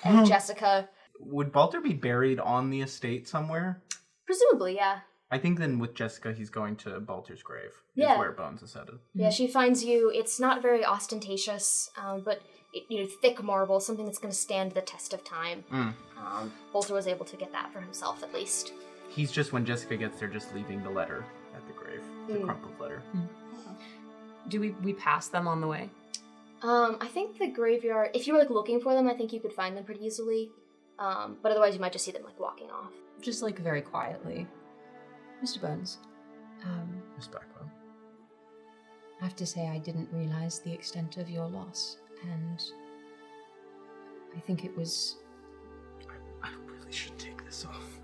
and Jessica. Would Boulter be buried on the estate somewhere? Presumably, yeah. I think then with Jessica, he's going to Boulter's grave. Yeah. Is where Bones is headed. Yeah, she finds you. It's not very ostentatious, but thick marble, something that's going to stand the test of time. Boulter was able to get that for himself, at least. He's just, when Jessica gets there, just leaving the letter at the grave. The crumpled letter. Do we pass them on the way? I think the graveyard, if you were, looking for them, I think you could find them pretty easily. But otherwise you might just see them, walking off. Just, very quietly. Mr. Bones, Miss Blackwell. I have to say I didn't realize the extent of your loss, and I think it was... I really should take this off.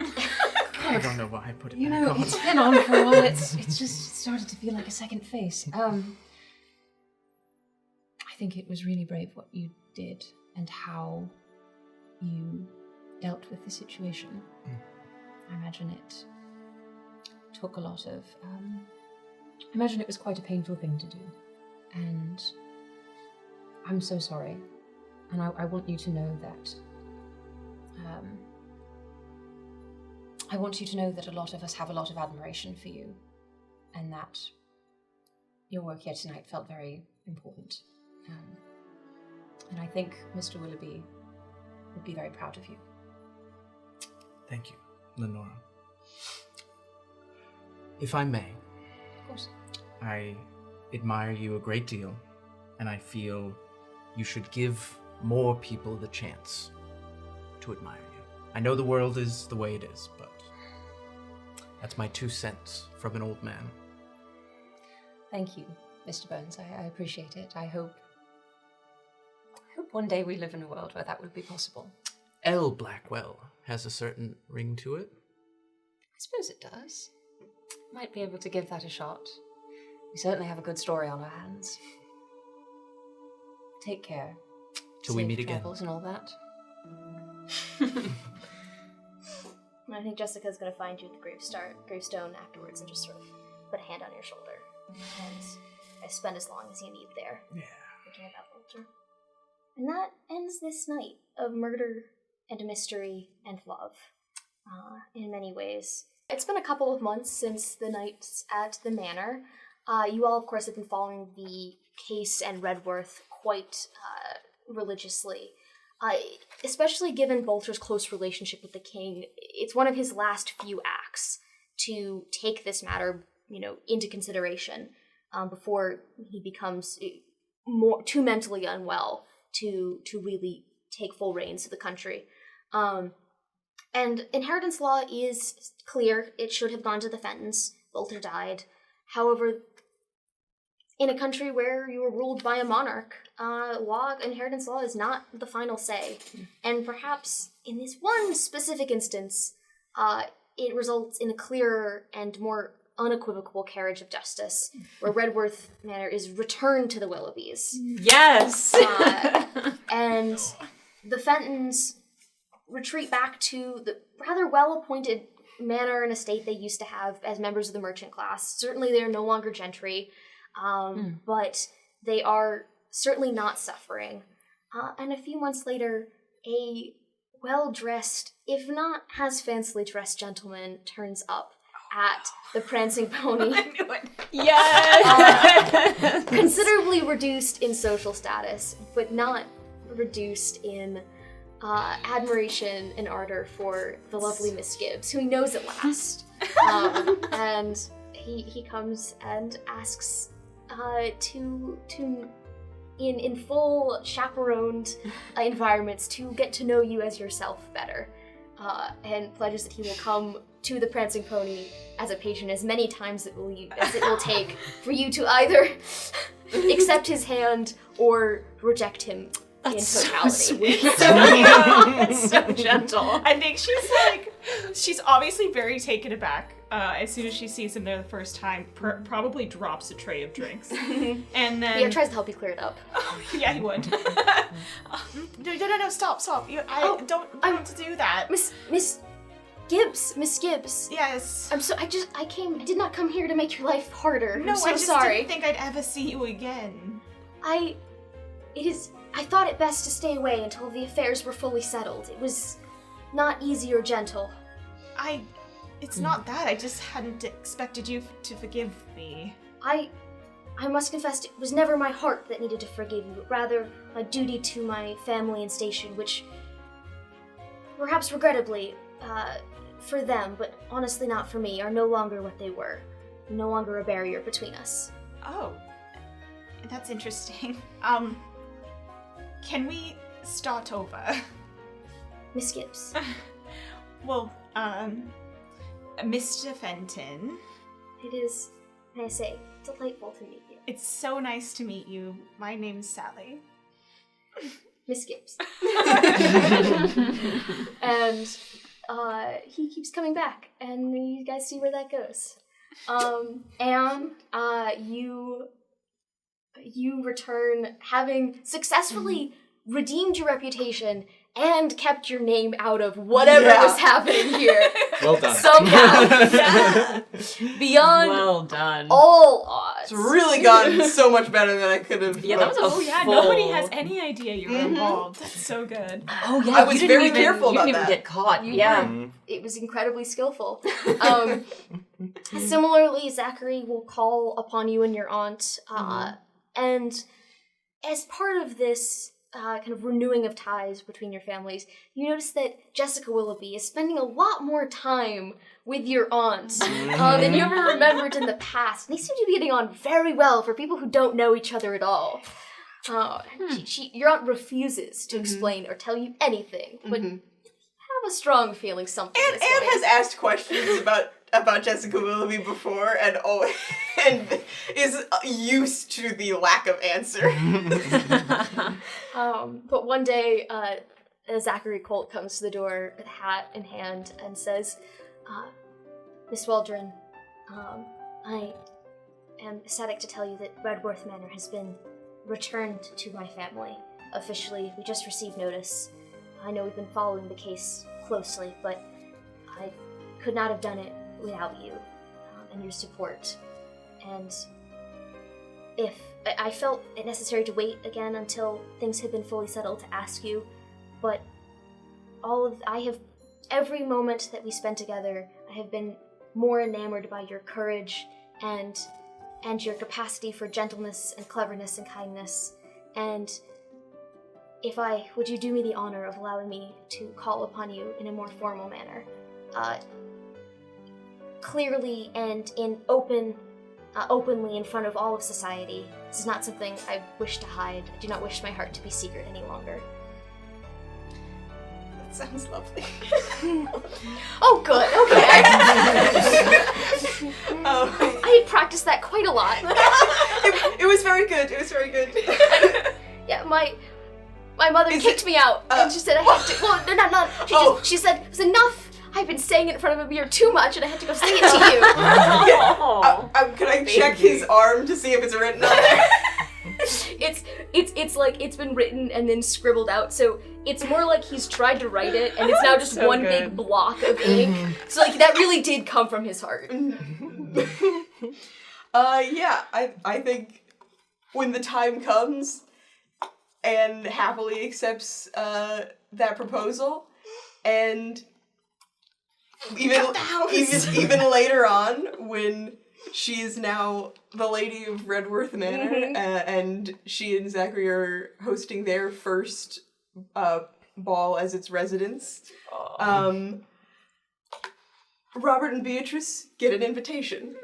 I don't know why I put it back on. It's been on for a while. It's just started to feel like a second face. I think it was really brave what you did and how you dealt with the situation. I imagine it took a lot of... I imagine it was quite a painful thing to do. And I'm so sorry. And I want you to know that I want you to know that a lot of us have a lot of admiration for you, and that your work here tonight felt very important. And I think Mr. Willoughby would be very proud of you. Thank you, Lenora. If I may, Of course. I admire you a great deal, and I feel you should give more people the chance to admire you. I know the world is the way it is, but that's my 2 cents from an old man. Thank you, Mr. Burns. I appreciate it. I hope one day we live in a world where that would be possible. L. Blackwell has a certain ring to it. I suppose it does. Might be able to give that a shot. We certainly have a good story on our hands. Take care. Till we Safe meet again. travels and all that. I think Jessica's going to find you at the gravestone afterwards and just sort of put a hand on your shoulder. And I spend as long as you need there. Yeah. Thinking about Boulter. And that ends this night of murder and mystery and love. In many ways. It's been a couple of months since the nights at the manor. You all, of course, have been following the case and Redworth quite religiously. Especially given Boulter's close relationship with the king, it's one of his last few acts to take this matter, into consideration before he becomes too mentally unwell to really take full reins of the country. And inheritance law is clear. It should have gone to the Fentons. Boulter died. However, in a country where you are ruled by a monarch, inheritance law is not the final say. And perhaps in this one specific instance, it results in a clearer and more unequivocal carriage of justice, where Redworth Manor is returned to the Willoughbys. Yes! And the Fentons retreat back to the rather well-appointed manor and estate they used to have as members of the merchant class. Certainly they are no longer gentry, but they are certainly not suffering. And a few months later, a well-dressed, if not as fancily dressed gentleman turns up at the Prancing Pony. I knew it. Yes! Considerably reduced in social status, but not reduced in admiration and ardor for the lovely Miss Gibbs, who he knows at last. And he comes and asks to in full chaperoned environments to get to know you as yourself better, and pledges that he will come to the Prancing Pony as a patron as many times as it will take for you to either accept his hand or reject him. That's in totality. so sweet. It's so gentle. I think she's obviously very taken aback as soon as she sees him there the first time. Probably drops a tray of drinks, and then Tries to help you clear it up. yeah, he would. No, stop! I don't want to do that. Miss Gibbs. Yes. I did not come here to make your life harder. No, I'm so I just sorry. didn't think I'd ever see you again. I thought it best to stay away until the affairs were fully settled. It was not easy or gentle. It's not that. I just hadn't expected you to forgive me. I must confess, it was never my heart that needed to forgive you, but rather my duty to my family and station, which, perhaps regrettably, for them, but honestly not for me, are no longer what they were. No longer a barrier between us. Oh, that's interesting. Can we start over? Miss Gibbs. Well, Mr. Fenton. It is, may I say, delightful to meet you. It's so nice to meet you. My name's Sally. Miss Gibbs. And he keeps coming back, and you guys see where that goes. Anne, you return having successfully redeemed your reputation and kept your name out of whatever was happening here. Well done. Somehow. Beyond Well done. all odds. It's really gotten so much better than I could have. Yeah, that was a Oh yeah, full... nobody has any idea you were involved. That's so good. Oh yeah, I was you didn't very even, careful you about didn't even that. get caught. You Yeah. were- It was incredibly skillful. Similarly, Zachary will call upon you and your aunt, and as part of this kind of renewing of ties between your families, you notice that Jessica Willoughby is spending a lot more time with your aunt than you ever remembered in the past. And they seem to be getting on very well for people who don't know each other at all. Your aunt refuses to explain or tell you anything, but have a strong feeling something is Anne going has asked questions about Jessica Willoughby before, and is used to the lack of answer. But one day, Zachary Colt comes to the door with hat in hand and says, Miss Waldron, I am ecstatic to tell you that Redworth Manor has been returned to my family. Officially, we just received notice. I know we've been following the case closely, but I could not have done it without you and your support. And if I felt it necessary to wait again until things had been fully settled to ask you, but every moment that we spent together, I have been more enamored by your courage and your capacity for gentleness and cleverness and kindness. And would you do me the honor of allowing me to call upon you in a more formal manner? Clearly and openly in front of all of society. This is not something I wish to hide. I do not wish my heart to be secret any longer. That sounds lovely. Oh, good. Okay. I had practiced that quite a lot. It was very good. It was very good. Yeah, my mother kicked me out, and she said I had to. Well, not. She said it was enough. I've been saying it in front of a mirror too much, and I had to go say it to you. Could I check his arm to see if it's written on there? It's like it's been written and then scribbled out, so it's more like he's tried to write it, and it's now just So one good. big block of ink. So like that really did come from his heart. I think when the time comes, Anne happily accepts that proposal, and even later on, when she is now the lady of Redworth Manor, and she and Zachary are hosting their first ball as its residents, Robert and Beatrice get an invitation.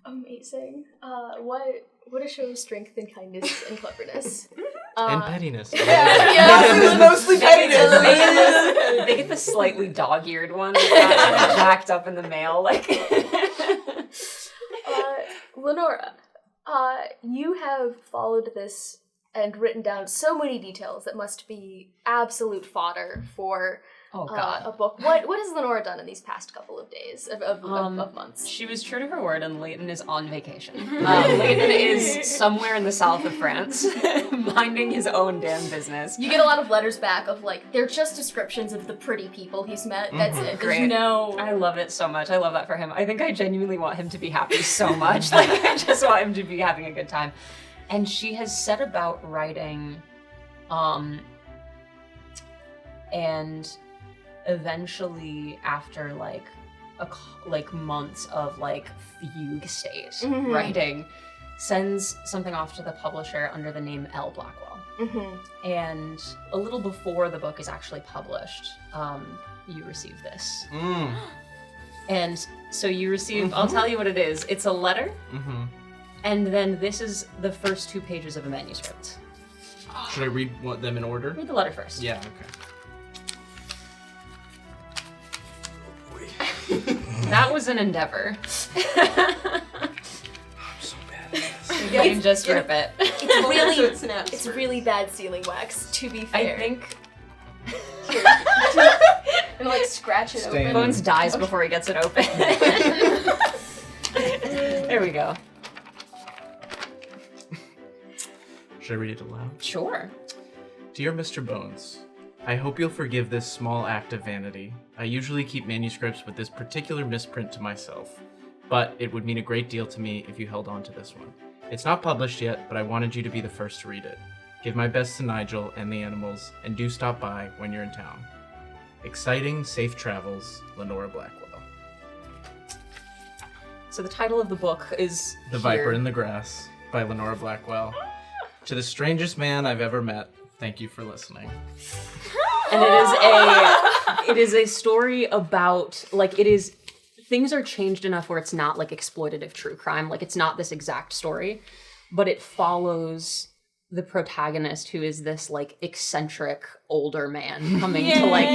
Amazing. What a show of strength and kindness and cleverness. And pettiness. Yeah, it was mostly pettiness. They get the slightly dog-eared one that got jacked up in the mail. Lenora, you have followed this and written down so many details that must be absolute fodder for a book. What has Lenora done in these past couple of days, of months? She was true to her word, and Leighton is on vacation. Leighton is somewhere in the south of France, minding his own damn business. You get a lot of letters back of they're just descriptions of the pretty people he's met. That's it. Great. There's no... I love it so much. I love that for him. I think I genuinely want him to be happy so much. I just want him to be having a good time. And she has set about writing, and eventually after months of fugue state writing, sends something off to the publisher under the name L. Blackwell. And a little before the book is actually published, you receive this. And so you receive, I'll tell you what it is. It's a letter. And then this is the first 2 pages of a manuscript. Should I read them in order? Read the letter first. Yeah, okay. That was an endeavor. I'm so bad at this. You can just rip it. It's really bad sealing wax, to be fair. I think And scratch it open. Bones dies before he gets it open. There we go. Should I read it aloud? Sure. Dear Mr. Bones, I hope you'll forgive this small act of vanity. I usually keep manuscripts with this particular misprint to myself, but it would mean a great deal to me if you held on to this one. It's not published yet, but I wanted you to be the first to read it. Give my best to Nigel and the animals, and do stop by when you're in town. Exciting, safe travels, Lenora Blackwell. So the title of the book is The Viper in the Grass by Lenora Blackwell. To the strangest man I've ever met, thank you for listening. And it is a story about, like, things are changed enough where it's not like exploitative true crime. Like, it's not this exact story, but it follows the protagonist, who is this like eccentric older man coming to like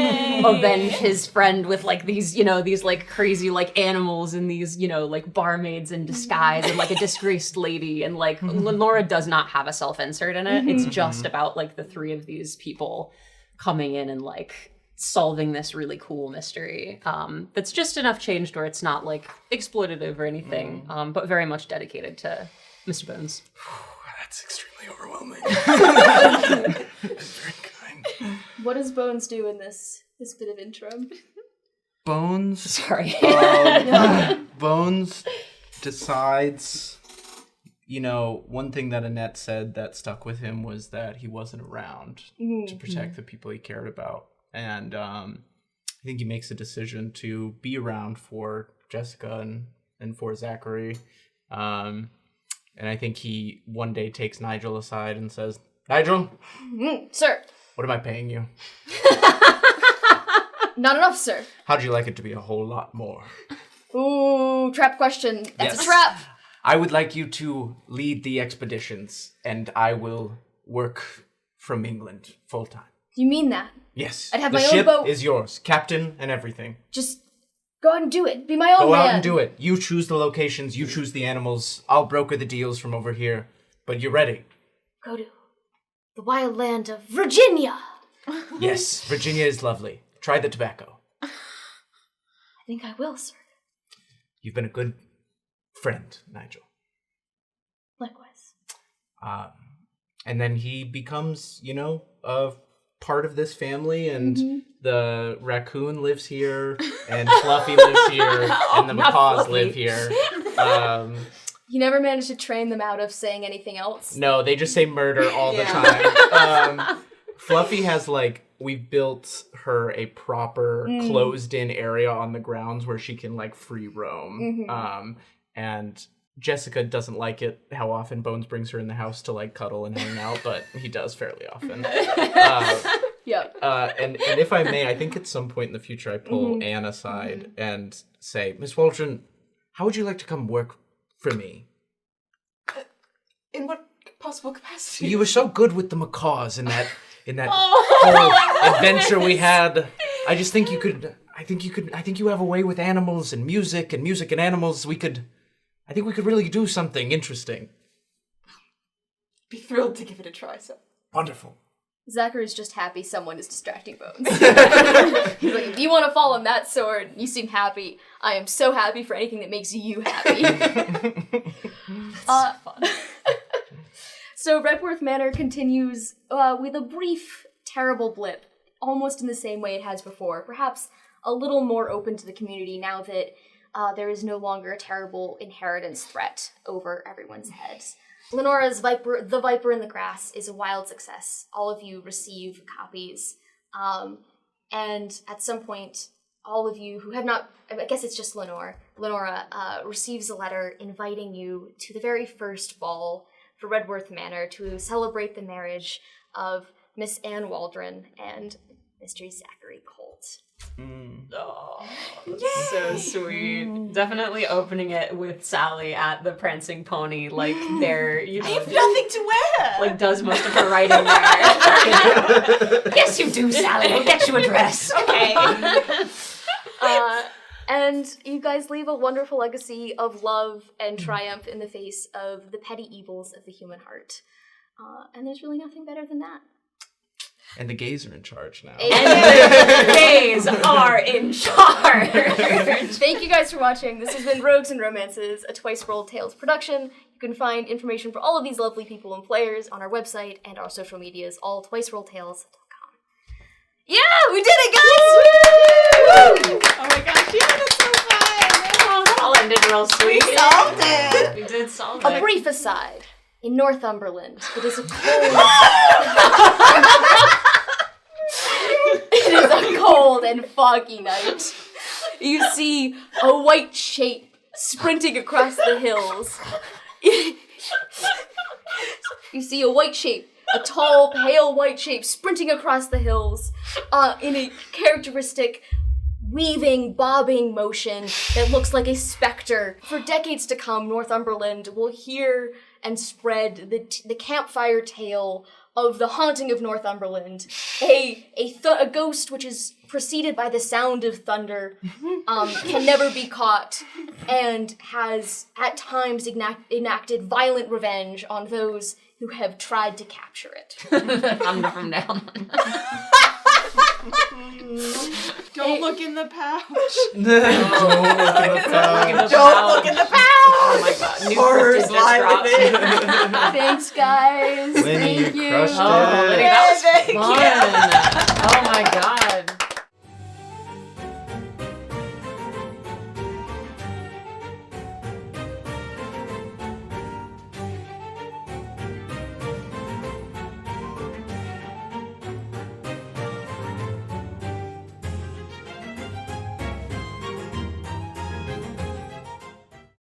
avenge his friend with like these, these like crazy like animals and these, like barmaids in disguise and like a disgraced lady. And like Lenora does not have a self-insert in it. It's just about like the three of these people coming in and like solving this really cool mystery. That's just enough changed where it's not like exploitative or anything, but very much dedicated to Mr. Bones. That's extremely overwhelming. That's very kind. What does Bones do in this bit of intro? Bones? Sorry. Bones decides, one thing that Annette said that stuck with him was that he wasn't around to protect the people he cared about. And I think he makes a decision to be around for Jessica and for Zachary. And I think he one day takes Nigel aside and says, Nigel? Sir. What am I paying you? Not enough, sir. How'd you like it to be a whole lot more? Ooh, trap question. That's a trap. I would like you to lead the expeditions, and I will work from England full time. You mean that? Yes. I'd have the my own ship boat. is yours, captain and everything. Just go out and do it. Be my own man. Go out and do it. You choose the locations, you choose the animals. I'll broker the deals from over here. But you're ready. Go to the wild land of Virginia. Yes, Virginia is lovely. Try the tobacco. I think I will, sir. You've been a good friend, Nigel. Likewise. And then he becomes, a part of this family, and the raccoon lives here, and Fluffy lives here, and the macaws live here. You never managed to train them out of saying anything else? No, they just say murder all the time. Fluffy has, we've built her a proper closed-in area on the grounds where she can, free roam. And Jessica doesn't like it how often Bones brings her in the house to, cuddle and hang out, but he does fairly often. And if I may, I think at some point in the future I pull Anne aside and say, Miss Waldron, how would you like to come work for me? In what possible capacity? You were so good with the macaws in that whole adventure we had. I just think you could. I think you have a way with animals and music and animals. I think we could really do something interesting. Be thrilled to give it a try, sir. Wonderful. Zachary's just happy someone is distracting Bones. He's like, if you want to fall on that sword, you seem happy. I am so happy for anything that makes you happy. That's fun. So Redworth Manor continues with a brief, terrible blip, almost in the same way it has before, perhaps a little more open to the community now that there is no longer a terrible inheritance threat over everyone's heads. Lenora's The Viper in the Grass is a wild success. All of you receive copies. And at some point, all of you who have not, I guess it's just Lenora receives a letter inviting you to the very first ball for Redworth Manor to celebrate the marriage of Miss Anne Waldron and Mr. Zachary Colt. Oh, that's so sweet. Definitely opening it with Sally at the Prancing Pony, there, I have nothing to wear! Does most of her writing there. Yes, you do, Sally. We'll get you a dress. Okay. And you guys leave a wonderful legacy of love and triumph in the face of the petty evils of the human heart. And there's really nothing better than that. And the gays are in charge now. And the gays are in charge. Thank you guys for watching. This has been Rogues and Romances, a Twice Rolled Tales production. You You can find information for all of these lovely people and players on our website and our social medias, all twicerolltales.com. Yeah, we did it, guys! Woo! Oh my gosh, yeah, that's so fun! That all ended real sweet. We solved it! We did solve A it. brief aside. In Northumberland, it is a cold... It is a cold and foggy night. You see a white shape sprinting across the hills. You see a white shape, a tall, pale white shape sprinting across the hills in a characteristic weaving, bobbing motion that looks like a specter. For decades to come, Northumberland will hear and spread the campfire tale of the haunting of Northumberland, a ghost which is preceded by the sound of thunder, can never be caught, and has at times enacted violent revenge on those who have tried to capture it. Thunder from down. Don't look in the pouch. Don't look in the pouch. Oh my god. New Horrors cryptid just lie dropped. within. Thanks, guys. Linnie, Thank you you. crushed Oh, it. Linnie, that was fun. Oh my god.